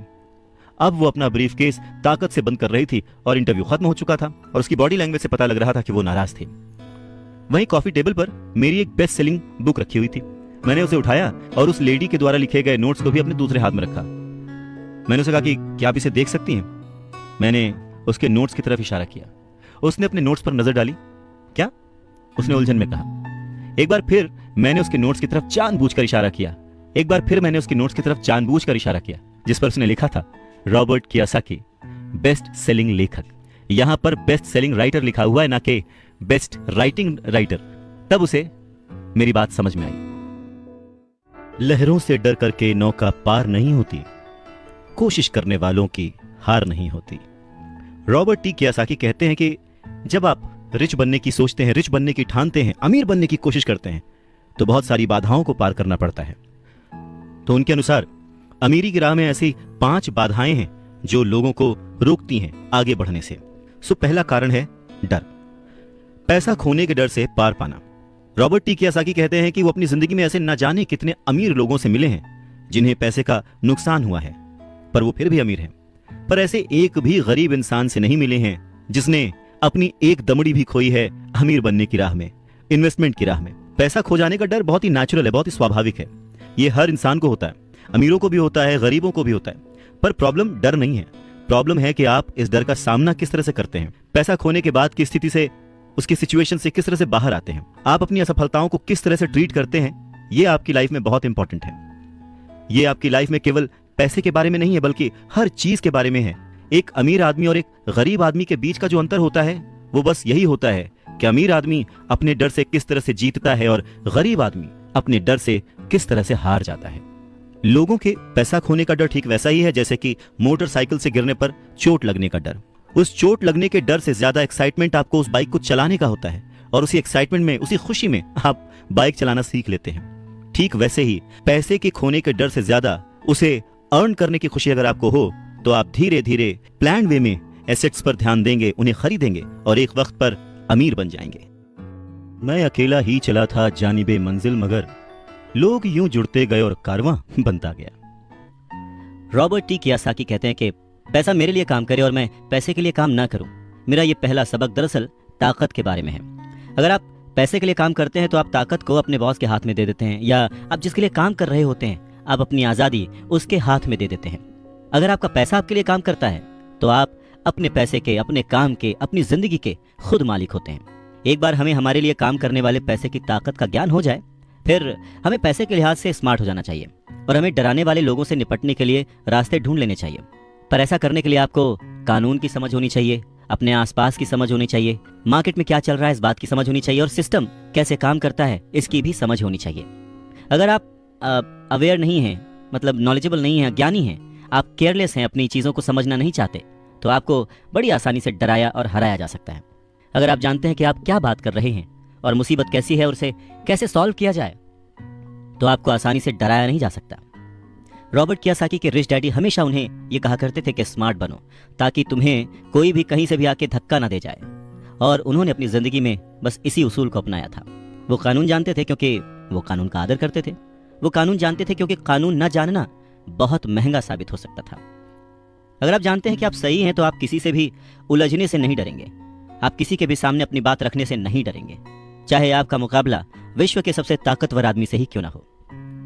अब वो अपना ब्रीफकेस ताकत से बंद कर रही थी और इंटरव्यू खत्म हो चुका था और उसकी बॉडी लैंग्वेज से पता लग रहा था कि वो नाराज थी। वहीं कॉफी टेबल पर मेरी एक बेस्ट सेलिंग बुक रखी हुई थी। मैंने उसे उठाया और उस लेडी के द्वारा लिखे गए नोट्स को भी अपने दूसरे हाथ में रखा। मैंने उसे कहा कि क्या आप इसे देख सकती हैं? मैंने उसके नोट्स की तरफ इशारा किया। उसने अपने नोट्स पर नजर डाली। क्या? उसने उलझन में कहा। एक बार फिर मैंने उसके नोट्स की तरफ जानबूझकर इशारा किया। एक बार फिर मैंने उसके नोट्स की तरफ जानबूझकर इशारा किया, जिस पर उसने लिखा था, रॉबर्ट कियोसाकी, बेस्ट सेलिंग लेखक। यहां पर बेस्ट सेलिंग राइटर लिखा हुआ है, ना कि बेस्ट राइटिंग राइटर। तब उसे मेरी बात समझ में आई। लहरों से डर करके नौका पार नहीं होती, कोशिश करने वालों की हार नहीं होती। रॉबर्ट टी कियोसाकी कहते हैं कि जब आप रिच बनने की सोचते हैं, रिच बनने की ठानते हैं, अमीर बनने की कोशिश करते हैं, तो बहुत सारी बाधाओं को पार करना पड़ता है। तो उनके अनुसार अमीरी की राह में ऐसी 5 बाधाएं हैं जो लोगों को रोकती हैं आगे बढ़ने से। सो पहला कारण है डर, पैसा खोने के डर से पार पाना। रॉबर्ट टी कियोसाकी कहते हैं कि वो अपनी जिंदगी में ऐसे न जाने कितने अमीर लोगों से मिले हैं जिन्हें पैसे का नुकसान हुआ है, पर वो फिर भी अमीर हैं। पर ऐसे एक भी गरीब इंसान से नहीं मिले हैं जिसने अपनी एक दमड़ी भी खोई है अमीर बनने की राह में, इन्वेस्टमेंट की राह में। पैसा खो जाने का डर बहुत ही नेचुरल है, बहुत ही स्वाभाविक है। ये हर इंसान को होता है, अमीरों को भी होता है, गरीबों को भी होता है। पर प्रॉब्लम डर नहीं है, प्रॉब्लम है कि आप इस डर का सामना किस तरह से करते हैं। पैसा खोने के बाद की स्थिति से, उसकी सिचुएशन से किस तरह से बाहर आते हैं, आप अपनी असफलताओं को किस तरह से ट्रीट करते हैं, ये आपकी लाइफ में बहुत इंपॉर्टेंट है। ये आपकी लाइफ में केवल पैसे के बारे में नहीं है, बल्कि हर चीज के बारे में है। एक अमीर आदमी और एक गरीब आदमी के बीच का जो अंतर होता है वो बस यही होता है कि अमीर आदमी अपने डर से किस तरह से जीतता है और गरीब आदमी अपने डर से किस तरह से हार जाता है। लोगों के पैसा खोने का डर ठीक वैसा ही है जैसे कि मोटरसाइकिल से गिरने पर चोट लगने का डर। उस चोट लगने के डर से ज्यादा एक्साइटमेंट आपको उस बाइक को चलाने का होता है, और उसी एक्साइटमेंट में, उसी खुशी में आप बाइक चलाना सीख लेते हैं। ठीक वैसे ही पैसे के खोने के डर से ज्यादा उसे अर्न करने की खुशी अगर आपको हो, तो आप धीरे धीरे प्लान वे में एसेट्स पर ध्यान देंगे, उन्हें खरीदेंगे और एक वक्त पर अमीर बन जाएंगे। मैं अकेला ही चला था जानिबे मंजिल, मगर लोग यूं जुड़ते गए और कारवां बनता गया। रॉबर्ट टी कियोसाकी कहते हैं कि पैसा मेरे लिए काम करे और मैं पैसे के लिए काम ना करूं। मेरा ये पहला सबक दरअसल ताकत के बारे में है। अगर आप पैसे के लिए काम करते हैं तो आप ताकत को अपने बॉस के हाथ में दे देते हैं, या आप जिसके लिए काम कर रहे होते हैं आप अपनी आज़ादी उसके हाथ में दे देते हैं। अगर आपका पैसा आपके लिए काम करता है तो आप अपने पैसे के, अपने काम के, अपनी जिंदगी के खुद मालिक होते हैं। एक बार हमें हमारे लिए काम करने वाले पैसे की ताकत का ज्ञान हो जाए, फिर हमें पैसे के लिहाज से स्मार्ट हो जाना चाहिए और हमें डराने वाले लोगों से निपटने के लिए रास्ते ढूंढ लेने चाहिए। पर ऐसा करने के लिए आपको कानून की समझ होनी चाहिए, अपने आसपास की समझ होनी चाहिए, मार्केट में क्या चल रहा है इस बात की समझ होनी चाहिए, और सिस्टम कैसे काम करता है इसकी भी समझ होनी चाहिए। अगर आप अवेयर नहीं हैं, मतलब नॉलेजेबल नहीं हैं, ज्ञानी हैं, आप केयरलेस हैं, अपनी चीज़ों को समझना नहीं चाहते, तो आपको बड़ी आसानी से डराया और हराया जा सकता है। अगर आप जानते हैं कि आप क्या बात कर रहे हैं और मुसीबत कैसी है और उसे कैसे सॉल्व किया जाए, तो आपको आसानी से डराया नहीं जा सकता। रॉबर्ट कियोसाकी के रिच डैडी हमेशा उन्हें ये कहा करते थे कि स्मार्ट बनो, ताकि तुम्हें कोई भी कहीं से भी आके धक्का ना दे जाए। और उन्होंने अपनी जिंदगी में बस इसी उसूल को अपनाया था। वो कानून जानते थे क्योंकि वो कानून का आदर करते थे। वो कानून जानते थे क्योंकि कानून न जानना बहुत महंगा साबित हो सकता था। अगर आप जानते हैं कि आप सही हैं तो आप किसी से भी उलझने से नहीं डरेंगे, आप किसी के भी सामने अपनी बात रखने से नहीं डरेंगे, चाहे आपका मुकाबला विश्व के सबसे ताकतवर आदमी से ही क्यों ना हो।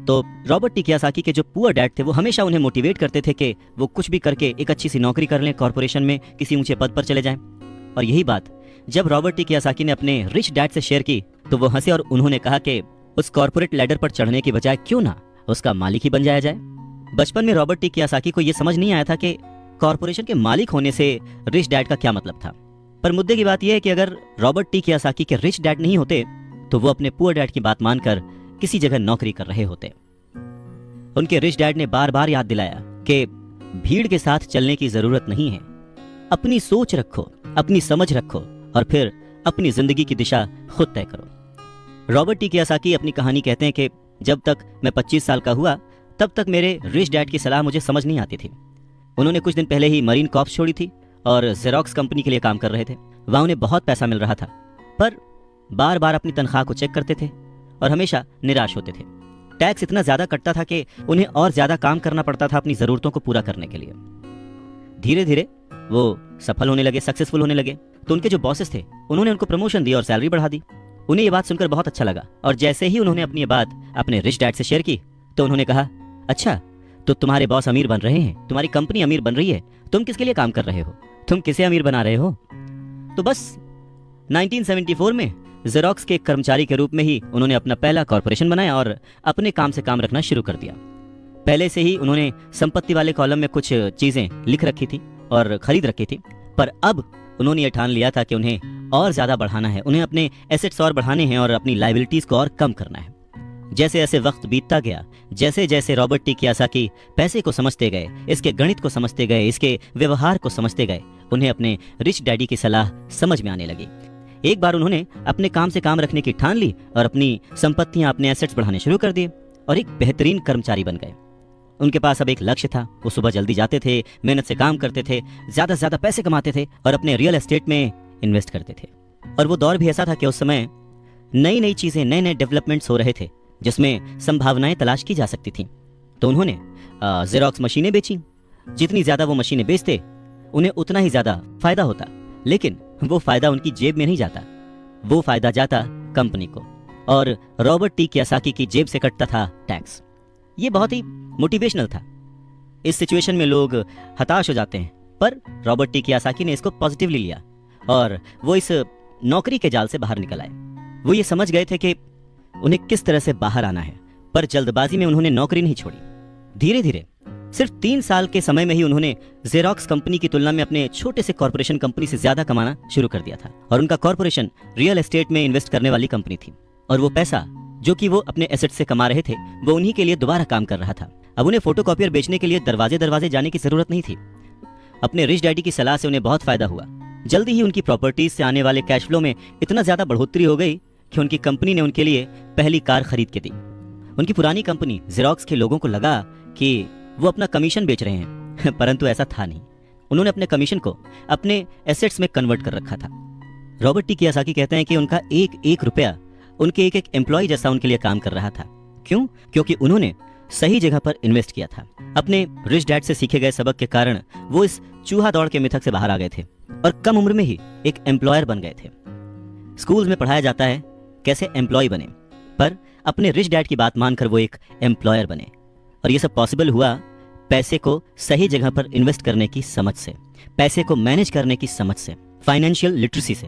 तो रॉबर्ट टी कियोसाकी के जो पुअर डैड थे वो हमेशा उन्हें मोटिवेट करते थे कि वो कुछ भी करके एक अच्छी सी नौकरी कर लें, कॉर्पोरेशन में किसी ऊंचे पद पर चले जाएं। और यही बात जब रॉबर्ट टी कियोसाकी ने अपने रिच डैड से शेयर की तो वो हंसे और उन्होंने कहा कि उस कॉर्पोरेट लैडर पर चढ़ने की बजाय क्यों ना उसका मालिक ही बन जाया जाए। बचपन में रॉबर्ट टी कियोसाकी को यह समझ नहीं आया था कि कॉर्पोरेशन के मालिक होने से रिच डैड का क्या मतलब था। पर मुद्दे की बात यह है कि अगर रॉबर्ट टी कियोसाकी के रिच डैड नहीं होते तो वो अपने पुअर डैड की बात मानकर किसी जगह नौकरी कर रहे होते। उनके रिच डैड ने बार बार याद दिलाया कि भीड़ के साथ चलने की जरूरत नहीं है, अपनी सोच रखो, अपनी समझ रखो और फिर अपनी जिंदगी की दिशा खुद तय करो। रॉबर्ट टी कियोसाकी अपनी कहानी कहते हैं कि जब तक मैं 25 साल का हुआ तब तक मेरे रिच डैड की सलाह मुझे समझ नहीं आती थी। उन्होंने कुछ दिन पहले ही मरीन कॉर्प्स छोड़ी थी और जेरोक्स कंपनी के लिए काम कर रहे थे। वहां उन्हें बहुत पैसा मिल रहा था, पर बार बार अपनी तनख्वाह को चेक करते थे और हमेशा निराश होते थे। टैक्स इतना ज्यादा कटता था कि उन्हें और ज्यादा काम करना पड़ता था अपनी जरूरतों को पूरा करने के लिए। धीरे धीरे वो सफल होने लगे, सक्सेसफुल होने लगे। तो उनके जो बॉसेस थे उन्होंने उनको प्रमोशन दी और सैलरी बढ़ा दी। उन्हें ये बात सुनकर बहुत अच्छा लगा और जैसे ही उन्होंने अपनी ये बात अपने रिच डैड से शेयर की तो उन्होंने कहा, अच्छा तो तुम्हारे बॉस अमीर बन रहे हैं, तुम्हारी कंपनी अमीर बन रही है, तुम किसके लिए काम कर रहे हो, तुम किसे अमीर बना रहे हो। तो बस 1974 में जेरोक्स के कर्मचारी के रूप में ही उन्होंने अपना पहला कॉर्पोरेशन बनाया और अपने काम से काम रखना शुरू कर दिया। पहले से ही उन्होंने संपत्ति वाले कॉलम में कुछ चीजें लिख रखी थी और खरीद रखी थी, पर अब उन्होंने ये ठान लिया था कि उन्हें और ज्यादा बढ़ाना है, उन्हें अपने एसेट्स और बढ़ाने हैं और अपनी लायबिलिटीज को और कम करना है। जैसे जैसे वक्त बीतता गया, जैसे जैसे रॉबर्ट टी कियोसाकी पैसे को समझते गए, इसके गणित को समझते गए, इसके व्यवहार को समझते गए, उन्हें अपने रिच डैडी की सलाह समझ में आने लगी। एक बार उन्होंने अपने काम से काम रखने की ठान ली और अपनी संपत्तियां, अपने एसेट्स बढ़ाने शुरू कर दिए और एक बेहतरीन कर्मचारी बन गए। उनके पास अब एक लक्ष्य था। वो सुबह जल्दी जाते थे, मेहनत से काम करते थे, ज्यादा से ज्यादा पैसे कमाते थे और अपने रियल एस्टेट में इन्वेस्ट करते थे। और वो दौर भी ऐसा था कि उस समय नई नई चीजें, नए नए डेवलपमेंट्स हो रहे थे जिसमें संभावनाएं तलाश की जा सकती थी। तो उन्होंने जेरोक्स मशीनें बेची। जितनी ज्यादा वो मशीनें बेचते, उन्हें उतना ही ज्यादा फायदा होता, लेकिन वो फायदा उनकी जेब में नहीं जाता, वो फायदा जाता कंपनी को, और रॉबर्ट टी कियोसाकी की जेब से कटता था टैक्स। ये बहुत ही मोटिवेशनल था। इस सिचुएशन में लोग हताश हो जाते हैं, पर रॉबर्ट टी कियोसाकी ने इसको पॉजिटिवली लिया और वो इस नौकरी के जाल से बाहर निकल आए। वो ये समझ गए थे कि उन्हें किस तरह से बाहर आना है, पर जल्दबाजी में उन्होंने नौकरी नहीं छोड़ी। धीरे धीरे सिर्फ 3 साल के समय में ही उन्होंने जेरोक्स कंपनी की तुलना में अपने छोटे से कॉर्पोरेशन कंपनी से ज्यादा कमाना शुरू कर दिया था। और उनका कॉर्पोरेशन रियल एस्टेट में इन्वेस्ट करने वाली कंपनी थी, और वो पैसा जो कि वो अपने एसेट से कमा रहे थे, वो उन्हीं के लिए दोबारा काम कर रहा था। अब उन्हें फोटोकॉपियर बेचने के लिए दरवाजे दरवाजे जाने की जरूरत नहीं थी। अपने रिच डैडी की सलाह से उन्हें बहुत फायदा हुआ। जल्दी ही उनकी प्रॉपर्टीज से आने वाले कैश फ्लो में इतना ज्यादा बढ़ोतरी हो गई कि उनकी कंपनी ने उनके लिए पहली कार खरीद के दी। उनकी पुरानी कंपनी जेरोक्स के लोगों को लगा कि वो अपना कमीशन बेच रहे हैं, परंतु ऐसा था नहीं। उन्होंने अपने कमीशन को अपने एसेट्स में कन्वर्ट कर रखा था। रॉबर्ट टी कियोसाकी कहते हैं कि उनका एक एक रुपया उनके एक एक एम्प्लॉय जैसा उनके लिए काम कर रहा था। क्यों? क्योंकि उन्होंने सही जगह पर इन्वेस्ट किया था। अपने रिच डैड से सीखे गए सबक के कारण वो इस चूहा दौड़ के मिथक से बाहर आ गए थे और कम उम्र में ही एक एम्प्लॉयर बन गए थे। स्कूल में पढ़ाया जाता है कैसे एम्प्लॉय बने, पर अपने रिच डैड की बात मानकर वो एक एम्प्लॉयर बने। और ये सब पॉसिबल हुआ पैसे को सही जगह पर इन्वेस्ट करने की समझ से, पैसे को मैनेज करने की समझ से, फाइनेंशियल लिटरेसी से।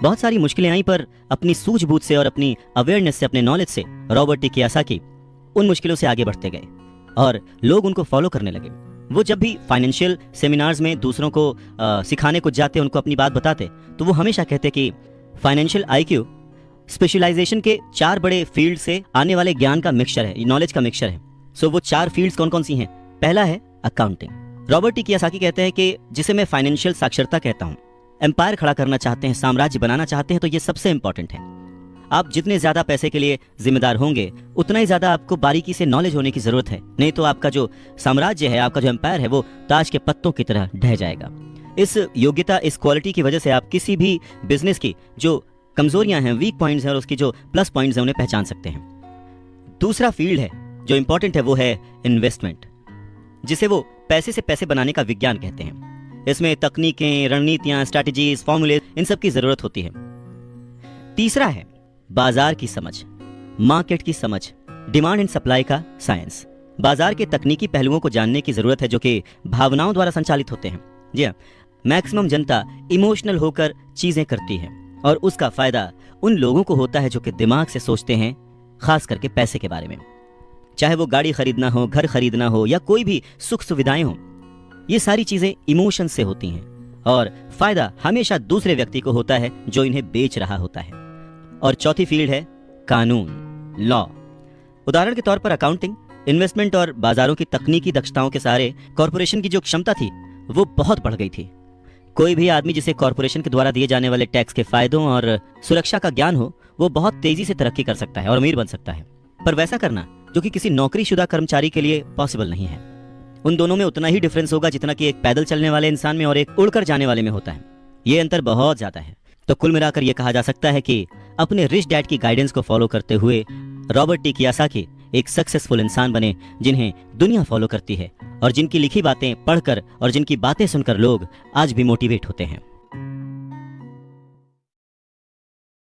बहुत सारी मुश्किलें आई, पर अपनी सूझबूझ से और अपनी अवेयरनेस से, अपने नॉलेज से रॉबर्ट टी कियोसाकी उन मुश्किलों से आगे बढ़ते गए और लोग उनको फॉलो करने लगे। वो जब भी फाइनेंशियल सेमिनार्स में दूसरों को सिखाने को जाते, उनको अपनी बात बताते, तो वो हमेशा कहते कि फाइनेंशियल आईक्यू स्पेशलाइजेशन के 4 बड़े फील्ड से आने वाले ज्ञान का मिक्सचर है, नॉलेज का मिक्सचर है। सो वो 4 फील्ड्स कौन कौन सी हैं? पहला है अकाउंटिंग। रॉबर्ट टी कियोसाकी कहते हैं कि जिसे मैं फाइनेंशियल साक्षरता कहता हूं, एम्पायर खड़ा करना चाहते हैं, साम्राज्य बनाना चाहते हैं, तो ये सबसे इंपॉर्टेंट है। आप जितने ज्यादा पैसे के लिए जिम्मेदार होंगे, उतना ही ज्यादा आपको बारीकी से नॉलेज होने की जरूरत है, नहीं तो आपका जो साम्राज्य है, आपका जो एम्पायर है, वो ताश के पत्तों की तरह ढह जाएगा। इस योग्यता, इस क्वालिटी की वजह से आप किसी भी बिजनेस की जो कमजोरियां हैं, वीक पॉइंट्स हैं, और उसकी जो प्लस पॉइंट्स हैं, उन्हें पहचान सकते हैं। दूसरा फील्ड है जो इंपॉर्टेंट है, वो है इन्वेस्टमेंट, जिसे वो पैसे से पैसे बनाने का विज्ञान कहते हैं। इसमें तकनीकें, रणनीतियां, स्ट्रैटेजीज, फॉर्मूले, इन सब की जरूरत होती है। तीसरा है बाजार की समझ, मार्केट की समझ, डिमांड एंड सप्लाई का साइंस। बाजार के तकनीकी पहलुओं को जानने की जरूरत है जो कि भावनाओं द्वारा संचालित होते हैं। जी हाँ, मैक्सिमम जनता इमोशनल होकर चीजें करती है और उसका फायदा उन लोगों को होता है जो कि दिमाग से सोचते हैं, खास करके पैसे के बारे में। चाहे वो गाड़ी खरीदना हो, घर खरीदना हो, या कोई भी सुख सुविधाएं हो, ये सारी चीजें इमोशन से होती हैं और फायदा हमेशा दूसरे व्यक्ति को होता है जो इन्हें बेच रहा होता है। और चौथी फील्ड है कानून, लॉ। उदाहरण के तौर पर अकाउंटिंग, इन्वेस्टमेंट और बाजारों की तकनीकी दक्षताओं के सहारे कॉर्पोरेशन की जो क्षमता थी वो बहुत बढ़ गई थी। कोई भी आदमी जिसे कॉर्पोरेशन के द्वारा दिए जाने वाले टैक्स के फायदों और सुरक्षा का ज्ञान हो, वो बहुत तेजी से तरक्की कर सकता है और अमीर बन सकता है। पर वैसा करना जो कि किसी नौकरीशुदा कर्मचारी के लिए पॉसिबल नहीं है। उन दोनों में उतना ही डिफरेंस होगा जितना कि एक पैदल चलने वाले इंसान में और एक उड़कर जाने वाले में होता है। ये अंतर बहुत ज्यादा है। तो कुल मिलाकर यह कहा जा सकता है कि अपने रिच डैड की गाइडेंस को फॉलो करते हुए रॉबर्ट टी कियोसाकी एक सक्सेसफुल इंसान बने, जिन्हें दुनिया फॉलो करती है और जिनकी लिखी बातें पढ़कर और जिनकी बातें सुनकर लोग आज भी मोटिवेट होते हैं।